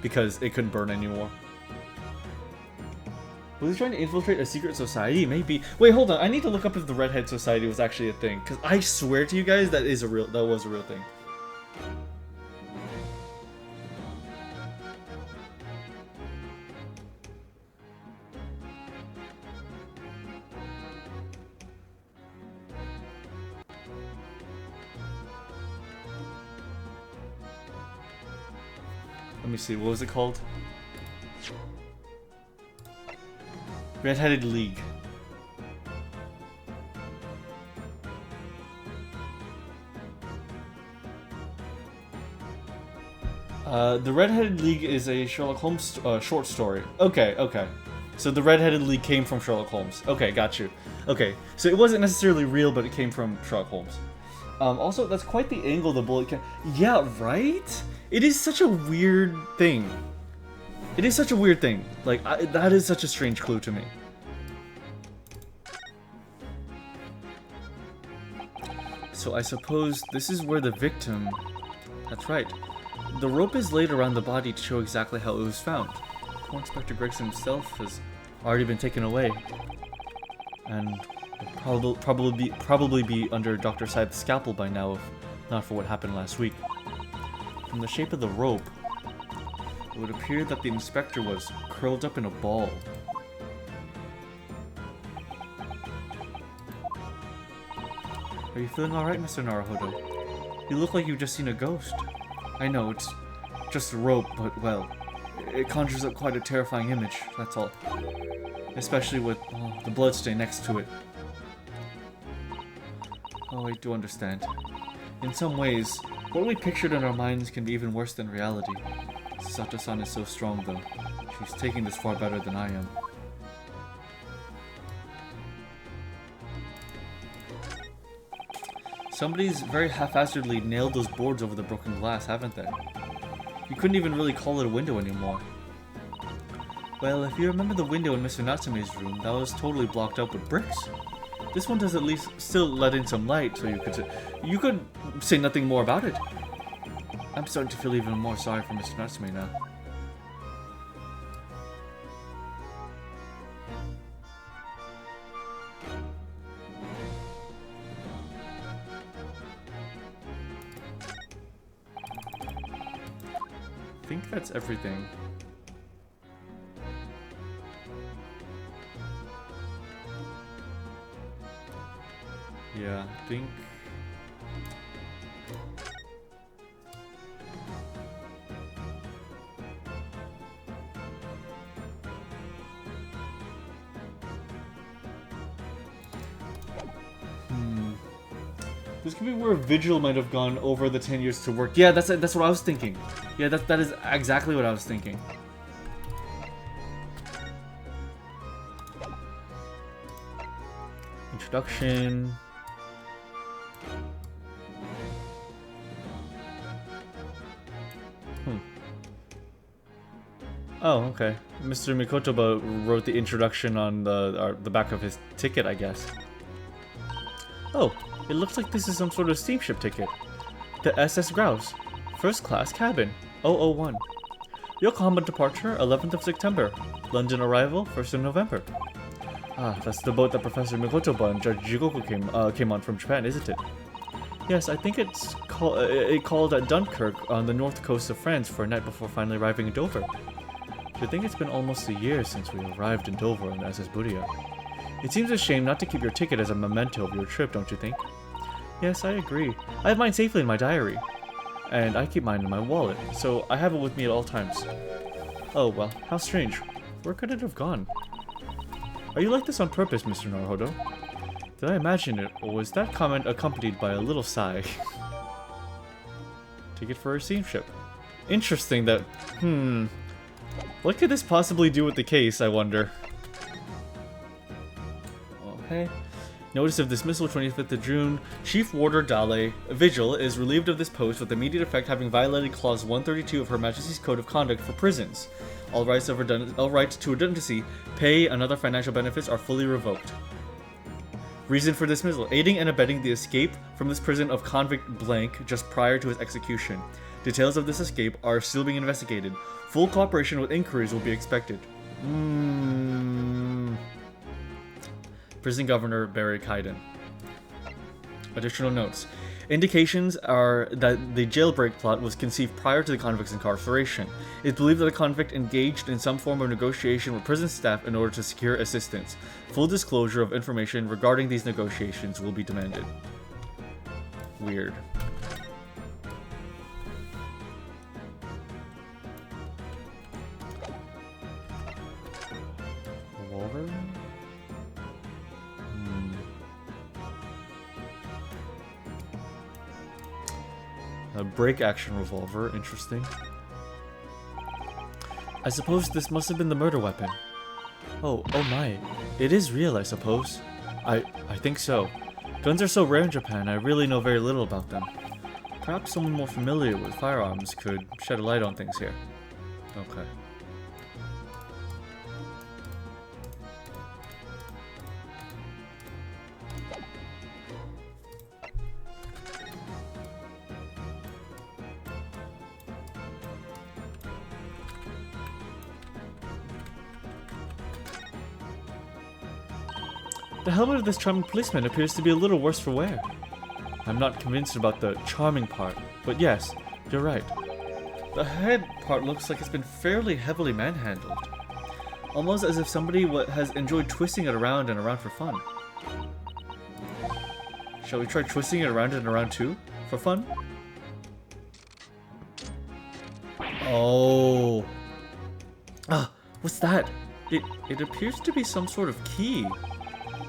because it couldn't burn anymore. Was he trying to infiltrate a secret society? Maybe. Wait, hold on. I need to look up if the Redhead Society was actually a thing, because I swear to you guys that was a real thing. Let me see, what was it called? Red-Headed League. The Red-Headed League is a Sherlock Holmes short story. Okay. So the Red-Headed League came from Sherlock Holmes. Okay, got you. Okay, so it wasn't necessarily real, but it came from Sherlock Holmes. Also, that's quite the angle the bullet can... Yeah, right? It is such a weird thing. It is such a weird thing. Like, that is such a strange clue to me. So I suppose this is where the victim... That's right. The rope is laid around the body to show exactly how it was found. Poor Inspector Gregson himself has already been taken away. And will probably be under Dr. Scythe's scalpel by now, if not for what happened last week. From the shape of the rope, it would appear that the inspector was curled up in a ball. Are you feeling alright, Mr. Naruhodo? You look like you've just seen a ghost. I know, it's just a rope, but, well, it conjures up quite a terrifying image, that's all. Especially with the bloodstain next to it. Oh, I do understand. In some ways, what we pictured in our minds can be even worse than reality. Sato-san is so strong, though. She's taking this far better than I am. Somebody's very haphazardly nailed those boards over the broken glass, haven't they? You couldn't even really call it a window anymore. Well, if you remember the window in Mr. Natsume's room, that was totally blocked up with bricks. This one does at least still let in some light, so you could say nothing more about it. I'm starting to feel even more sorry for Mr. Natsume now. I think that's everything. Yeah, I think... This could be where Vigil might have gone over the 10 years to work. Yeah, that's what I was thinking. Yeah, that is exactly what I was thinking. Introduction. Oh, okay. Mr. Mikotoba wrote the introduction on the back of his ticket, I guess. Oh, it looks like this is some sort of steamship ticket. The SS Grouse. First class cabin. 001. Yokohama departure, 11th of September. London arrival, 1st of November. Ah, that's the boat that Professor Mikotoba and Judge Jigoku came on from Japan, isn't it? Yes, I think it called at Dunkirk on the north coast of France for a night before finally arriving in Dover. I think it's been almost a year since we arrived in Dover on the SS Budia. It seems a shame not to keep your ticket as a memento of your trip, don't you think? Yes, I agree. I have mine safely in my diary. And I keep mine in my wallet, so I have it with me at all times. Oh well, how strange. Where could it have gone? Are you like this on purpose, Mr. Naruhodo? Did I imagine it, or was that comment accompanied by a little sigh? Ticket for a steamship. Interesting that... What could this possibly do with the case, I wonder? Okay. Notice of dismissal, 25th of June. Chief Warder Dale Vigil is relieved of this post with immediate effect, having violated Clause 132 of Her Majesty's Code of Conduct for prisons. All rights to redundancy, pay, and other financial benefits are fully revoked. Reason for dismissal: aiding and abetting the escape from this prison of convict blank just prior to his execution. Details of this escape are still being investigated. Full cooperation with inquiries will be expected. Prison Governor Barry Kaiden. Additional notes. Indications are that the jailbreak plot was conceived prior to the convict's incarceration. It's believed that the convict engaged in some form of negotiation with prison staff in order to secure assistance. Full disclosure of information regarding these negotiations will be demanded. Weird. Revolver? A break action revolver, interesting. I suppose this must have been the murder weapon. Oh my. It is real, I suppose. I think so. Guns are so rare in Japan, I really know very little about them. Perhaps someone more familiar with firearms could shed a light on things here. Okay. The helmet of this charming policeman appears to be a little worse for wear. I'm not convinced about the charming part, but yes, you're right. The head part looks like it's been fairly heavily manhandled. Almost as if somebody has enjoyed twisting it around and around for fun. Shall we try twisting it around and around too? For fun? Oh. Ah, what's that? It appears to be some sort of key.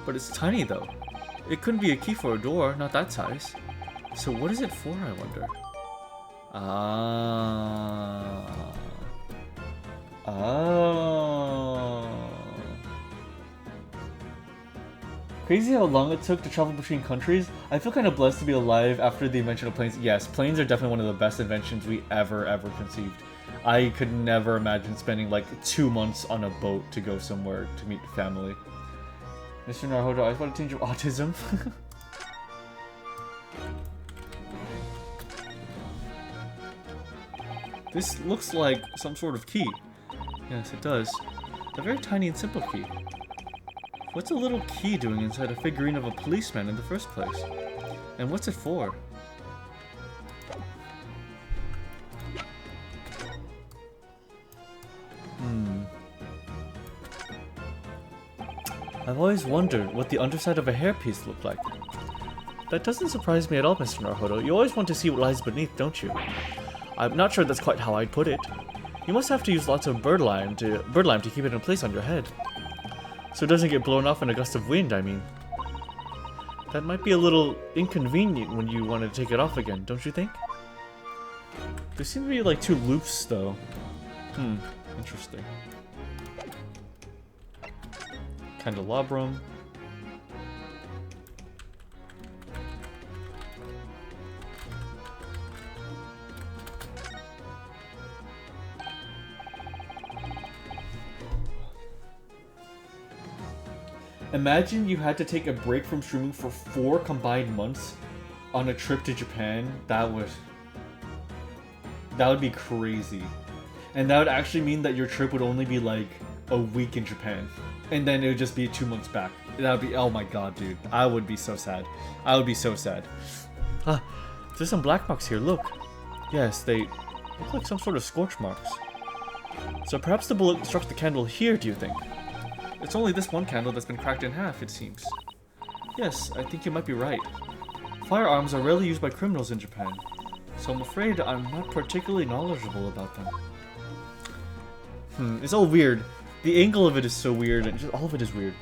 But it's tiny though. It couldn't be a key for a door, not that size. So what is it for, I wonder? Crazy how long it took to travel between countries. I feel kind of blessed to be alive after the invention of planes. Yes, planes are definitely one of the best inventions we ever conceived. I could never imagine spending like 2 months on a boat to go somewhere to meet family. Mr. Naruhodo, I just want a tinge of autism. This looks like some sort of key. Yes, it does. A very tiny and simple key. What's a little key doing inside a figurine of a policeman in the first place? And what's it for? I've always wondered what the underside of a hairpiece looked like. That doesn't surprise me at all, Mr. Naruhodo. You always want to see what lies beneath, don't you? I'm not sure that's quite how I'd put it. You must have to use lots of bird lime to keep it in place on your head. So it doesn't get blown off in a gust of wind, I mean. That might be a little inconvenient when you want to take it off again, don't you think? There seem to be like 2 loops, though. Interesting. Candelabrum. Imagine you had to take a break from streaming for 4 combined months on a trip to Japan. That would be crazy. And that would actually mean that your trip would only be like a week in Japan. And then it would just be 2 months back. That would be, oh my god, dude. I would be so sad. I would be so sad. Ah, there's some black marks here, look. Yes, they look like some sort of scorch marks. So perhaps the bullet struck the candle here, do you think? It's only this one candle that's been cracked in half, it seems. Yes, I think you might be right. Firearms are rarely used by criminals in Japan, so I'm afraid I'm not particularly knowledgeable about them. It's all weird. The angle of it is so weird, and just all of it is weird.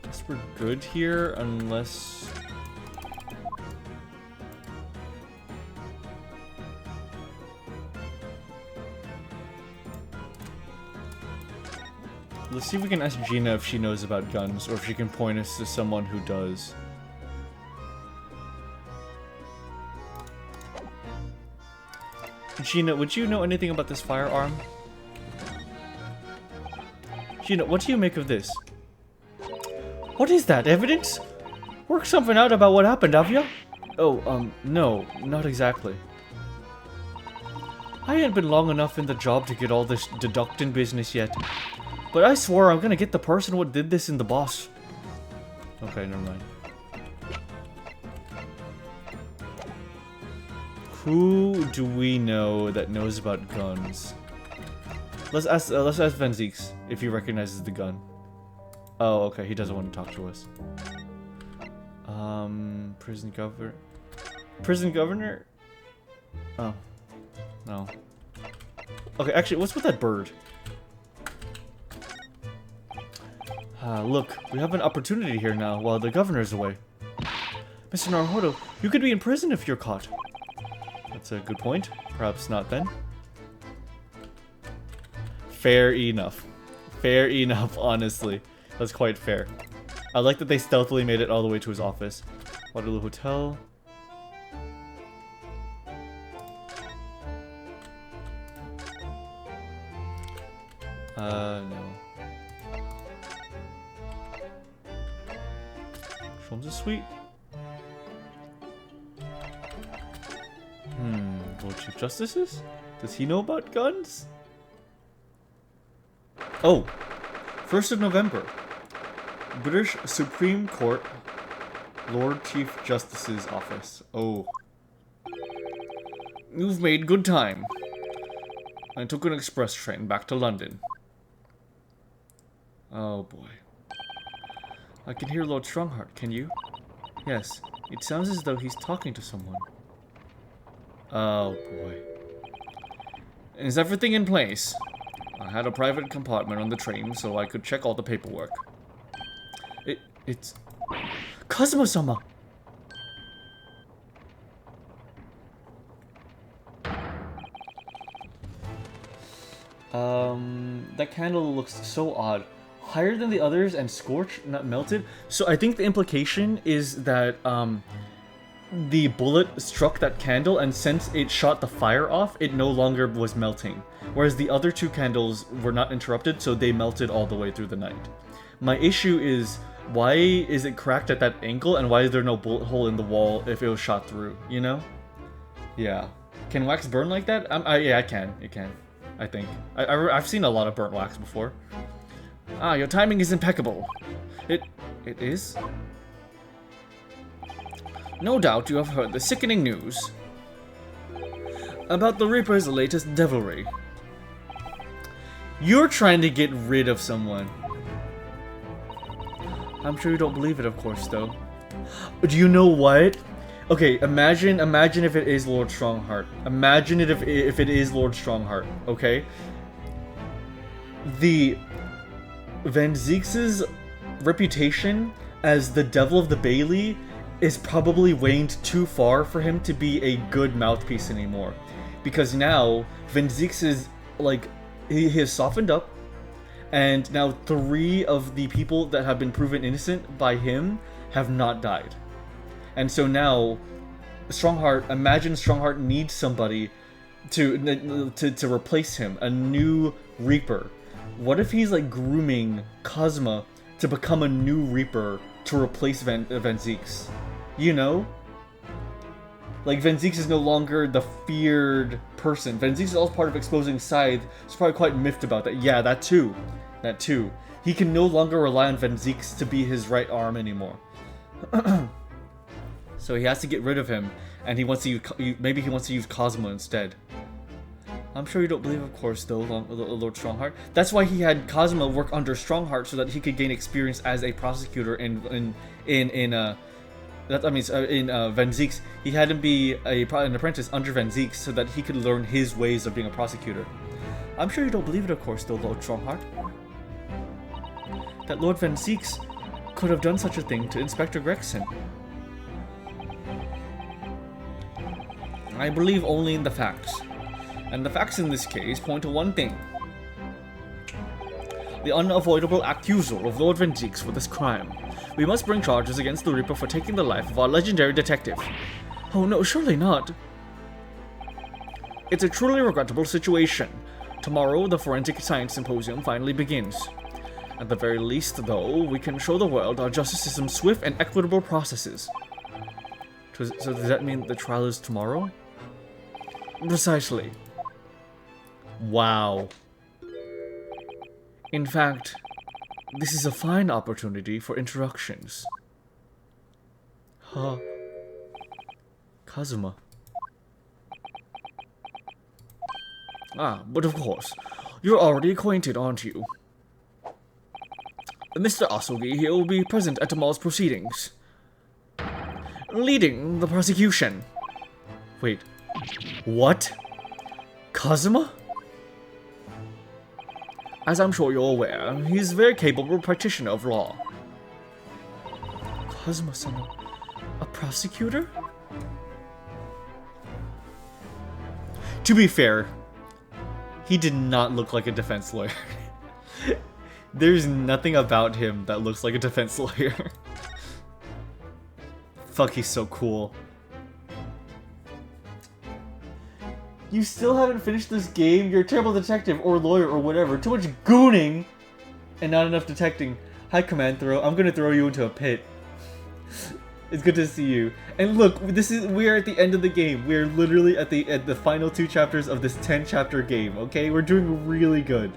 Guess we're good here, unless... Let's see if we can ask Gina if she knows about guns, or if she can point us to someone who does. Gina, would you know anything about this firearm? Gina, what do you make of this? What is that, evidence? Work something out about what happened, have you? Oh, no, not exactly. I ain't been long enough in the job to get all this deducting business yet. But I swore I'm gonna get the person what did this in the boss. Okay, never mind. Who do we know that knows about guns? Let's ask Van Zieks if he recognizes the gun. Oh, okay, he doesn't want to talk to us. Prison governor. Prison governor? Oh, no. Okay, actually, what's with that bird? Look, we have an opportunity here now while the governor's away. Mr. Naruhodo, you could be in prison if you're caught. That's a good point. Perhaps not then. Fair enough. Fair enough, honestly. That's quite fair. I like that they stealthily made it all the way to his office. Waterloo Hotel. No. Shrooms sweet. Lord Chief Justices? Does he know about guns? Oh! 1st of November. British Supreme Court Lord Chief Justice's office. Oh. You've made good time. I took an express train back to London. Oh boy. I can hear Lord Strongheart, can you? Yes, it sounds as though he's talking to someone. Oh boy. Is everything in place? I had a private compartment on the train so I could check all the paperwork. It's... Kazuma-sama! That candle looks so odd. Higher than the others and scorched, not melted. So I think the implication is that, the bullet struck that candle, and since it shot the fire off, it no longer was melting. Whereas the other two candles were not interrupted, so they melted all the way through the night. My issue is, why is it cracked at that angle, and why is there no bullet hole in the wall if it was shot through, you know? Yeah. Can wax burn like that? Yeah, I can. It can. I think. I've seen a lot of burnt wax before. Ah, your timing is impeccable. It is? No doubt you have heard the sickening news about the Reaper's latest devilry. You're trying to get rid of someone. I'm sure you don't believe it, of course, though. Do you know what? Okay, imagine if it is Lord Strongheart. Imagine it if it is Lord Strongheart, okay? The Van Zieks' reputation as the Devil of the Bailey is probably waned too far for him to be a good mouthpiece anymore. Because now, Van Zieks is, like, he has softened up, and now 3 of the people that have been proven innocent by him have not died. And so now, Strongheart, imagine Strongheart needs somebody to replace him, a new Reaper. What if he's like grooming Cosma to become a new Reaper to replace Van Zieks? You know? Like, Van Zieks is no longer the feared person. Van Zieks is also part of exposing Scythe. He's probably quite miffed about that. Yeah, that too. That too. He can no longer rely on Van Zieks to be his right arm anymore. So he has to get rid of him, and he wants to use, maybe he wants to use Cosmo instead. I'm sure you don't believe, of course, though, Lord Strongheart. That's why he had Cosmo work under Strongheart so that he could gain experience as a prosecutor in Van Zieks. He had him be an apprentice under Van Zieks so that he could learn his ways of being a prosecutor. I'm sure you don't believe it, of course, though, Lord Strongheart. That Lord Van Zieks could have done such a thing to Inspector Gregson. I believe only in the facts. And the facts in this case point to one thing. The unavoidable accusal of Lord Van Zieks for this crime. We must bring charges against the Reaper for taking the life of our legendary detective. Oh no, surely not. It's a truly regrettable situation. Tomorrow, the Forensic Science Symposium finally begins. At the very least, though, we can show the world our justice system's swift and equitable processes. So does that mean the trial is tomorrow? Precisely. Wow. In fact, this is a fine opportunity for introductions. Huh. Kazuma. Ah, but of course, you're already acquainted, aren't you? Mr. Asugi here will be present at tomorrow's proceedings, leading the prosecution. Wait, what? Kazuma? As I'm sure you're aware, he's a very capable practitioner of law. Kazuma-san, a prosecutor? To be fair, he did not look like a defense lawyer. There's nothing about him that looks like a defense lawyer. Fuck, he's so cool. You still haven't finished this game? You're a terrible detective or lawyer or whatever. Too much gooning and not enough detecting. Hi, Command Throw. I'm gonna throw you into a pit. It's good to see you. And look, we're at the end of the game. We're literally at the final 2 chapters of this 10-chapter game, okay? We're doing really good.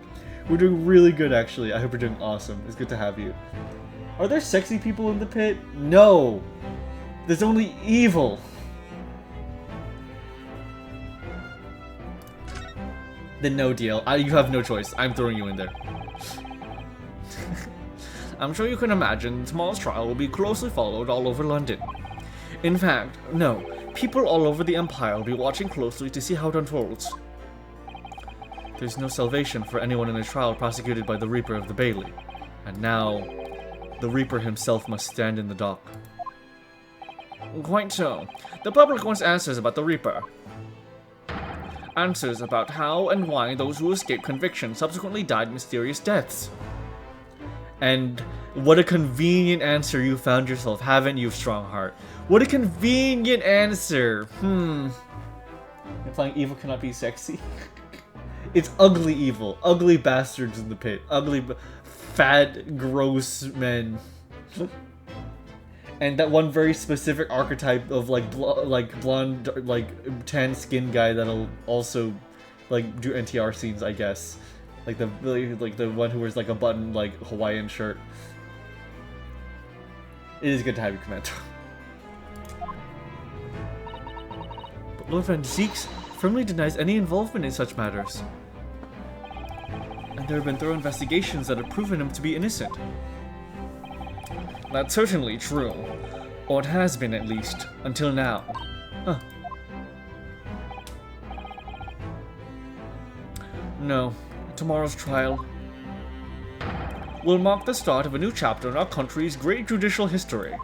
We're doing really good, actually. I hope you're doing awesome. It's good to have you. Are there sexy people in the pit? No! There's only evil! Then no deal. You have no choice. I'm throwing you in there. I'm sure you can imagine tomorrow's trial will be closely followed all over London. In fact, no. People all over the Empire will be watching closely to see how it unfolds. There's no salvation for anyone in a trial prosecuted by the Reaper of the Bailey. And now, the Reaper himself must stand in the dock. Quite so. The public wants answers about the Reaper. Answers about how and why those who escaped conviction subsequently died mysterious deaths. And what a convenient answer you found yourself, haven't you, Strongheart? What a convenient answer! Implying evil cannot be sexy? It's ugly evil. Ugly bastards in the pit. Ugly, fat, gross men. And that one very specific archetype of blonde, tan skin guy that'll also do NTR scenes, I guess. Like the one who wears a button Hawaiian shirt. It is good to have you, Commander. But Lord Van Zieks firmly denies any involvement in such matters. And there have been thorough investigations that have proven him to be innocent. That's certainly true. Or it has been, at least, until now. Huh. No. Tomorrow's trial will mark the start of a new chapter in our country's great judicial history.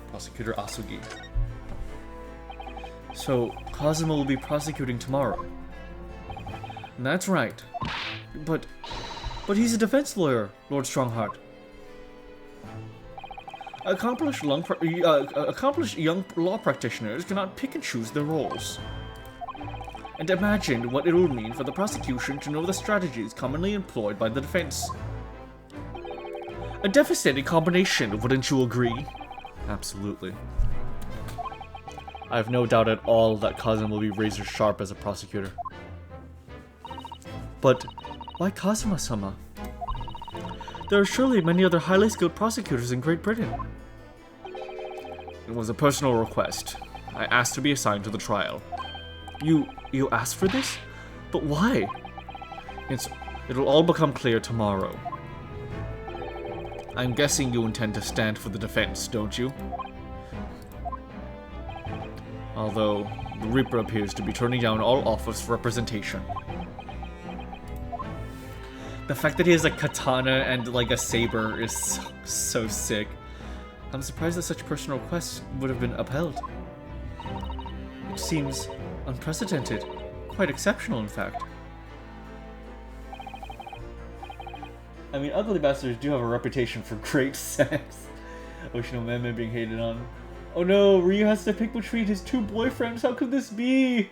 Prosecutor Asugi. So, Kazuma will be prosecuting tomorrow. That's right. But he's a defense lawyer, Lord Strongheart. Accomplished young law practitioners cannot pick and choose their roles. And imagine what it will mean for the prosecution to know the strategies commonly employed by the defense. A devastating combination, wouldn't you agree? Absolutely. I have no doubt at all that Kazuma will be razor sharp as a prosecutor. But why Kazuma-sama? There are surely many other highly skilled prosecutors in Great Britain. It was a personal request. I asked to be assigned to the trial. You asked for this? But why? It'll all become clear tomorrow. I'm guessing you intend to stand for the defense, don't you? Although, the Reaper appears to be turning down all offers for representation. The fact that he has a katana and like a saber is so sick. I'm surprised that such personal requests would have been upheld. It seems unprecedented. Quite exceptional, in fact. I mean, ugly bastards do have a reputation for great sex. Oshino Meme being hated on. Oh no, Ryu has to pick between his two boyfriends. How could this be?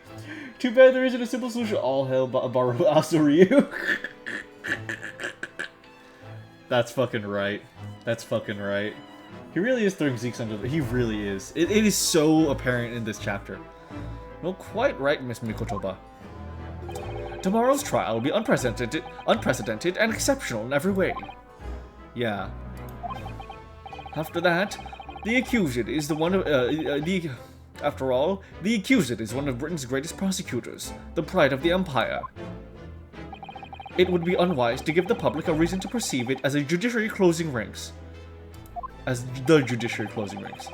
Too bad there isn't a simple solution. All hell Baru Ryu. That's fucking right. That's fucking right. He really is throwing Zeke's under the... He really is. It is so apparent in this chapter. Well, quite right, Miss Mikotoba. Tomorrow's trial will be unprecedented and exceptional in every way. Yeah. After that, the accused is the one of... After all, the accused is one of Britain's greatest prosecutors, the pride of the Empire. It would be unwise to give the public a reason to perceive it as a judiciary closing ranks. As the judiciary closing ranks.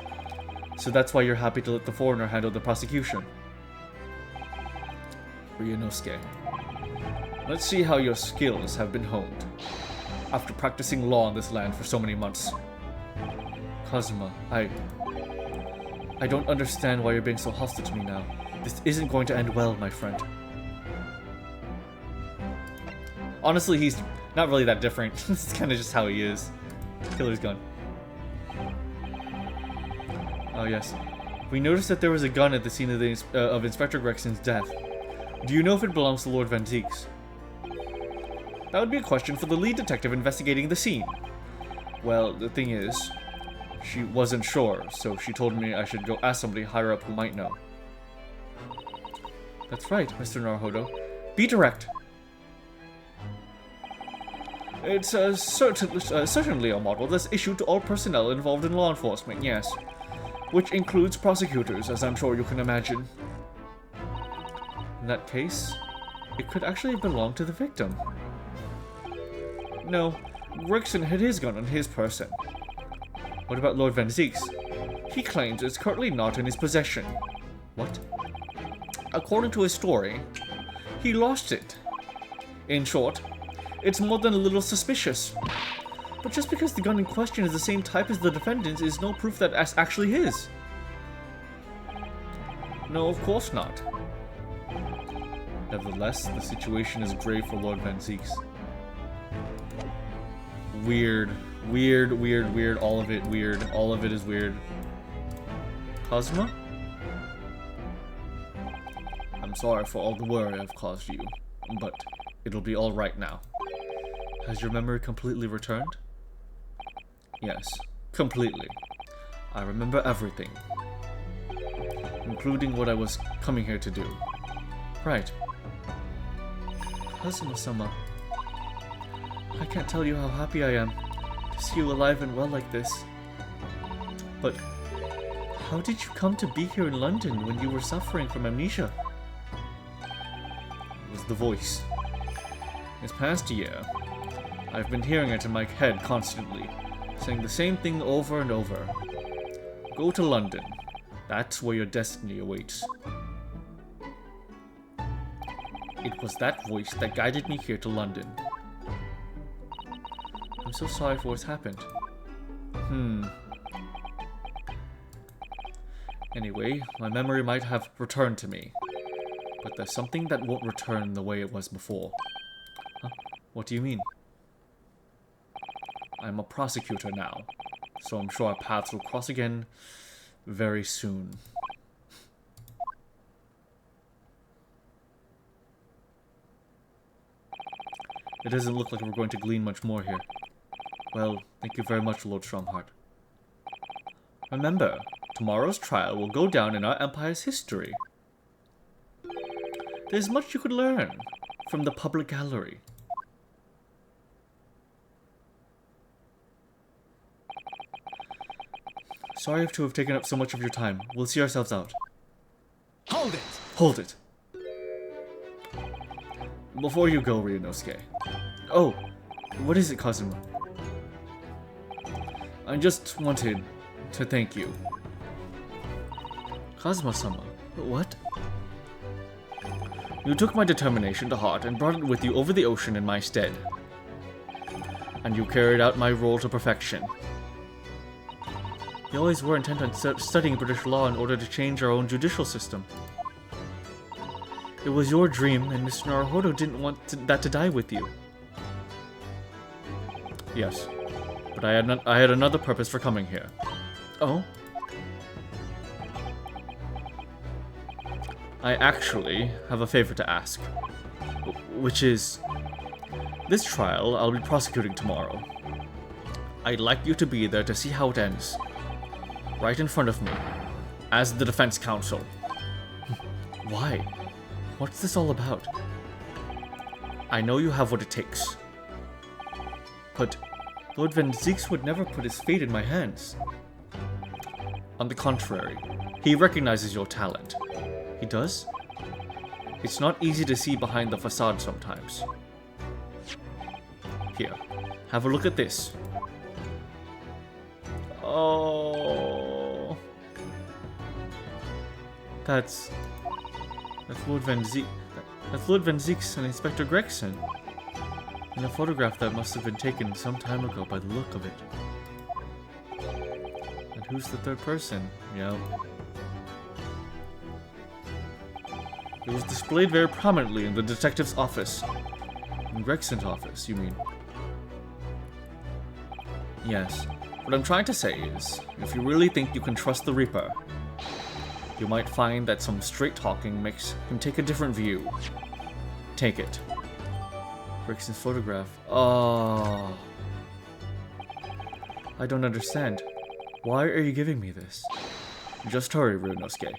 So that's why you're happy to let the foreigner handle the prosecution. Ryunosuke. Let's see how your skills have been honed. After practicing law in this land for so many months. Kazuma, I don't understand why you're being so hostile to me now. This isn't going to end well, my friend. Honestly, he's not really that different. This is kind of just how he is. Killer's gun. Oh yes. We noticed that there was a gun at the scene of Inspector Gregson's death. Do you know if it belongs to Lord Van Zieks? That would be a question for the lead detective investigating the scene. Well, the thing is, she wasn't sure, so she told me I should go ask somebody higher up who might know. That's right, Mr. Naruhodo. Be direct. It's certainly a model that's issued to all personnel involved in law enforcement, yes. Which includes prosecutors, as I'm sure you can imagine. In that case, it could actually belong to the victim. No, Gregson had his gun on his person. What about Lord Van Zieks? He claims it's currently not in his possession. What? According to his story, he lost it. In short, it's more than a little suspicious. But just because the gun in question is the same type as the defendant's is no proof that it's actually his. No, of course not. Nevertheless, the situation is grave for Lord Van Zieks. Weird. Weird, weird, weird. All of it weird. All of it is weird. Kazuma? I'm sorry for all the worry I've caused you, but it'll be all right now. Has your memory completely returned? Yes, completely. I remember everything, including what I was coming here to do. Right. Kazuma-sama, I can't tell you how happy I am to see you alive and well like this. But how did you come to be here in London when you were suffering from amnesia? It was the voice. This past year, I've been hearing it in my head constantly, saying the same thing over and over. Go to London. That's where your destiny awaits. It was that voice that guided me here to London. I'm so sorry for what's happened. Anyway, my memory might have returned to me. But there's something that won't return the way it was before. Huh? What do you mean? I'm a prosecutor now, so I'm sure our paths will cross again very soon. It doesn't look like we're going to glean much more here. Well, thank you very much, Lord Strongheart. Remember, tomorrow's trial will go down in our empire's history. There's much you could learn from the public gallery. Sorry to have taken up so much of your time. We'll see ourselves out. Hold it! Hold it. Before you go, Ryunosuke. Oh, what is it, Kazuma? I just wanted to thank you. Kazuma-sama, what? You took my determination to heart and brought it with you over the ocean in my stead. And you carried out my role to perfection. You always were intent on studying British law in order to change our own judicial system. It was your dream, and Mr. Naruhodo didn't want that to die with you. Yes, but I had another purpose for coming here. Oh? I actually have a favor to ask, which is, this trial I'll be prosecuting tomorrow. I'd like you to be there to see how it ends. Right in front of me, as the defense counsel. Why? What's this all about? I know you have what it takes. But Lord Van Zieks would never put his fate in my hands. On the contrary, he recognizes your talent. He does? It's not easy to see behind the facade sometimes. Here, have a look at this. Oh, that's Lord Van Zieks. That's Lord Van Zieks and Inspector Gregson. In a photograph that must have been taken some time ago by the look of it. And who's the third person? Yeah. It was displayed very prominently in the detective's office. In Gregson's office, you mean? Yes. What I'm trying to say is, if you really think you can trust the Reaper, you might find that some straight talking makes him take a different view. Take it. Gregson's photograph. Oh. I don't understand. Why are you giving me this? Just hurry, Ryunosuke.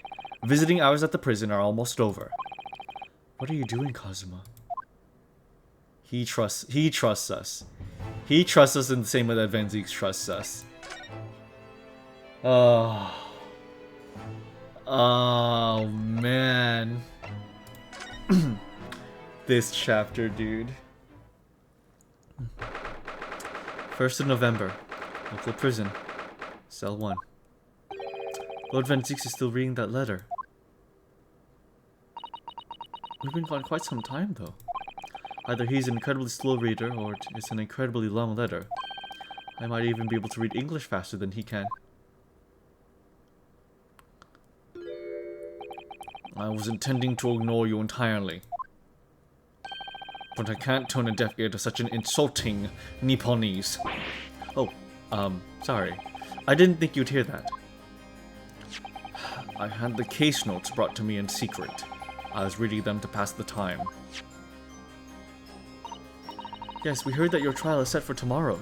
Visiting hours at the prison are almost over. What are you doing, Kazuma? He trusts us. He trusts us in the same way that Van Zieks trusts us. Oh. Oh, man. This chapter, dude. 1st of November. Local prison. Cell 1. Lord Van Zieks is still reading that letter. We've been gone quite some time, though. Either he's an incredibly slow reader, or it's an incredibly long letter. I might even be able to read English faster than he can. I was intending to ignore you entirely. But I can't turn a deaf ear to such an insulting Nipponese. Oh, sorry. I didn't think you'd hear that. I had the case notes brought to me in secret. I was reading them to pass the time. Yes, we heard that your trial is set for tomorrow.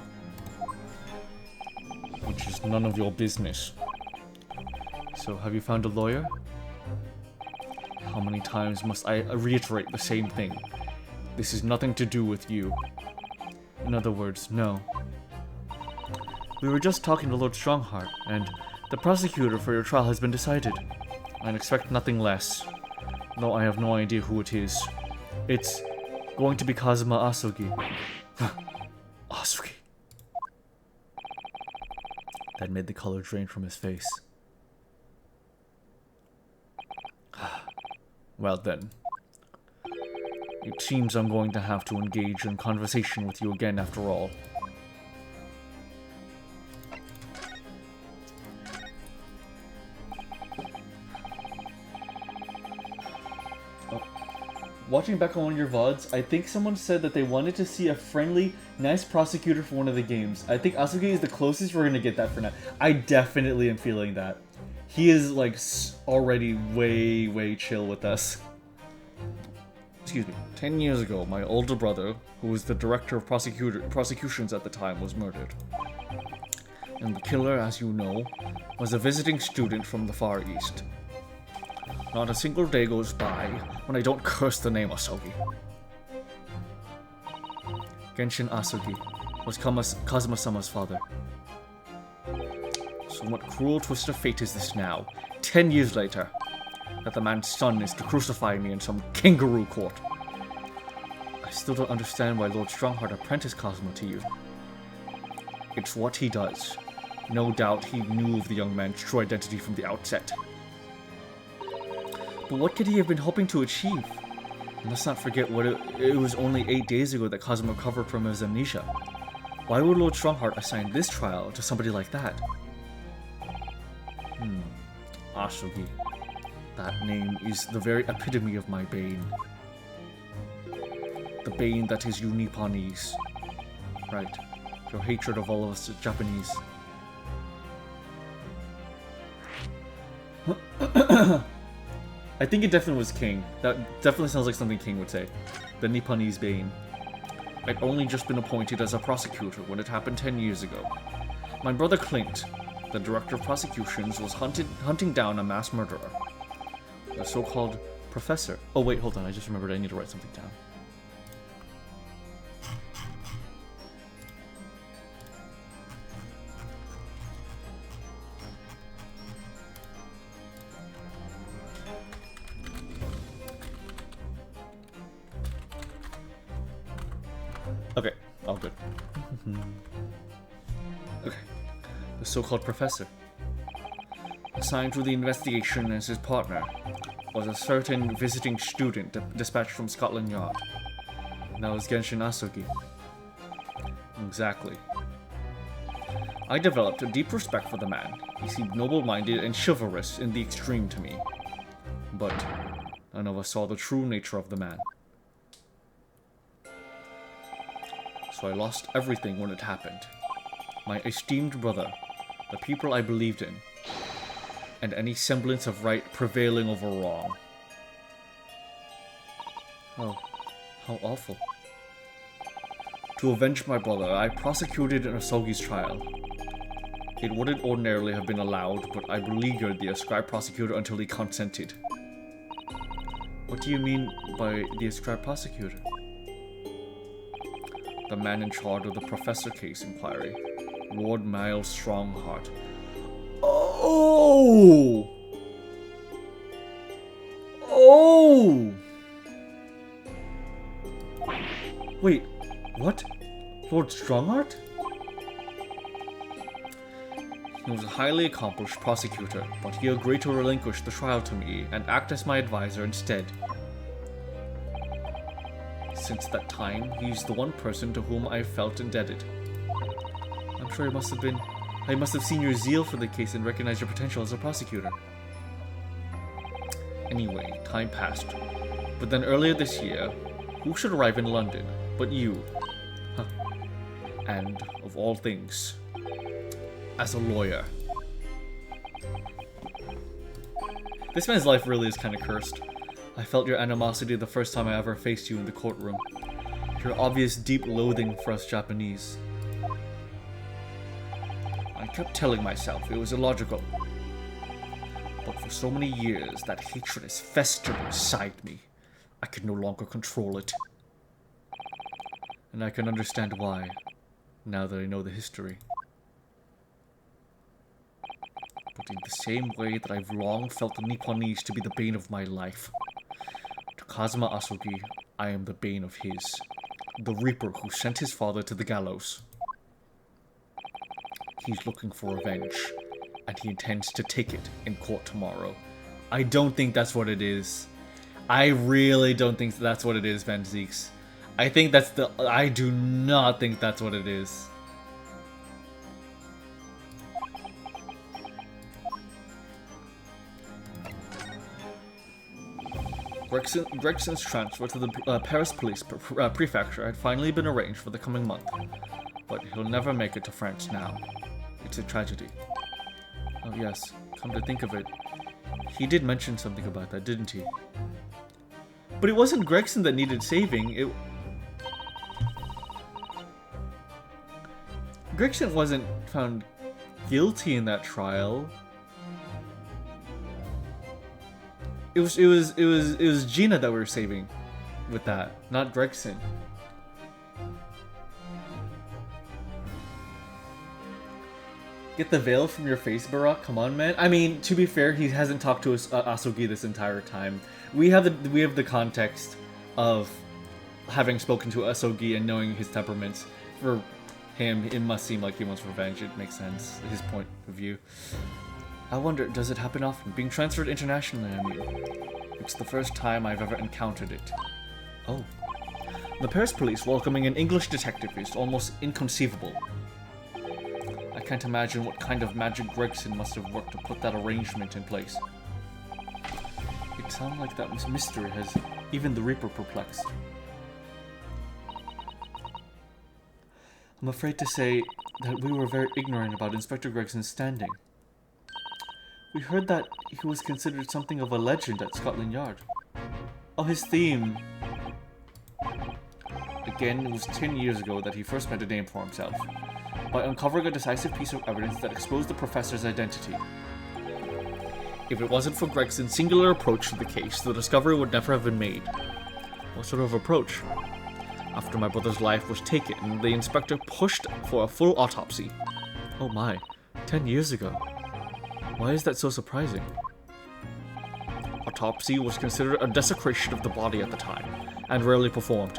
Which is none of your business. So, have you found a lawyer? How many times must I reiterate the same thing? This is nothing to do with you. In other words, no. We were just talking to Lord Strongheart, and the prosecutor for your trial has been decided. I expect nothing less. Though I have no idea who it is. It's going to be Kazuma Asugi. Asugi. That made the color drain from his face. Well then. It seems I'm going to have to engage in conversation with you again after all. Watching back on one of your VODs, I think someone said that they wanted to see a friendly, nice prosecutor for one of the games. I think Asugi is the closest we're going to get that for now. I definitely am feeling that. He is, like, already way, way chill with us. Excuse me. 10 years ago, my older brother, who was the director of prosecutions at the time, was murdered. And the killer, as you know, was a visiting student from the Far East. Not a single day goes by when I don't curse the name Asogi. Genshin Asogi was Kazuma-sama's father. So what cruel twist of fate is this now, 10 years later, that the man's son is to crucify me in some kangaroo court? I still don't understand why Lord Strongheart apprenticed Kazuma to you. It's what he does. No doubt he knew of the young man's true identity from the outset. But what could he have been hoping to achieve? And let's not forget what it was only 8 days ago that Kazuma recovered from his amnesia. Why would Lord Strongheart assign this trial to somebody like that? Asogi. That name is the very epitome of my bane. The bane that is you Nipponese. Right. Your hatred of all of us Japanese. I think it definitely was King. That definitely sounds like something King would say. The Nipponese bane. I'd only just been appointed as a prosecutor when it happened 10 years ago. My brother Clint, the director of prosecutions, was hunting down a mass murderer. The so-called professor. Oh wait, hold on, I just remembered I need to write something down. Okay, all good. Okay, the so-called professor, assigned to the investigation as his partner, was a certain visiting student dispatched from Scotland Yard. That was Genshin Asogi. Exactly. I developed a deep respect for the man. He seemed noble-minded and chivalrous in the extreme to me. But none of us saw the true nature of the man. So I lost everything when it happened. My esteemed brother, the people I believed in, and any semblance of right prevailing over wrong. Oh, how awful. To avenge my brother, I prosecuted an Asogi's trial. It wouldn't ordinarily have been allowed, but I beleaguered the ascribed prosecutor until he consented. What do you mean by the ascribed prosecutor? The man in charge of the Professor case inquiry, Lord Miles Strongheart. Oh! Oh! Wait, what? Lord Strongheart? He was a highly accomplished prosecutor, but he agreed to relinquish the trial to me and act as my advisor instead. Since that time, he's the one person to whom I felt indebted. I'm sure I must have seen your zeal for the case and recognized your potential as a prosecutor. Anyway, time passed. But then earlier this year, who should arrive in London but you? Huh. And, of all things, as a lawyer. This man's life really is kind of cursed. I felt your animosity the first time I ever faced you in the courtroom. Your obvious deep loathing for us Japanese. I kept telling myself it was illogical. But for so many years, that hatred has festered inside me. I could no longer control it. And I can understand why, now that I know the history. But in the same way that I've long felt the Nipponese to be the bane of my life, to Kazuma Asogi, I am the bane of his. The Reaper who sent his father to the gallows. He's looking for revenge, and he intends to take it in court tomorrow. I don't think that's what it is. I really don't think that's what it is, Van Zeeks. I do not think that's what it is. Gregson's transfer to the Paris police prefecture had finally been arranged for the coming month, but he'll never make it to France now. It's a tragedy. Oh yes, come to think of it, he did mention something about that, didn't he? But it wasn't Gregson that needed saving, Gregson wasn't found guilty in that trial. It was Gina that we were saving with that, not Gregson. Get the veil from your face, Barack. Come on, man. I mean, to be fair, he hasn't talked to us, Asogi this entire time. We have the context of having spoken to Asogi and knowing his temperaments. For him, it must seem like he wants revenge. It makes sense, his point of view. I wonder, does it happen often? Being transferred internationally, I mean. It's the first time I've ever encountered it. Oh. The Paris police welcoming an English detective is almost inconceivable. I can't imagine what kind of magic Gregson must have worked to put that arrangement in place. It sounds like that mystery has even the Reaper perplexed. I'm afraid to say that we were very ignorant about Inspector Gregson's standing. We heard that he was considered something of a legend at Scotland Yard. Oh, his theme. Again, it was 10 years ago that he first made a name for himself, by uncovering a decisive piece of evidence that exposed the professor's identity. If it wasn't for Gregson's singular approach to the case, the discovery would never have been made. What sort of approach? After my brother's life was taken, the inspector pushed for a full autopsy. Oh my, 10 years ago. Why is that so surprising? Autopsy was considered a desecration of the body at the time, and rarely performed.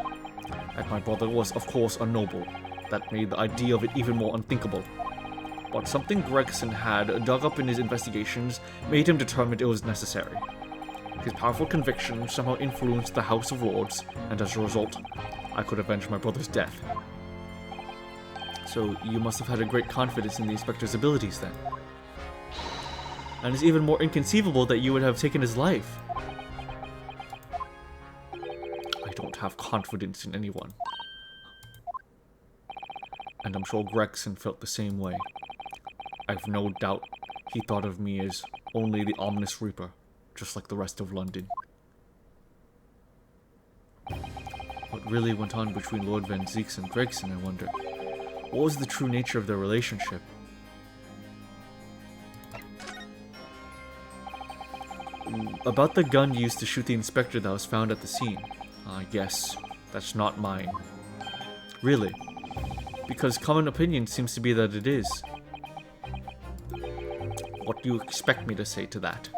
And my brother was, of course, a noble. That made the idea of it even more unthinkable. But something Gregson had dug up in his investigations made him determined it was necessary. His powerful conviction somehow influenced the House of Lords, and as a result, I could avenge my brother's death. So you must have had a great confidence in the inspector's abilities then. And it's even more inconceivable that you would have taken his life. I don't have confidence in anyone. And I'm sure Gregson felt the same way. I've no doubt he thought of me as only the ominous Reaper, just like the rest of London. What really went on between Lord Van Zieks and Gregson, I wonder? What was the true nature of their relationship? About the gun used to shoot the inspector that was found at the scene. I guess that's not mine. Really? Because common opinion seems to be that it is. What do you expect me to say to that?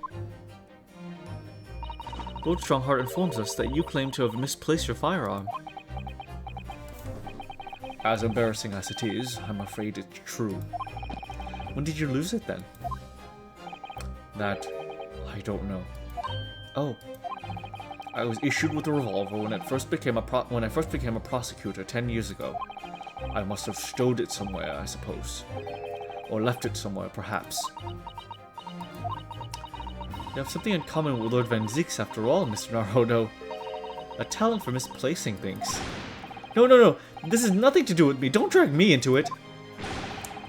Lord Strongheart informs us that you claim to have misplaced your firearm. As embarrassing as it is, I'm afraid it's true. When did you lose it then? That... I don't know. Oh. I was issued with a revolver when I first became a prosecutor 10 years ago. I must have stowed it somewhere, I suppose. Or left it somewhere, perhaps. You have something in common with Lord Van Zieks after all, Mr. Naruto. A talent for misplacing things. No. This has nothing to do with me. Don't drag me into it.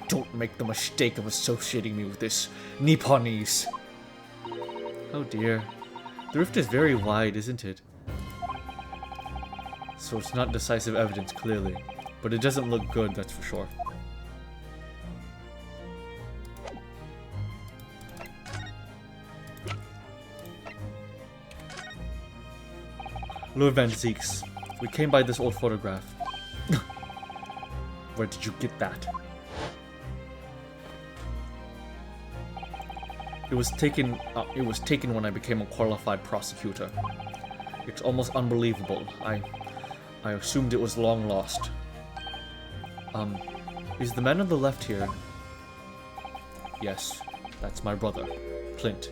Don't make the mistake of associating me with this Nipponese. Oh dear. The rift is very wide, isn't it? So it's not decisive evidence, clearly. But it doesn't look good, that's for sure. Lord Van Zieks, we came by this old photograph. Where did you get that? It was taken when I became a qualified prosecutor. It's almost unbelievable. I assumed it was long lost. Is the man on the left here? Yes, that's my brother, Clint.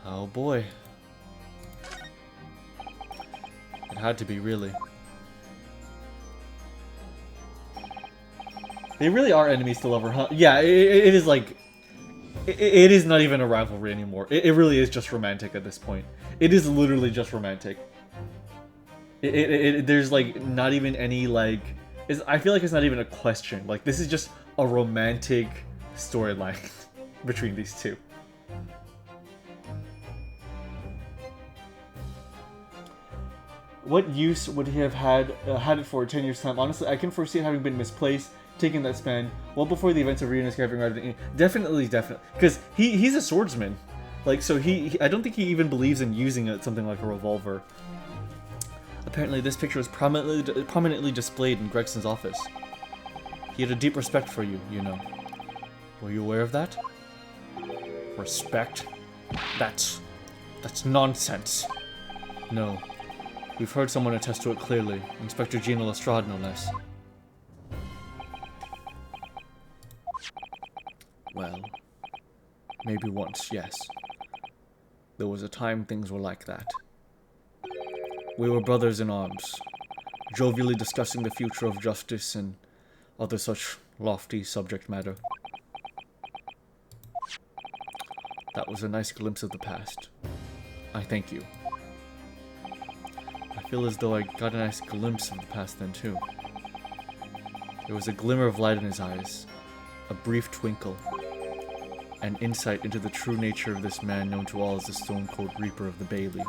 Oh boy. It had to be, really. They really are enemies to lover, huh? Yeah, it is like... It is not even a rivalry anymore. It really is just romantic at this point. It is literally just romantic. There's like not even any like... I feel like it's not even a question. Like, this is just a romantic storyline between these two. What use would he have had it for 10 years' time? Honestly, I can foresee it having been misplaced. taking that span well before the events of Riona's carving art. Definitely, because he's a swordsman, like so I don't think he even believes in using something like a revolver. Apparently, this picture was prominently displayed in Gregson's office. He had a deep respect for you, you know. Were you aware of that? Respect? That's nonsense. No. We've heard someone attest to it clearly. Inspector Gina Lestrade, no less. Well, maybe once, yes. There was a time things were like that. We were brothers in arms, jovially discussing the future of justice and other such lofty subject matter. That was a nice glimpse of the past. I thank you. I feel as though I got a nice glimpse of the past then too. There was a glimmer of light in his eyes, a brief twinkle, an insight into the true nature of this man known to all as the Stone Cold Reaper of the Bailey.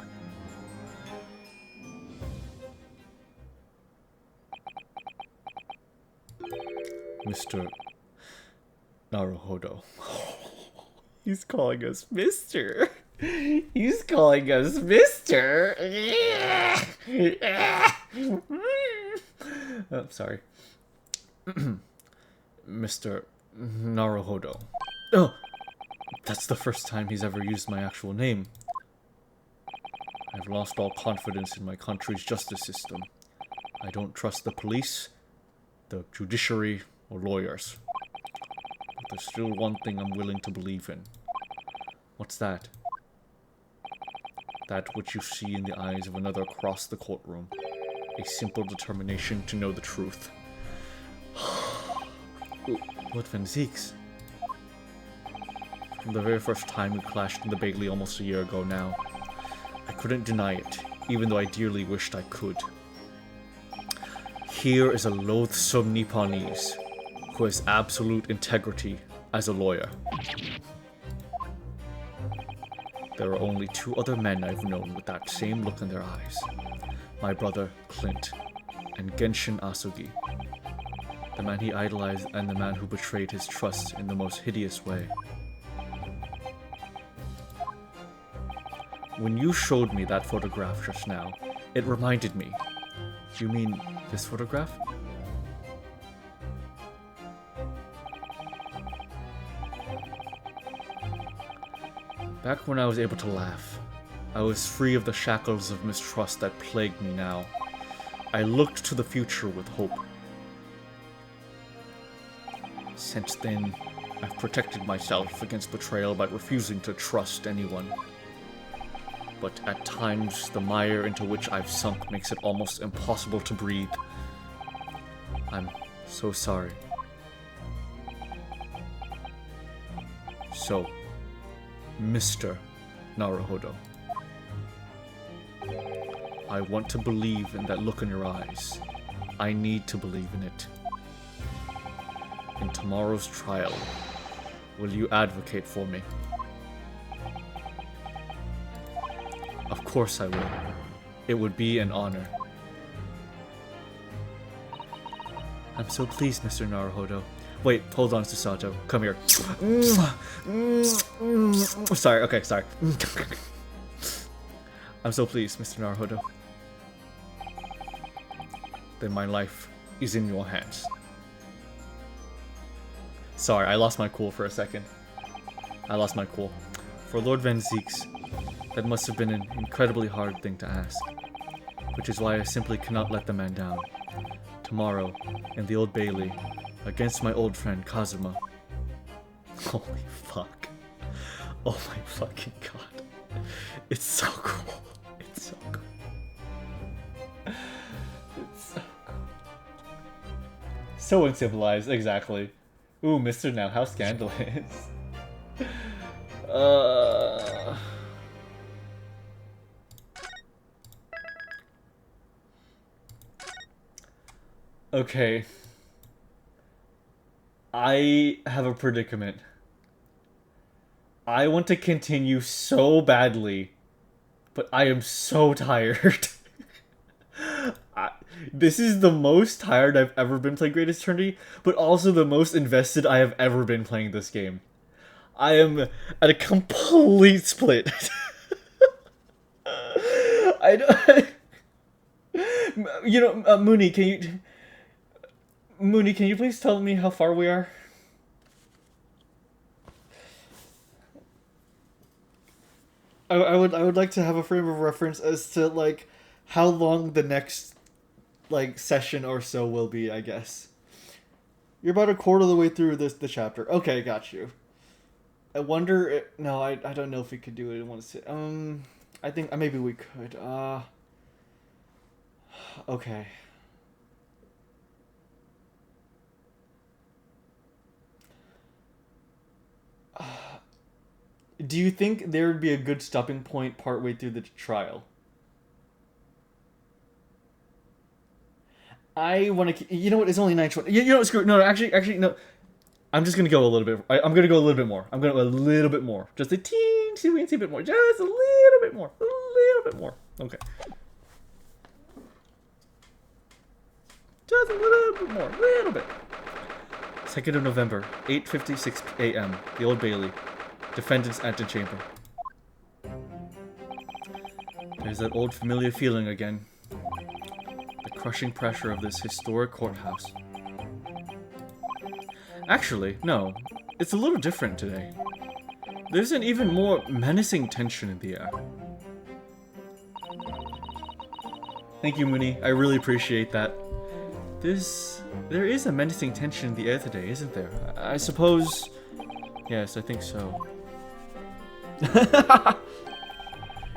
Mr. Naruhodo. He's calling us Mr. He's calling us Mr. Oh, sorry. Mr. Naruhodo. Oh, that's the first time he's ever used my actual name. I've lost all confidence in my country's justice system. I don't trust the police, the judiciary, or lawyers. But there's still one thing I'm willing to believe in. What's that? That which you see in the eyes of another across the courtroom. A simple determination to know the truth. Lord Van Zieks. From the very first time we clashed in the Bailey almost a year ago now, I couldn't deny it, even though I dearly wished I could. Here is a loathsome Nipponese who has absolute integrity as a lawyer. There are only two other men I've known with that same look in their eyes. My brother, Clint, and Genshin Asugi. The man he idolized and the man who betrayed his trust in the most hideous way. When you showed me that photograph just now, it reminded me. You mean this photograph? Back when I was able to laugh, I was free of the shackles of mistrust that plagued me now. I looked to the future with hope. Since then, I've protected myself against betrayal by refusing to trust anyone. But at times, the mire into which I've sunk makes it almost impossible to breathe. I'm so sorry. So, Mr. Naruhodo, I want to believe in that look in your eyes. I need to believe in it. In tomorrow's trial, will you advocate for me? Of course I will. It would be an honor. I'm so pleased, Mr. Naruhodo. Wait, hold on, Susato. Come here. Sorry, okay, sorry. I'm so pleased, Mr. Naruhodo. Then my life is in your hands. Sorry, I lost my cool for a second. I lost my cool. For Lord Van Zieks, that must have been an incredibly hard thing to ask. Which is why I simply cannot let the man down. Tomorrow, in the Old Bailey, against my old friend Kazuma. Holy fuck. Oh my fucking god. It's so cool. It's so cool. It's so cool. So uncivilized, exactly. Ooh, Mr. Now, how scandalous. Okay. I have a predicament. I want to continue so badly, but I am so tired. This is the most tired I've ever been playing Greatest Eternity, but also the most invested I have ever been playing this game. I am at a complete split. I don't... You know, Mooney, can you please tell me how far we are? I would like to have a frame of reference as to like how long the next like session or so will be, I guess. You're about a quarter of the way through the chapter. Okay, got you. I wonder no, I don't know if we could do it in one sit. I think maybe we could. Okay. Do you think there would be a good stopping point partway through the trial? I want to. You know what? It's only 9:20. You know what? Screw it. No, actually, no. I'm just gonna go a little bit. I'm gonna go a little bit more. I'm gonna go a little bit more. Just a teensy bit more. Just a little bit more. A little bit more. Okay. Just a little bit more. A little bit. 2nd of November, 8:56 a.m. The Old Bailey. Defendant's antechamber. There's that old familiar feeling again. The crushing pressure of this historic courthouse. Actually, no. It's a little different today. There's an even more menacing tension in the air. Thank you, Mooney. I really appreciate that. There is a menacing tension in the air today, isn't there? I suppose... Yes, I think so.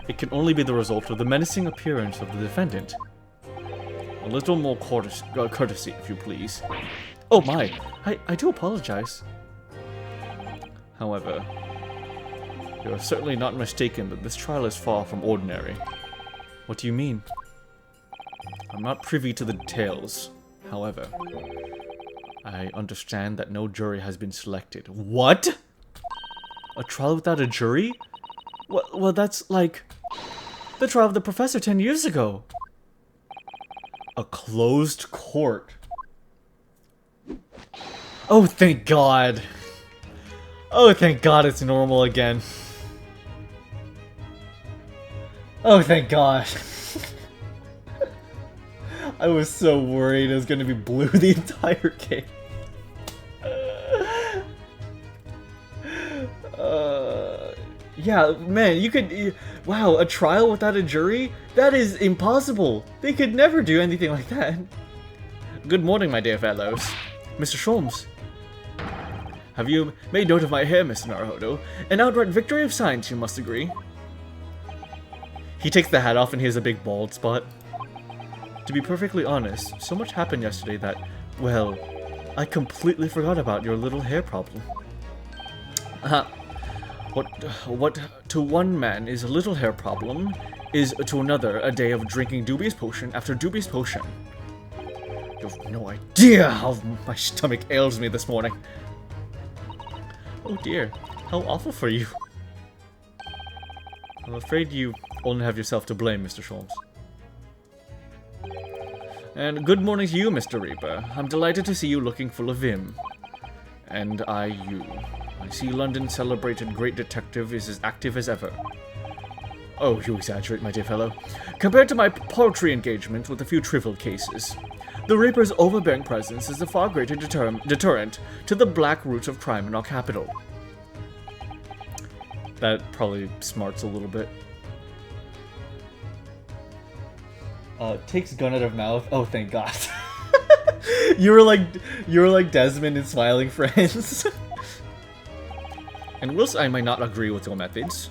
It can only be the result of the menacing appearance of the defendant. A little more courtesy, if you please. Oh my, I do apologize. However, you are certainly not mistaken that this trial is far from ordinary. What do you mean? I'm not privy to the details. However, I understand that no jury has been selected. What? A trial without a jury? Well, that's like the trial of the professor 10 years ago. A closed court. Oh, thank God. Oh, thank God it's normal again. Oh, thank God. I was so worried it was going to be blue the entire game. Yeah, man, you could... Wow, a trial without a jury? That is impossible. They could never do anything like that. Good morning, my dear fellows. Mr. Sholmes. Have you made note of my hair, Mr. Naruhodo? An outright victory of science, you must agree. He takes the hat off and he has a big bald spot. To be perfectly honest, so much happened yesterday that, well, I completely forgot about your little hair problem. What to one man is a little hair problem, is to another a day of drinking dubious potion after dubious potion. You have no idea how my stomach ails me this morning. Oh dear, how awful for you. I'm afraid you only have yourself to blame, Mr. Sholmes. And good morning to you, Mr. Reaper. I'm delighted to see you looking full of vim. And you. I see London's celebrated great detective is as active as ever. Oh, you exaggerate, my dear fellow. Compared to my paltry engagement with a few trivial cases, the Reaper's overbearing presence is a far greater deterrent to the black roots of crime in our capital. That probably smarts a little bit. Takes gun out of mouth. Oh, thank God. you were like Desmond in Smiling Friends. And whilst I might not agree with your methods,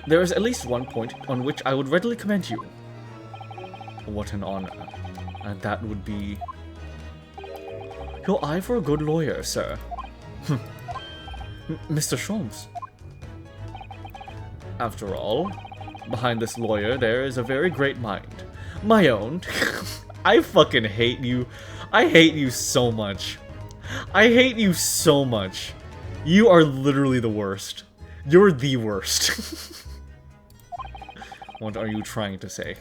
there is at least one point on which I would readily commend you. What an honor. And that would be... your eye for a good lawyer, sir. Mr. Sholmes. After all, behind this lawyer there is a very great mind. My own. I fucking hate you. I hate you so much. I hate you so much. You are literally the worst. You're the worst. What are you trying to say?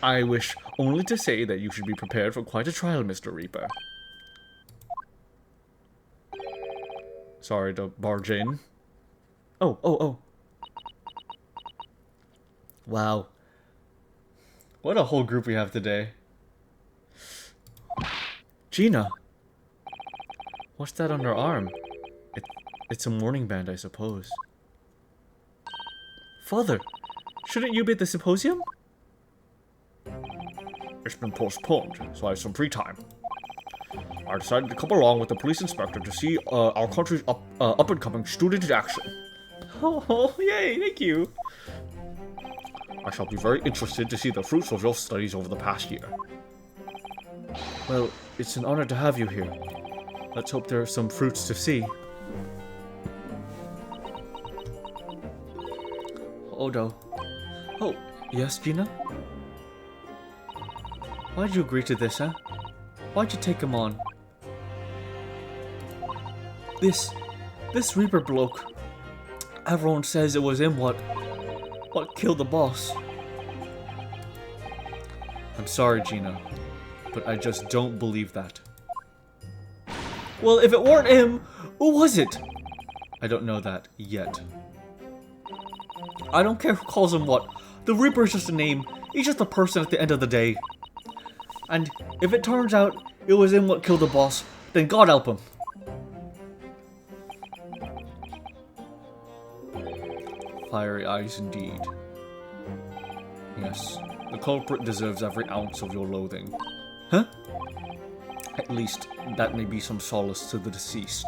I wish only to say that you should be prepared for quite a trial, Mr. Reaper. Sorry to barge in. Oh. Wow. What a whole group we have today. Gina. What's that on her arm? It's a mourning band, I suppose. Father, shouldn't you be at the symposium? It's been postponed, so I have some free time. I decided to come along with the police inspector to see our country's up-and-coming student in action. Oh, yay, thank you. I shall be very interested to see the fruits of your studies over the past year. Well, it's an honor to have you here. Let's hope there are some fruits to see. Odo. Oh, yes, Gina? Why'd you agree to this, huh? Why'd you take him on? This Reaper bloke. Everyone says it was him what killed the boss. I'm sorry, Gina, but I just don't believe that. Well, if it weren't him, who was it? I don't know that yet. I don't care who calls him what. The Reaper is just a name. He's just a person at the end of the day. And if it turns out it was him what killed the boss, then God help him. Fiery eyes indeed. Yes, the culprit deserves every ounce of your loathing. Huh? At least, that may be some solace to the deceased.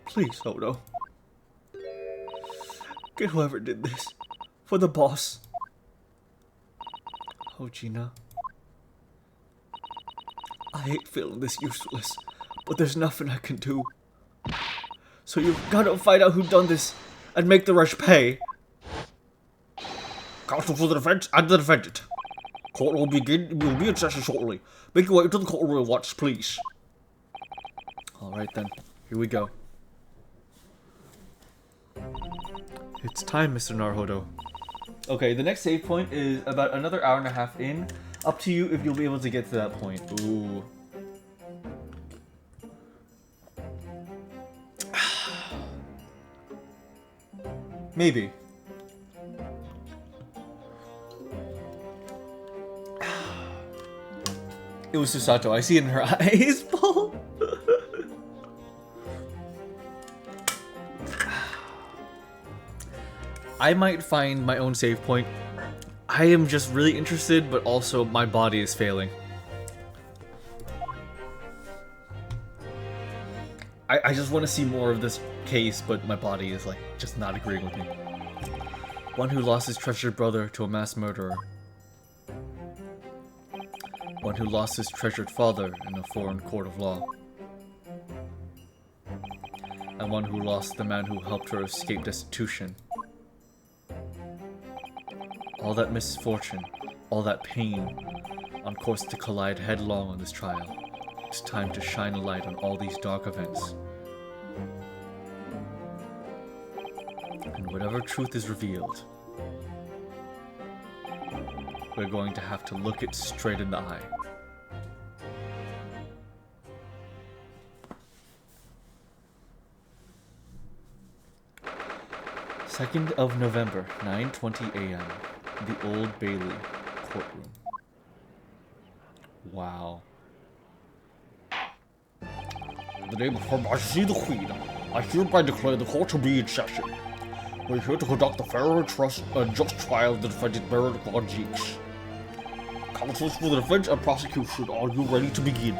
Please, Odo. Get whoever did this. For the boss. Oh, Gina. I hate feeling this useless, but there's nothing I can do. So you've got to find out who done this and make the rush pay. Counsel for the defense and the defendant. Court will be in session shortly. Make your way to the courtroom watch, please. Alright then, here we go. It's time, Mr. Naruhodo. Okay, the next save point is about another hour and a half in. Up to you if you'll be able to get to that point. Ooh. Maybe. It was Susato. I see it in her eyes, Paul. I might find my own save point. I am just really interested, but also my body is failing. I just want to see more of this case, but my body is like just not agreeing with me. One who lost his treasured brother to a mass murderer. One who lost his treasured father in a foreign court of law. And one who lost the man who helped her escape destitution. All that misfortune, all that pain, on course to collide headlong on this trial. It's time to shine a light on all these dark events. And whatever truth is revealed, we're going to have to look it straight in the eye. Second of November, 9:20 a.m. The Old Bailey courtroom. Wow. The day before Majesty the Queen, I hereby declare the court to be in session. We're here to conduct the fair and just trial of the defendant Baron Von Jeeks. Counsels for the defense and prosecution, are you ready to begin?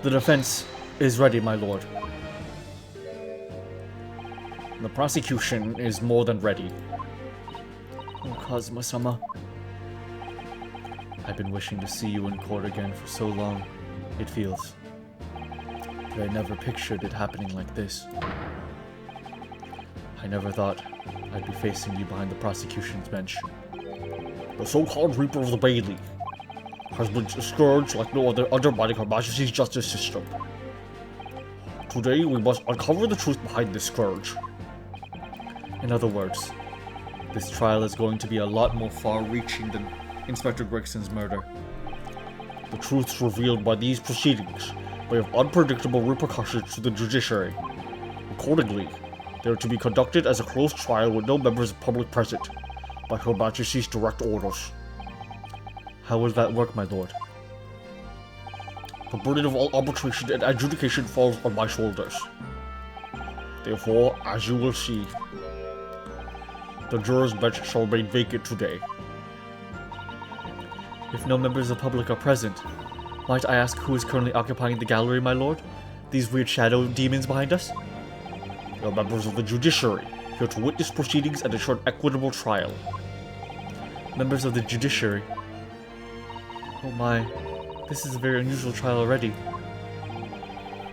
The defense is ready, my lord. The prosecution is more than ready. Oh, Kazuma-sama. I've been wishing to see you in court again for so long, it feels. But I never pictured it happening like this. I never thought I'd be facing you behind the prosecution's bench. The so-called Reaper of the Bailey has been scourged like no other undermining Her Majesty's justice system. Today we must uncover the truth behind this scourge. In other words, this trial is going to be a lot more far-reaching than Inspector Gregson's murder. The truths revealed by these proceedings may have unpredictable repercussions to the judiciary. Accordingly, they are to be conducted as a closed trial with no members of the public present, by Her Majesty's direct orders. How would that work, my lord? The burden of all arbitration and adjudication falls on my shoulders. Therefore, as you will see, the jurors' bench shall remain vacant today. If no members of the public are present, might I ask who is currently occupying the gallery, my lord? These weird shadow demons behind us? They are members of the judiciary, here to witness proceedings and ensure an equitable trial. Members of the judiciary? Oh my, this is a very unusual trial already.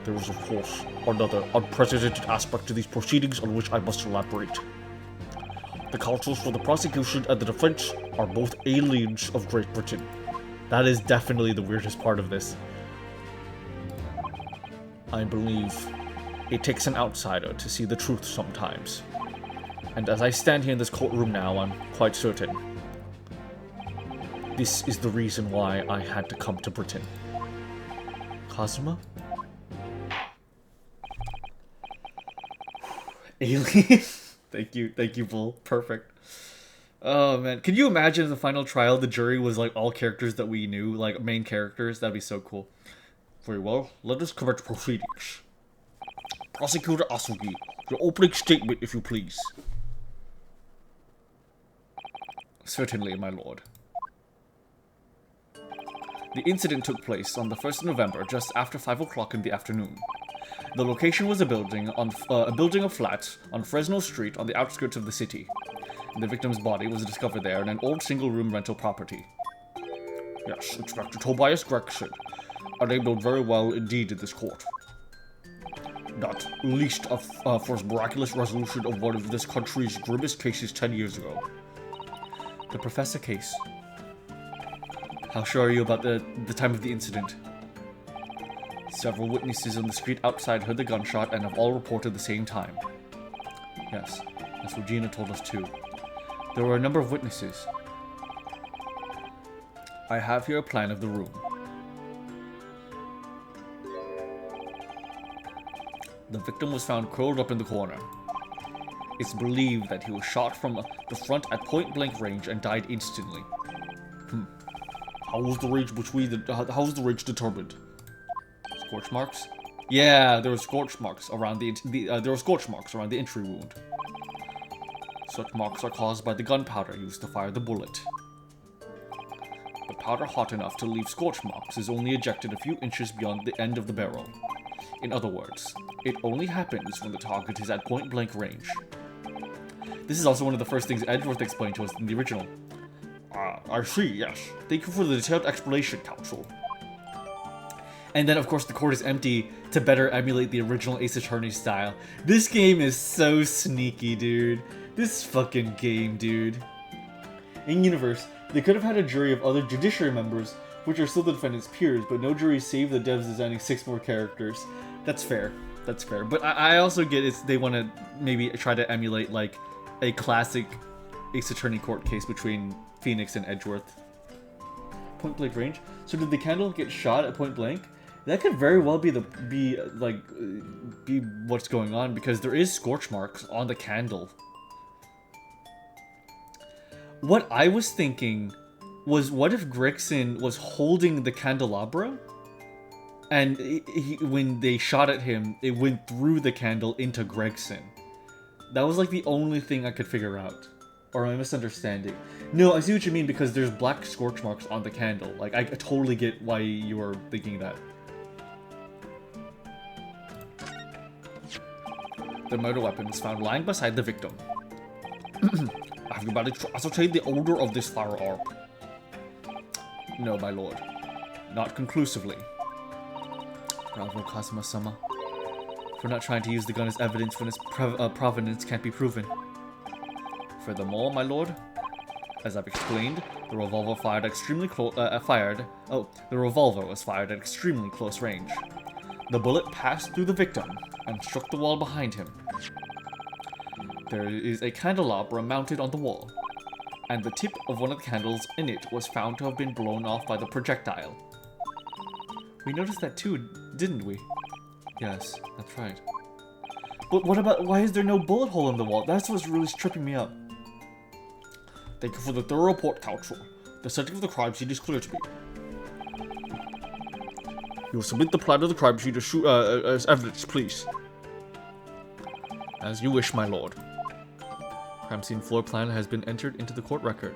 There is, of course, another unprecedented aspect to these proceedings on which I must elaborate. The counsels for the prosecution and the defense are both aliens of Great Britain. That is definitely the weirdest part of this. I believe it takes an outsider to see the truth sometimes. And as I stand here in this courtroom now, I'm quite certain this is the reason why I had to come to Britain. Kazuma? Alien? Thank you, Bull. Perfect. Oh man, can you imagine in the final trial the jury was like all characters that we knew, like main characters? That'd be so cool. Very well, let us commence proceedings. Prosecutor Asugi, your opening statement, if you please. Certainly, my lord. The incident took place on the 1st of November, just after 5 o'clock in the afternoon. The location was a building of flats on Fresno Street on the outskirts of the city. The victim's body was discovered there in an old single-room rental property. Yes, Inspector Tobias Gregson, a name known very well indeed in this court. Not least for his miraculous resolution of one of this country's grimmest cases 10 years ago. The Professor case. How sure are you about the time of the incident? Several witnesses on the street outside heard the gunshot and have all reported the same time. Yes, that's what Gina told us too. There were a number of witnesses. I have here a plan of the room. The victim was found curled up in the corner. It's believed that he was shot from the front at point-blank range and died instantly. How was the range determined? Scorch marks? Yeah, there were scorch marks around the entry wound. Such marks are caused by the gunpowder used to fire the bullet. The powder hot enough to leave scorch marks is only ejected a few inches beyond the end of the barrel. In other words, it only happens when the target is at point-blank range. This is also one of the first things Edgeworth explained to us in the original. I see, yes. Thank you for the detailed explanation, counsel. And then, of course, the court is empty to better emulate the original Ace Attorney style. This game is so sneaky, dude. This fucking game, dude. In universe, they could have had a jury of other judiciary members, which are still the defendant's peers, but no jury saved the devs designing 6 more characters. That's fair. That's fair. But I also get it. They want to maybe try to emulate, like, a classic Ace Attorney court case between Phoenix and Edgeworth. Point blank range. So did the candle get shot at point blank? That could very well be what's going on, because there is scorch marks on the candle. What I was thinking was, what if Gregson was holding the candelabra, and when they shot at him, it went through the candle into Gregson? That was like the only thing I could figure out. Or am I misunderstanding? No, I see what you mean, because there's black scorch marks on the candle. Like, I totally get why you were thinking that. The murder weapon was found lying beside the victim. Have you managed to ascertain the owner of this firearm? No, my lord. Not conclusively. Bravo, Kazuma-sama. For not trying to use the gun as evidence when its provenance can't be proven. Furthermore, my lord, as I've explained, the revolver was fired at extremely close range. The bullet passed through the victim and struck the wall behind him. There is a candelabra mounted on the wall, and the tip of one of the candles in it was found to have been blown off by the projectile. We noticed that too, didn't we? Yes, that's right. But what about, why is there no bullet hole in the wall? That's what's really tripping me up. Thank you for the thorough report, Counsel. The setting of the crime scene is clear to me. You will submit the plan of the crime scene as evidence, please. As you wish, my lord. Crime scene floor plan has been entered into the court record.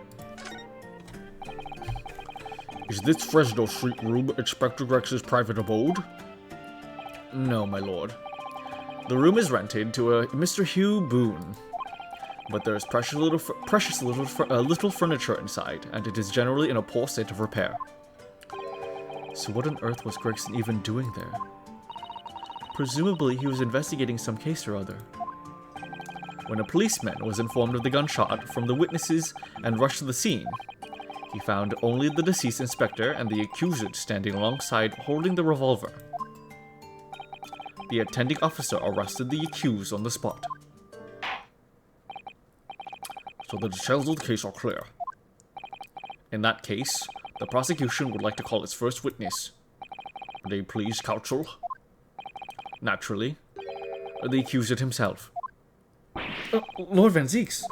Is this Fresno Street room Inspector Grex's private abode? No, my lord. The room is rented to a Mr. Hugh Boone, but there is precious little furniture inside, and it is generally in a poor state of repair. So what on earth was Gregson even doing there? Presumably he was investigating some case or other. When a policeman was informed of the gunshot from the witnesses and rushed to the scene, he found only the deceased inspector and the accused standing alongside holding the revolver. The attending officer arrested the accused on the spot. So the details of the case are clear. In that case, the prosecution would like to call its first witness. May it please, Counsel? Naturally, the accused himself. Lord Van Zieks.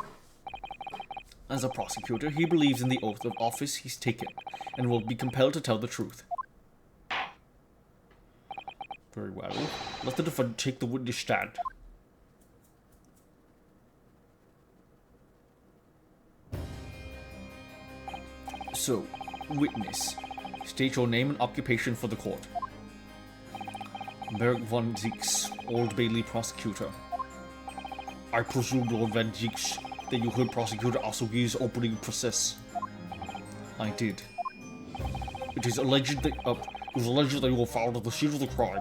As a prosecutor, he believes in the oath of office he's taken, and will be compelled to tell the truth. Very well. Let the defendant take the witness stand. So, witness, state your name and occupation for the court. Merrick Van Zieks, Old Bailey prosecutor. I presume, Lord Van Zieks, that you heard Prosecutor Asugi's opening process. I did. It is alleged that you were found at the scene of the crime,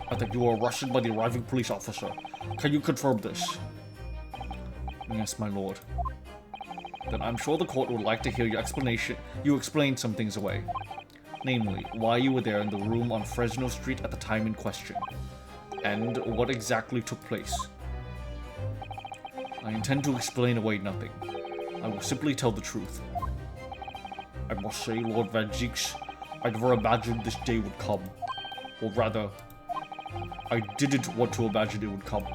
and that you were arrested by the arriving police officer. Can you confirm this? Yes, my lord. Then I'm sure the court would like to hear your explanation. You explained some things away. Namely, why you were there in the room on Fresno Street at the time in question, and what exactly took place. I intend to explain away nothing. I will simply tell the truth. I must say, Lord Van Zieks, I never imagined this day would come. Or rather, I didn't want to imagine it would come.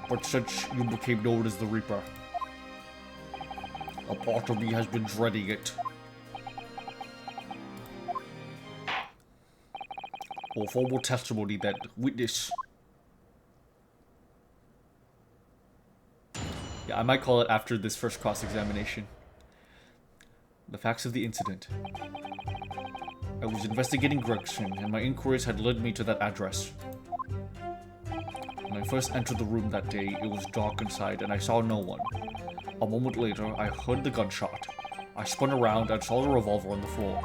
But since you became known as the Reaper, a part of me has been dreading it. For formal testimony then, witness. Yeah, I might call it after this first cross-examination. The facts of the incident. I was investigating Gregson, and my inquiries had led me to that address. When I first entered the room that day, it was dark inside, and I saw no one. A moment later, I heard the gunshot. I spun around and saw the revolver on the floor.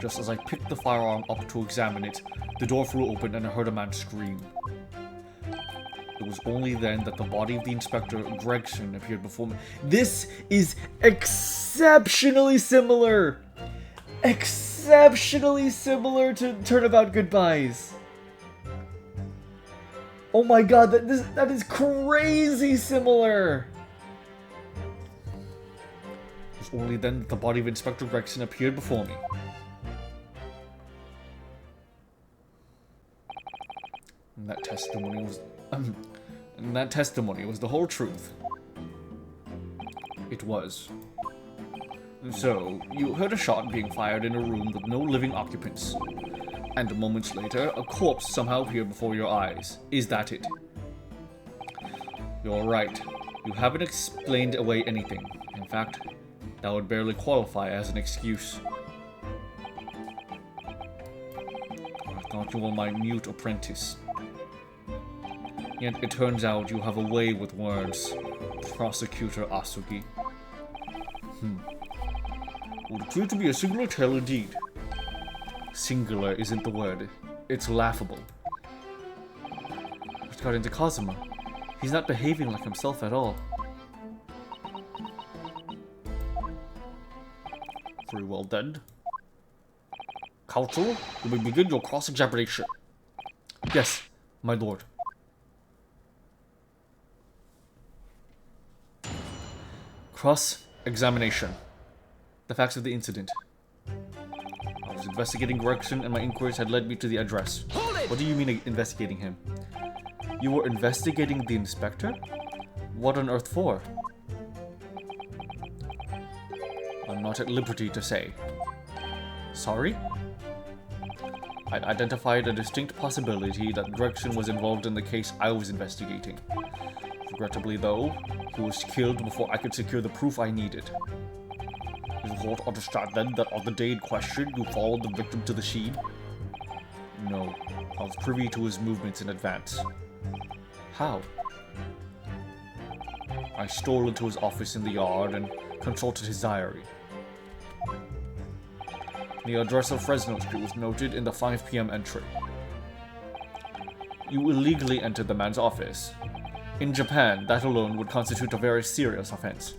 Just as I picked the firearm up to examine it, the door flew open and I heard a man scream. It was only then that the body of the Inspector Gregson appeared before me. This is exceptionally similar! Exceptionally similar to Turnabout Goodbyes. Oh my god, that is crazy similar! It was only then that the body of Inspector Gregson appeared before me. And that testimony was the whole truth. It was. So, you heard a shot being fired in a room with no living occupants. And moments later, a corpse somehow appeared before your eyes. Is that it? You're right. You haven't explained away anything. In fact, that would barely qualify as an excuse. I thought you were my mute apprentice. Yet it turns out you have a way with words, Prosecutor Asugi. Would appear to be a singular tale indeed. Singular isn't the word. It's laughable. What got into Kazuma? He's not behaving like himself at all. Very well then. Counsel, you may begin your cross-examination. Yes, my lord. Cross-examination. The facts of the incident. I was investigating Gregson, and my inquiries had led me to the address. What do you mean investigating him? You were investigating the inspector? What on earth for? I'm not at liberty to say. Sorry? I'd identified a distinct possibility that Gregson was involved in the case I was investigating. Regrettably, though, he was killed before I could secure the proof I needed. Is the court understand then that on the day in question you followed the victim to the scene? No, I was privy to his movements in advance. How? I stole into his office in the yard and consulted his diary. The address of Fresno Street was noted in the 5 p.m. entry. You illegally entered the man's office. In Japan, that alone would constitute a very serious offense.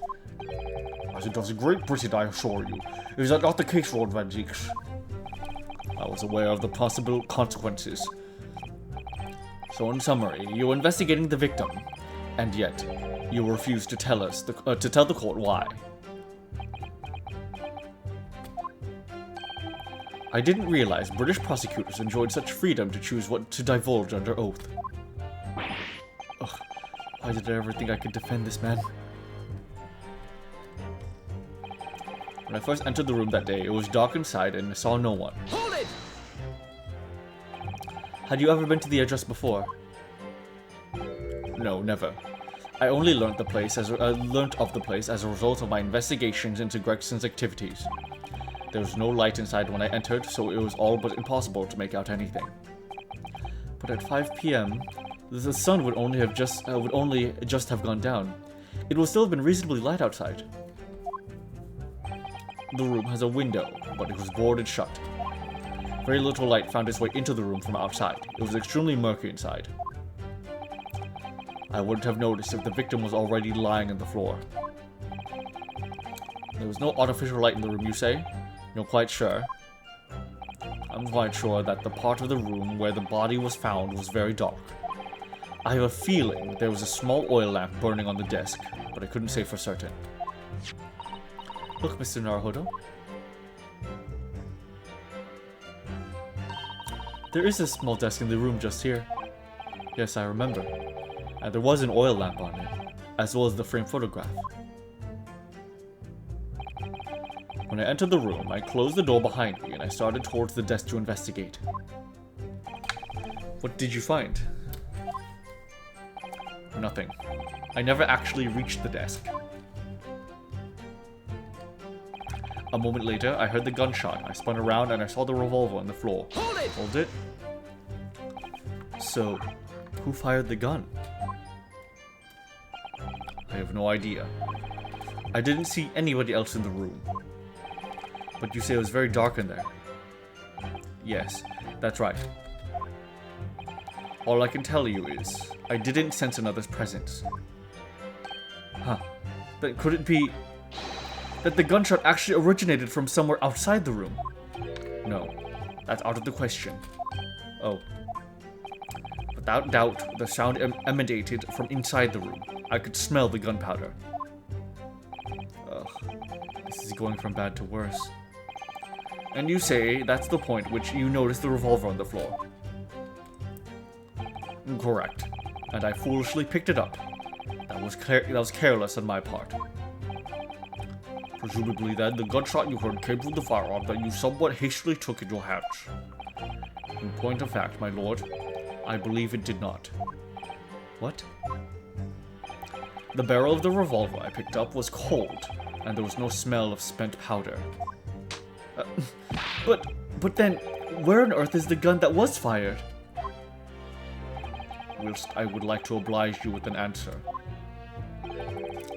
As it does in Great Britain, I assure you. Is that not the case, Lord Van Geeks? I was aware of the possible consequences. So in summary, you were investigating the victim, and yet you refused to tell us to tell the court why. I didn't realize British prosecutors enjoyed such freedom to choose what to divulge under oath. Ugh, why did I ever think I could defend this man? When I first entered the room that day, it was dark inside and I saw no one. Hold it! Had you ever been to the address before? No, never. I only learnt of the place as a result of my investigations into Gregson's activities. There was no light inside when I entered, so it was all but impossible to make out anything. But at 5 p.m., the sun would only just have gone down. It would still have been reasonably light outside. The room has a window, but it was boarded shut. Very little light found its way into the room from outside. It was extremely murky inside. I wouldn't have noticed if the victim was already lying on the floor. There was no artificial light in the room, you say? You're quite sure? I'm quite sure that the part of the room where the body was found was very dark. I have a feeling there was a small oil lamp burning on the desk, but I couldn't say for certain. Look, Mr. Naruhodo. There is a small desk in the room just here. Yes, I remember. And there was an oil lamp on it, as well as the framed photograph. When I entered the room, I closed the door behind me and I started towards the desk to investigate. What did you find? Nothing. I never actually reached the desk. A moment later, I heard the gunshot. I spun around and I saw the revolver on the floor. Hold it! Hold it? So, who fired the gun? I have no idea. I didn't see anybody else in the room. But you say it was very dark in there. Yes, that's right. All I can tell you is, I didn't sense another's presence. Huh. But could it be that the gunshot actually originated from somewhere outside the room? No, that's out of the question. Oh. Without doubt, the sound emanated from inside the room. I could smell the gunpowder. Ugh. This is going from bad to worse. And you say that's the point which you noticed the revolver on the floor. Correct. And I foolishly picked it up. That was careless on my part. Presumably then, the gunshot you heard came from the firearm that you somewhat hastily took in your hands. In point of fact, my lord, I believe it did not. What? The barrel of the revolver I picked up was cold, and there was no smell of spent powder. But then, where on earth is the gun that was fired? Whilst I would like to oblige you with an answer,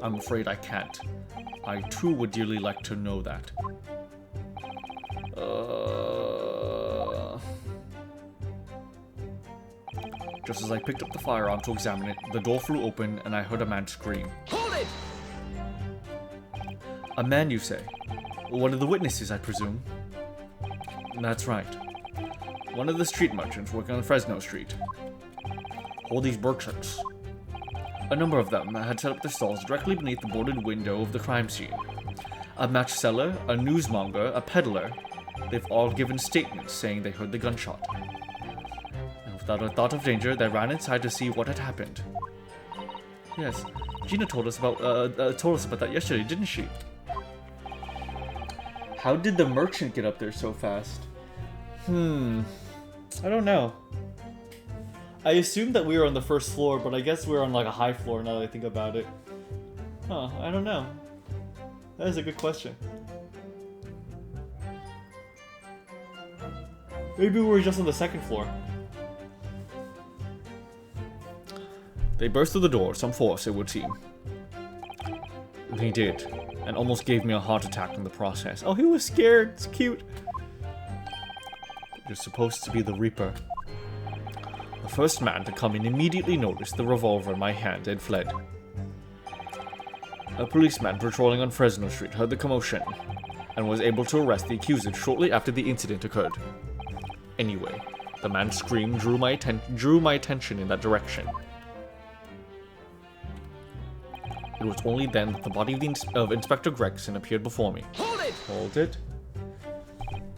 I'm afraid I can't. I too would dearly like to know that. Just as I picked up the firearm to examine it, the door flew open and I heard a man scream. Hold it! A man, you say? One of the witnesses, I presume? That's right. One of the street merchants working on Fresno Street. All these merchants. A number of them had set up their stalls directly beneath the boarded window of the crime scene. A match seller, a newsmonger, a peddler, they've all given statements saying they heard the gunshot. And without a thought of danger, they ran inside to see what had happened. Yes, Gina told us about that yesterday, didn't she? How did the merchant get up there so fast? I don't know. I assumed that we were on the first floor, but I guess we're on like a high floor now that I think about it. Huh, I don't know. That is a good question. Maybe we were just on the second floor. They burst through the door, some force it would seem. They did, and almost gave me a heart attack in the process. Oh, he was scared. It's cute. You're supposed to be the Reaper. The first man to come in immediately noticed the revolver in my hand and fled. A policeman patrolling on Fresno Street heard the commotion and was able to arrest the accused shortly after the incident occurred. Anyway, the man's scream drew my attention in that direction. It was only then that the body of Inspector Gregson appeared before me. Hold it.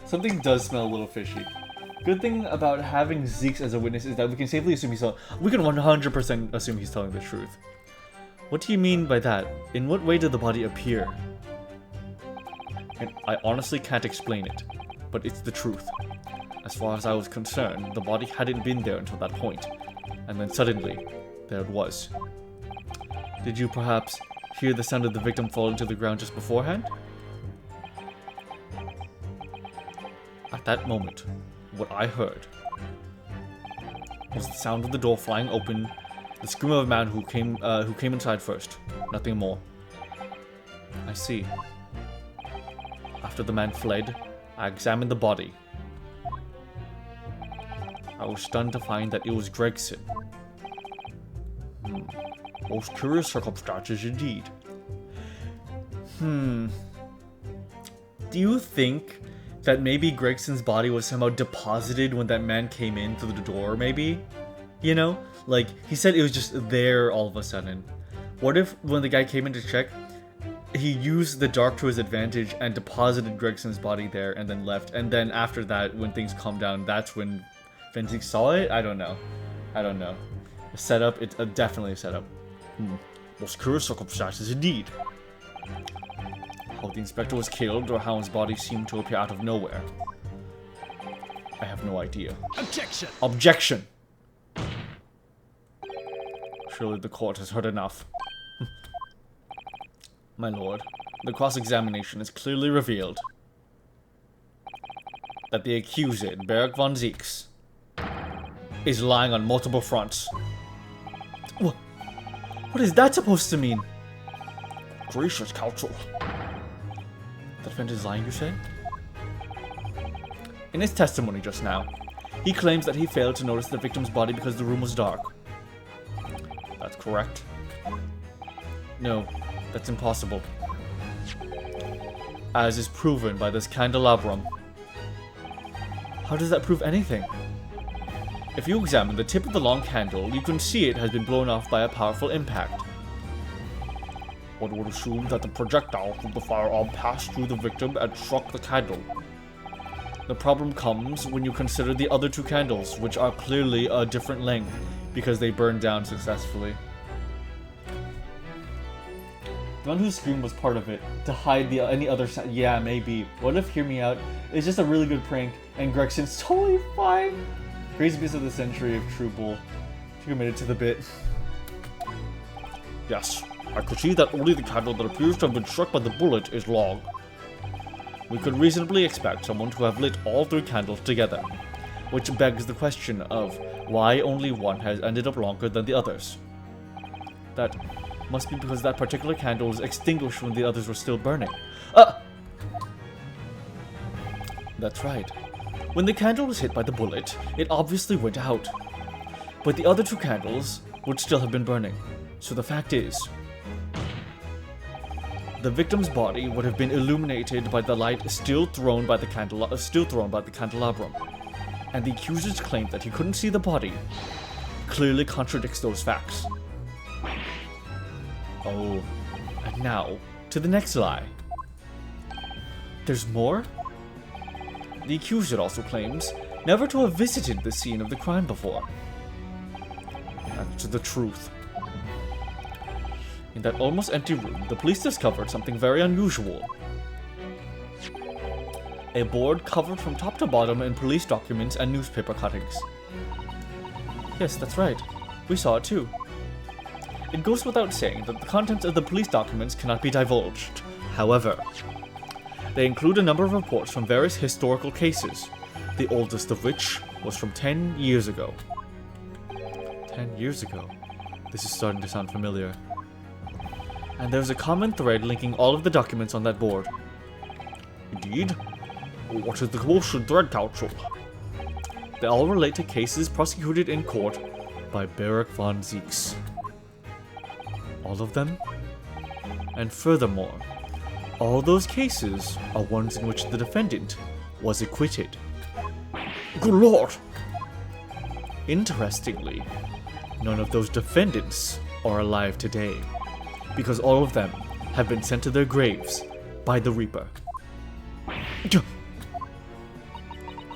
Something does smell a little fishy. Good thing about having Zeeks as a witness is that we can safely assume we can 100% assume he's telling the truth. What do you mean by that? In what way did the body appear? And I honestly can't explain it, but it's the truth. As far as I was concerned, the body hadn't been there until that point, and then suddenly, there it was. Did you perhaps hear the sound of the victim falling to the ground just beforehand? At that moment, what I heard was the sound of the door flying open, the scream of a man who came inside first. Nothing more. I see. After the man fled, I examined the body. I was stunned to find that it was Gregson. Most curious circumstances indeed. Do you think that maybe Gregson's body was somehow deposited when that man came in through the door, maybe? You know? Like, he said it was just there all of a sudden. What if, when the guy came in to check, he used the dark to his advantage and deposited Gregson's body there and then left, and then after that, when things calmed down, that's when Fenzik saw it? I don't know. A setup? It's definitely a setup. Most curious circumstances indeed. How the inspector was killed or how his body seemed to appear out of nowhere, I have no idea. Objection! Objection! Surely the court has heard enough. My lord, the cross-examination has clearly revealed that the accused, Berg von Zeeks, is lying on multiple fronts. What is that supposed to mean? Gracious counsel. The defendant is lying, you say? In his testimony just now, he claims that he failed to notice the victim's body because the room was dark. That's correct. No, that's impossible. As is proven by this candelabrum. How does that prove anything? If you examine the tip of the long candle, you can see it has been blown off by a powerful impact. One would assume that the projectile from the firearm passed through the victim and struck the candle. The problem comes when you consider the other two candles, which are clearly a different length, because they burned down successfully. The one who screamed was part of it, to hide any other sound. Yeah, maybe. What if Hear Me Out is just a really good prank, and Gregson's totally fine? Crazy piece of the century of True Bull. She committed to the bit. Yes, I could see that only the candle that appears to have been struck by the bullet is long. We could reasonably expect someone to have lit all three candles together, which begs the question of why only one has ended up longer than the others. That must be because that particular candle was extinguished when the others were still burning. That's right. When the candle was hit by the bullet, it obviously went out. But the other two candles would still have been burning. So the fact is, The victim's body would have been illuminated by the light still thrown by the candelabrum, and the accuser's claim that he couldn't see the body clearly contradicts those facts. Oh, and now to the next lie. There's more? The accuser also claims never to have visited the scene of the crime before. That's the truth. In that almost empty room, the police discovered something very unusual. A board covered from top to bottom in police documents and newspaper cuttings. Yes, that's right. We saw it too. It goes without saying that the contents of the police documents cannot be divulged. However, they include a number of reports from various historical cases, the oldest of which was from 10 years ago. 10 years ago? This is starting to sound familiar. And there's a common thread linking all of the documents on that board. Indeed? What is the commotion thread, Counsel? They all relate to cases prosecuted in court by Barak von Zieks. All of them? And furthermore, all those cases are ones in which the defendant was acquitted. Good Lord! Interestingly, none of those defendants are alive today, because all of them have been sent to their graves by the Reaper.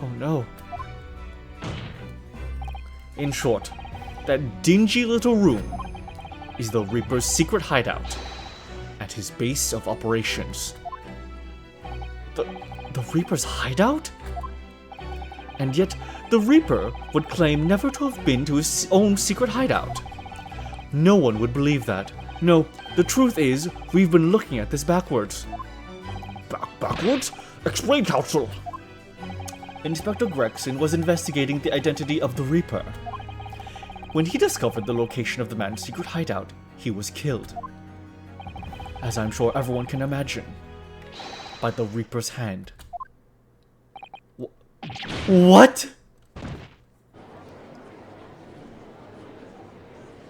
Oh no. In short, that dingy little room is the Reaper's secret hideout at his base of operations. The Reaper's hideout? And yet, the Reaper would claim never to have been to his own secret hideout. No one would believe that. No, the truth is, we've been looking at this backwards. Backwards? Explain, Counsel! Inspector Gregson was investigating the identity of the Reaper. When he discovered the location of the man's secret hideout, he was killed. As I'm sure everyone can imagine, by the Reaper's hand. What?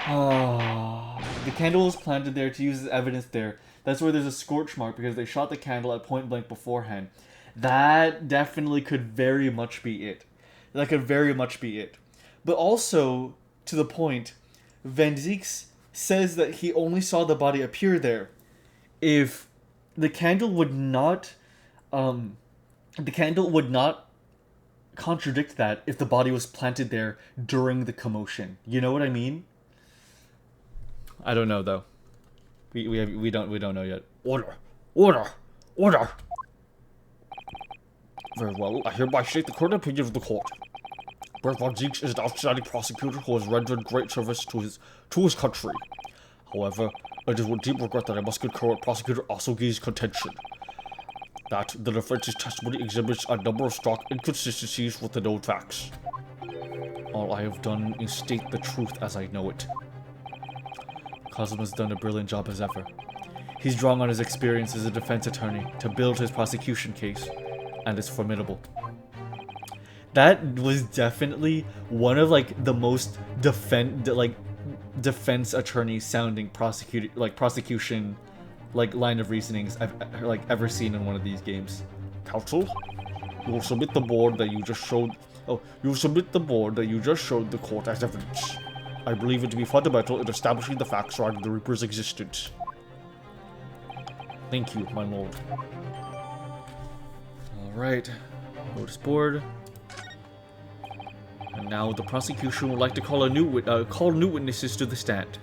Oh, the candle was planted there to use as evidence there. That's where there's a scorch mark because they shot the candle at point blank beforehand. That definitely could very much be it. That could very much be it. But also, to the point, Van Zieks says that he only saw the body appear there. If the candle would not contradict that if the body was planted there during the commotion. You know what I mean? I don't know though. We don't know yet. Order! Order! Order! Very well, I hereby state the current opinion of the court. Bert von Zieks is an outstanding prosecutor who has rendered great service to his country. However, it is with deep regret that I must concur with Prosecutor Osogi's contention that the defense's testimony exhibits a number of stark inconsistencies with the known facts. All I have done is state the truth as I know it. Cosmo has done a brilliant job as ever. He's drawing on his experience as a defense attorney to build his prosecution case, and it's formidable. That was definitely one of like the most defense attorney sounding prosecution line of reasonings I've ever seen in one of these games. Counsel, you will submit the board that you just showed. Oh, you will submit the board that you just showed the court as evidence. I believe it to be fundamental in establishing the facts surrounding the Reaper's existence. Thank you, my lord. Alright, notice board. And now the prosecution would like to call new witnesses to the stand.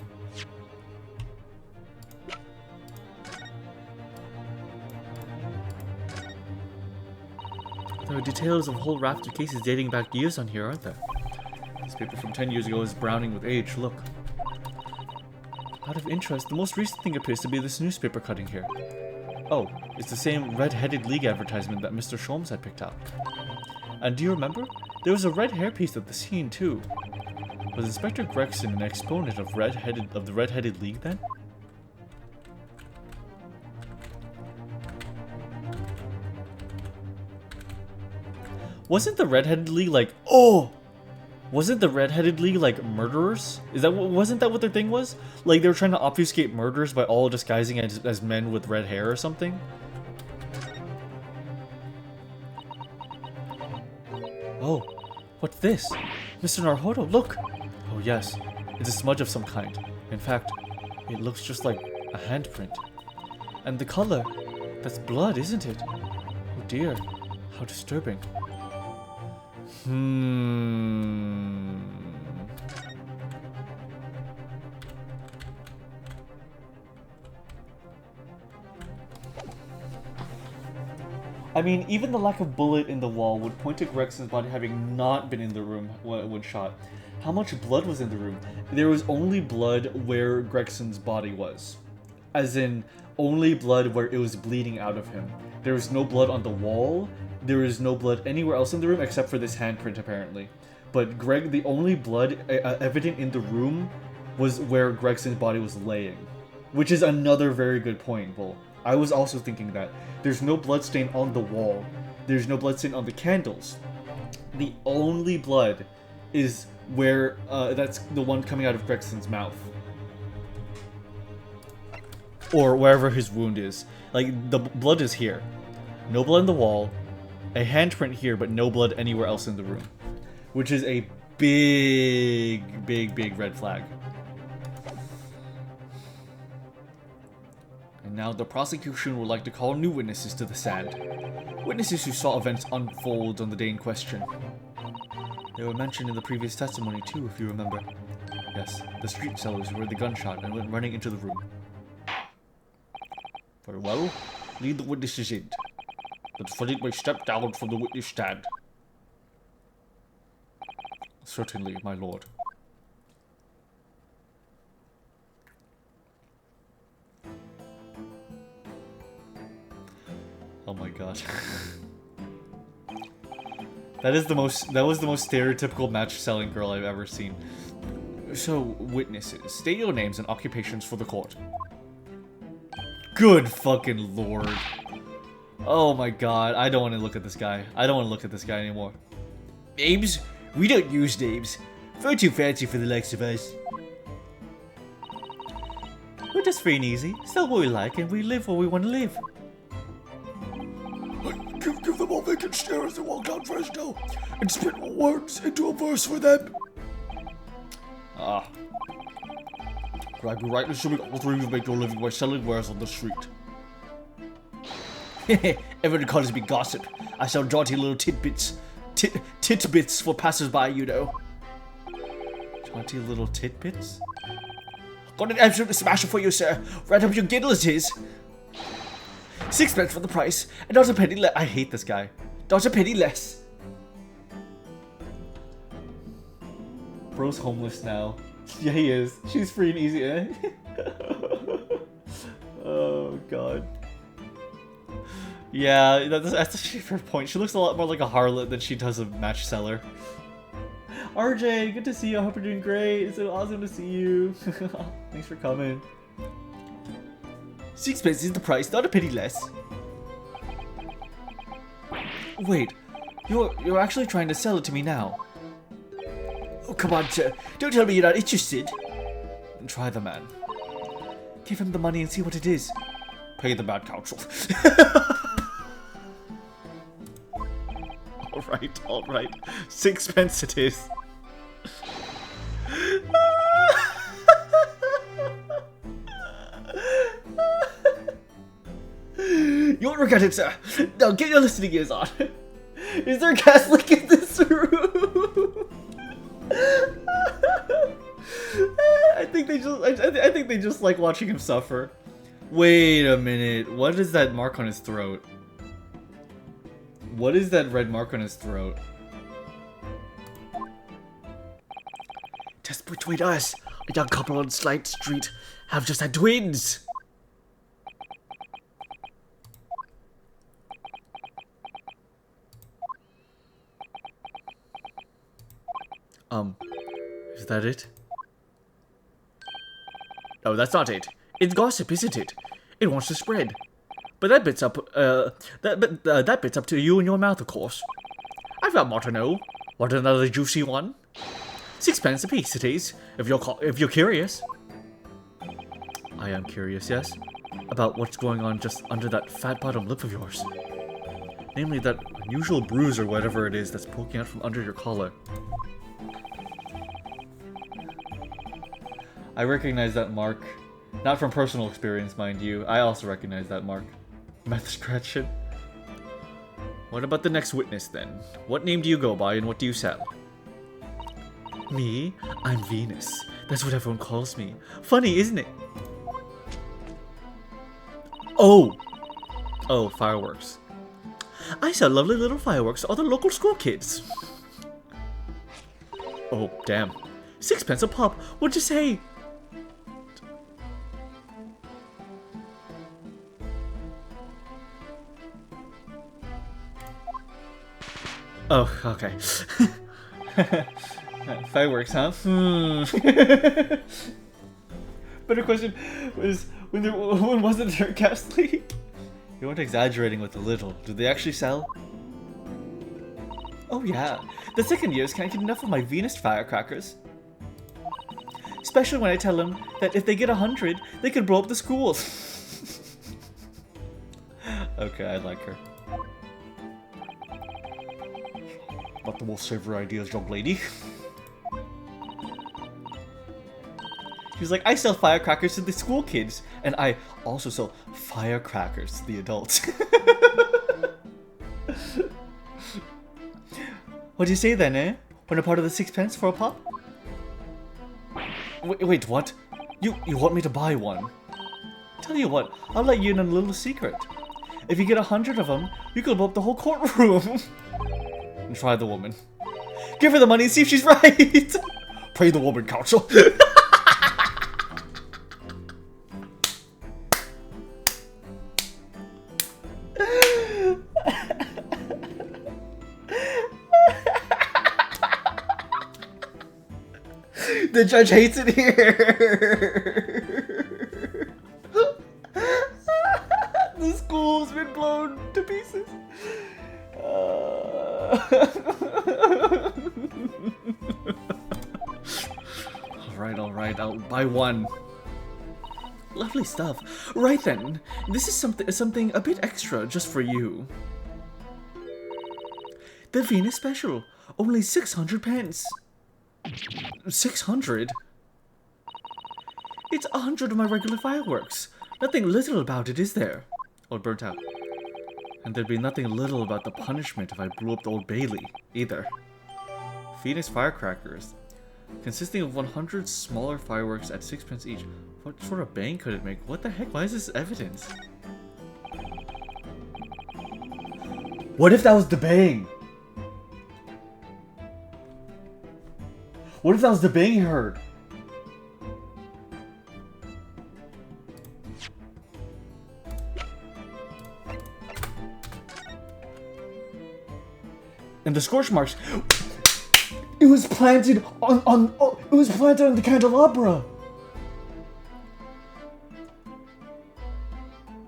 There are details of a whole raft of cases dating back years on here, aren't there? This paper from 10 years ago is browning with age, look. Out of interest, the most recent thing appears to be this newspaper cutting here. Oh, it's the same red-headed league advertisement that Mr. Sholmes had picked out. And do you remember? There was a red hairpiece at the scene, too. Was Inspector Gregson an exponent of the red-headed league, then? Wasn't the red-headed league like, oh! Wasn't the Redheaded League like murderers? Wasn't that what their thing was? Like they were trying to obfuscate murders by all disguising as men with red hair or something? Oh, what's this? Mr. Naruhodo, look! Oh yes, it's a smudge of some kind. In fact, it looks just like a handprint. And the color, that's blood, isn't it? Oh dear, how disturbing. I mean, even the lack of bullet in the wall would point to Gregson's body having not been in the room when shot. How much blood was in the room? There was only blood where Gregson's body was. As in, only blood where it was bleeding out of him. There was no blood on the wall. There is no blood anywhere else in the room except for this handprint, apparently. But the only blood evident in the room was where Gregson's body was laying. Which is another very good point, Bull. I was also thinking that. There's no bloodstain on the wall. There's no bloodstain on the candles. The only blood is where, that's the one coming out of Gregson's mouth. Or wherever his wound is. Like, the blood is here. No blood on the wall. A handprint here, but no blood anywhere else in the room. Which is a big, big, big red flag. And now the prosecution would like to call new witnesses to the stand. Witnesses who saw events unfold on the day in question. They were mentioned in the previous testimony too, if you remember. Yes, the street sellers who heard the gunshot and went running into the room. Very well, lead the witnesses in. The defendant may step down from the witness stand. Certainly, my lord. Oh my god. That was the most stereotypical match-selling girl I've ever seen. So, witnesses, state your names and occupations for the court. Good fucking lord. Oh my god, I don't want to look at this guy. I don't want to look at this guy anymore. Names? We don't use names. Far too fancy for the likes of us. We're just free and easy. Sell what we like and we live where we want to live. Give them all vacant stare as they walk down Fresno, and spit words into a verse for them. Ah. Could I be right in assuming all three of you make your living by selling wares on the street? Everyone calls me gossip. I sell jaunty little tidbits. Titbits for passers-by, you know. Jaunty little tidbits? Got an absolute smasher for you, sir. Right up your giddle it is. 6 pence for the price, and not a penny less. I hate this guy. Not a penny less. Bro's homeless now. Yeah, he is. She's free and easy, eh? Oh, God. Yeah, that's a fair point. She looks a lot more like a harlot than she does a match seller. RJ, good to see you. I hope you're doing great. It's so awesome to see you. Thanks for coming. 6 pence is the price, not a penny less. Wait, you're actually trying to sell it to me now? Oh, come on, sir. Don't tell me you're not interested. Try the man. Give him the money and see what it is. Pay the bad counsel. Alright. 6 pence it is. You won't regret it, sir. Now get your listening ears on. Is there a gas leak in this room? I think they just like watching him suffer. Wait a minute. What is that mark on his throat? What is that red mark on his throat? Just between us, a young couple on Slight Street have just had twins. Is that it? No, that's not it. It's gossip, isn't it? It wants to spread. But that bit's up, that bit's up to you and your mouth, of course. I've got more to know. Want another juicy one? 6 pence apiece it is, if you're curious. I am curious, yes, about what's going on just under that fat bottom lip of yours. Namely, that unusual bruise or whatever it is that's poking out from under your collar. I recognize that mark. Not from personal experience, mind you. I also recognize that mark. Mouth scratching. What about the next witness, then? What name do you go by and what do you sell? Me? I'm Venus. That's what everyone calls me. Funny, isn't it? Oh! Oh, fireworks. I sell lovely little fireworks to all the local school kids. Oh, damn. 6 pence a pop. What'd you say? Oh, okay. Fireworks, huh? Better question was, when wasn't there ghastly? You weren't exaggerating with a little. Do they actually sell? Oh yeah. The second years can't get enough of my Venus firecrackers. Especially when I tell them that if they get 100, they could blow up the schools. Okay, I like her. Not the most savory ideas, young lady. He's like, I sell firecrackers to the school kids, and I also sell firecrackers to the adults. What do you say then, eh? When a part of the 6 pence for a pop? Wait, what? You want me to buy one? Tell you what, I'll let you in on a little secret. If you get 100 of them, you could blow up the whole courtroom. And try the woman. Give her the money and see if she's right. Pray the woman, counsel. The judge hates it here. The school's been blown to pieces. Alright, I'll buy one. Lovely stuff. Right then, this is something a bit extra just for you. The Venus special, only 600 pence. 600? It's 100 of my regular fireworks. Nothing little about it, is there? Oh, it burnt out. And there'd be nothing little about the punishment if I blew up the Old Bailey, either. Venus firecrackers. Consisting of 100 smaller fireworks at 6 pence each. What sort of bang could it make? What the heck? Why is this evidence? What if that was the bang? What if that was the bang he heard? And the scorch marks. It was planted on it was planted on the candelabra.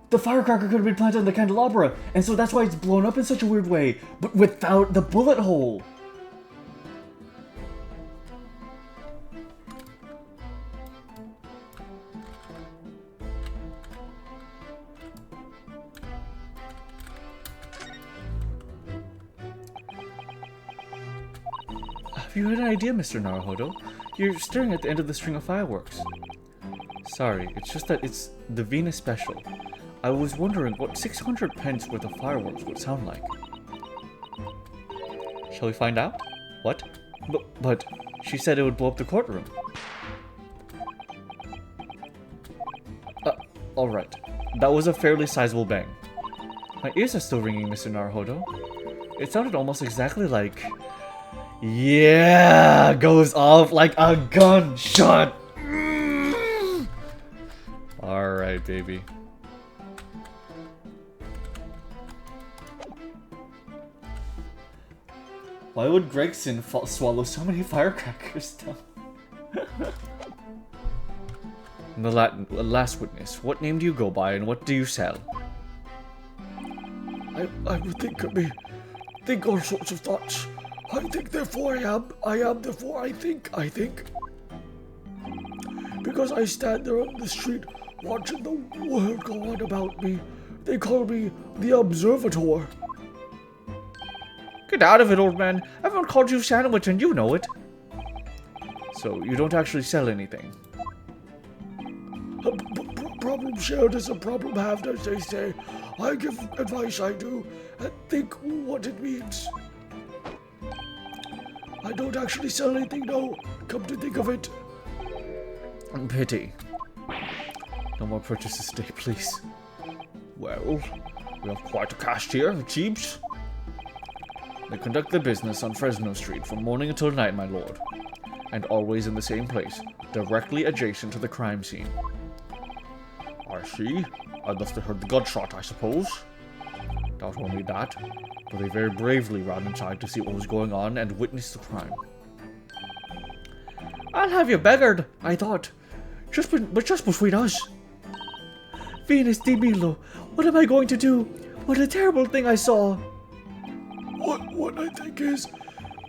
The firecracker could have been planted on the candelabra, and so that's why it's blown up in such a weird way, but without the bullet hole. Have you had an idea, Mr. Naruhodo? You're staring at the end of the string of fireworks. Sorry, it's just that it's the Venus special. I was wondering what 600 pence worth of fireworks would sound like. Shall we find out? What? But she said it would blow up the courtroom. Alright. That was a fairly sizable bang. My ears are still ringing, Mr. Naruhodo. It sounded almost exactly like... Yeah, goes off like a gunshot. Alright, baby. Why would Gregson swallow so many firecrackers down? The last witness. What name do you go by and what do you sell? I would think all sorts of thoughts. I think therefore I am therefore I think. Because I stand there on the street watching the world go on about me. They call me the Observator. Get out of it, old man. Everyone called you sandwich and you know it. So, you don't actually sell anything. Problem shared is a problem halved, as they say. I give advice, I do, and think what it means. I don't actually sell anything, no. Come to think of it. Pity. No more purchases today, please. Well, we have quite a cast here, Jeeves. They conduct their business on Fresno Street from morning until night, my lord. And always in the same place, directly adjacent to the crime scene. I see. I must have heard the gunshot, I suppose. Not only that, but they very bravely ran inside to see what was going on and witnessed the crime. I'll have you beggared, I thought. But just between us. Venus de Milo, what am I going to do? What a terrible thing I saw. What I think is,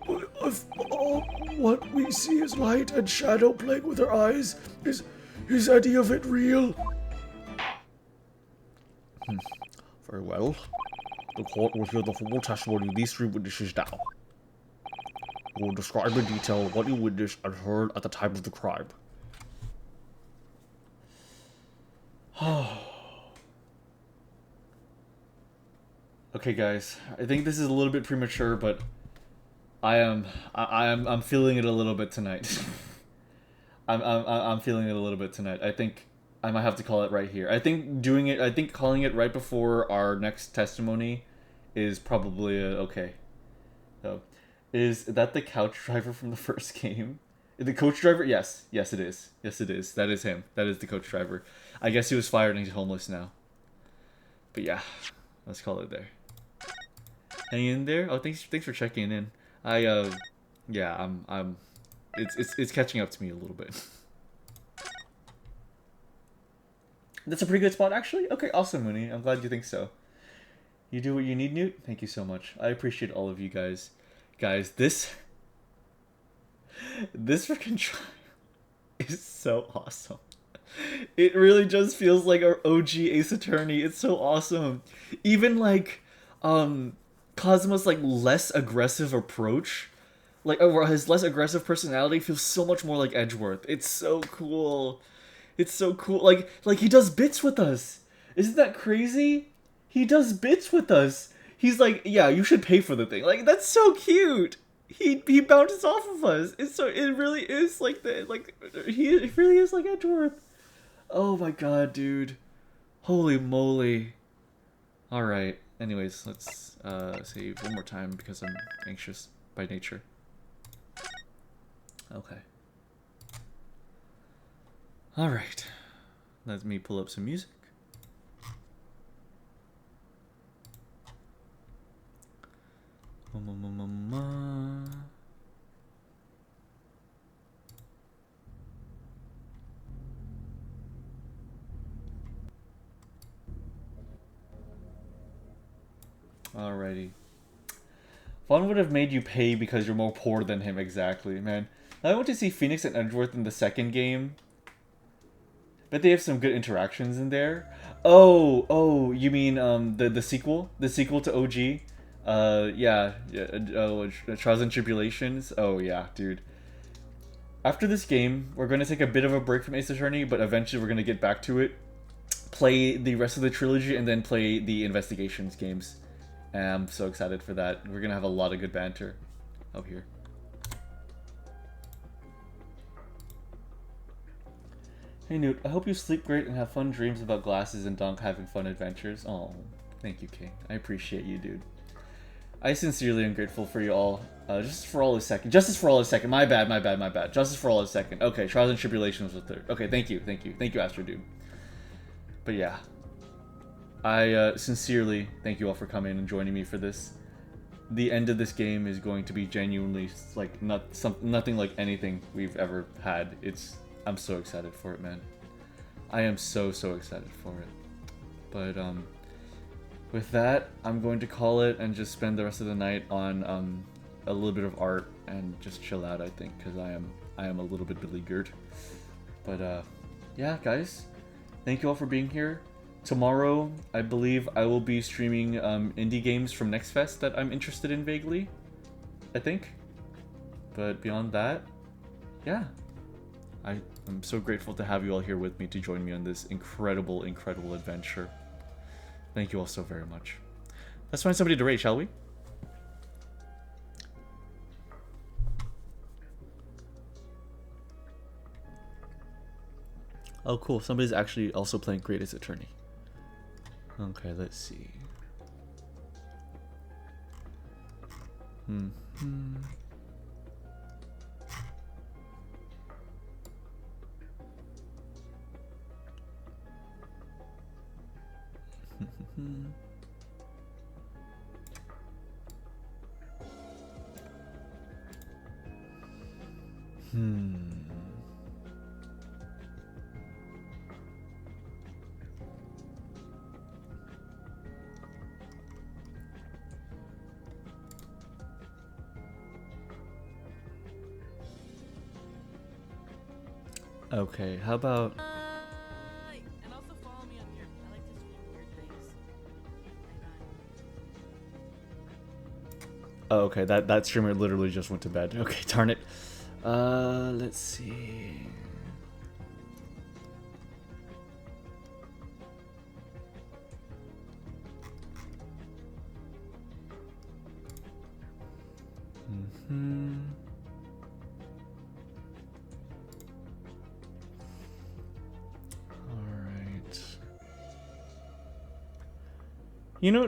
if all what we see is light and shadow playing with our eyes, is any of it real? Very well. The court will hear the full testimony of these three witnesses now. We will describe in detail what you witnessed and heard at the time of the crime. Okay, guys. I think this is a little bit premature, but I'm feeling it a little bit tonight. I'm feeling it a little bit tonight. I think I might have to call it right here. I think calling it right before our next testimony is probably okay. So, is that the couch driver from the first game? The coach driver? Yes, it is. Yes, it is. That is him. That is the coach driver. I guess he was fired and he's homeless now. But yeah, let's call it there. Hang in there. Oh, thanks for checking in. Yeah, it's catching up to me a little bit. That's a pretty good spot, actually. Okay, awesome, Mooney. I'm glad you think so. You do what you need, Newt. Thank you so much. I appreciate all of you guys. Guys, this freaking trial is so awesome. It really just feels like our OG Ace Attorney. It's so awesome. Even like Cosmo's like less aggressive approach, like or his less aggressive personality feels so much more like Edgeworth. It's so cool. It's so cool. Like he does bits with us. Isn't that crazy? He does bits with us. He's like, yeah, you should pay for the thing. Like that's so cute. He bounces off of us. It really is like he really is like Edgeworth. Oh my god, dude. Holy moly. Alright. Anyways, let's save one more time because I'm anxious by nature. Okay. Alright. Let me pull up some music. Alrighty. Vaughn would have made you pay because you're more poor than him, exactly, man. I want to see Phoenix and Edgeworth in the second game. Bet they have some good interactions in there. Oh, you mean the sequel? The sequel to OG? Yeah, Trials and Tribulations. Oh yeah, dude. After this game, we're gonna take a bit of a break from Ace Attorney, but eventually we're gonna get back to it. Play the rest of the trilogy and then play the Investigations games. And I'm so excited for that. We're gonna have a lot of good banter up here. Hey Newt, I hope you sleep great and have fun dreams about glasses and Donk having fun adventures. Oh, thank you, King. I appreciate you, dude. I sincerely am grateful for you all. Justice for All is second. Justice for All is second. My bad. Justice for All is second. Okay, Trials and Tribulations was third. Okay, thank you, Astro Dude. But yeah. I sincerely thank you all for coming and joining me for this. The end of this game is going to be genuinely like nothing like anything we've ever had. I'm so excited for it, man. I am so excited for it. But with that, I'm going to call it and just spend the rest of the night on a little bit of art and just chill out, I think, because I am a little bit beleaguered. But yeah, guys, thank you all for being here. Tomorrow, I believe I will be streaming indie games from Next Fest that I'm interested in vaguely, I think. But beyond that, yeah, I'm so grateful to have you all here with me to join me on this incredible, incredible adventure. Thank you all so very much. Let's find somebody to rate, shall we? Oh, cool. Somebody's actually also playing Greatest Attorney. Okay, let's see. Okay, how about... And also follow me on here. I like to stream weird things. Oh, okay, that streamer literally just went to bed. Okay, darn it. Let's see. Alright. You know,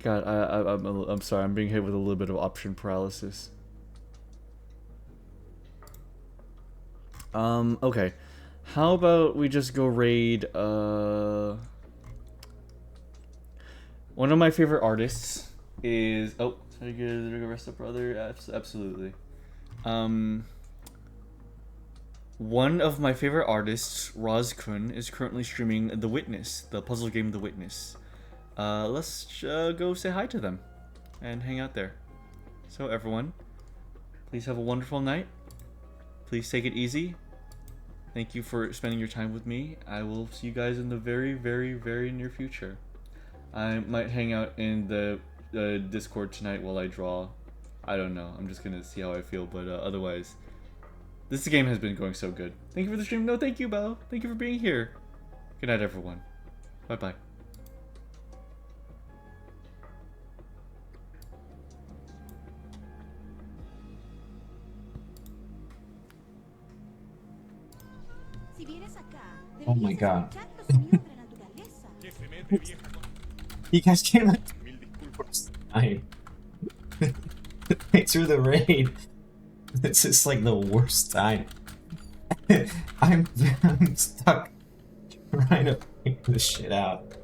God, I'm sorry, I'm being hit with a little bit of option paralysis. Okay. How about we just go raid, one of my favorite artists is... Oh, sorry, good, rest up, brother. Absolutely. One of my favorite artists, Roz-kun, is currently streaming The Witness, the puzzle game The Witness. Let's go say hi to them and hang out there. So everyone, please have a wonderful night. Please take it easy. Thank you for spending your time with me. I will see you guys in the very, very, very near future. I might hang out in the Discord tonight while I draw. I don't know. I'm just gonna see how I feel, but otherwise, this game has been going so good. Thank you for the stream. No, thank you, Belle. Thank you for being here. Good night, everyone. Bye-bye. Oh my god. You guys came at first time. Through the raid. This is like the worst time. I'm stuck trying to figure this shit out.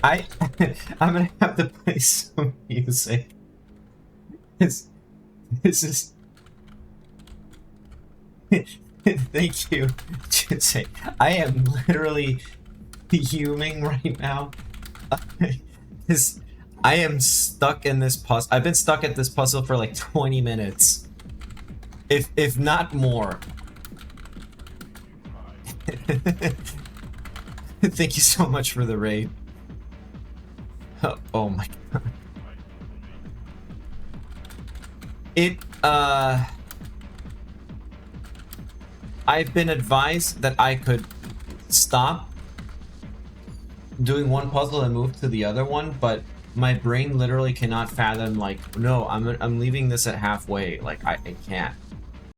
I'm gonna have to play some music. This is... Thank you, Jinsei. I am literally fuming right now. I am stuck in this puzzle. I've been stuck at this puzzle for like 20 minutes. If not more. Thank you so much for the raid. Oh my god. I've been advised that I could stop doing one puzzle and move to the other one, but my brain literally cannot fathom, like, no, I'm leaving this at halfway. Like, I can't.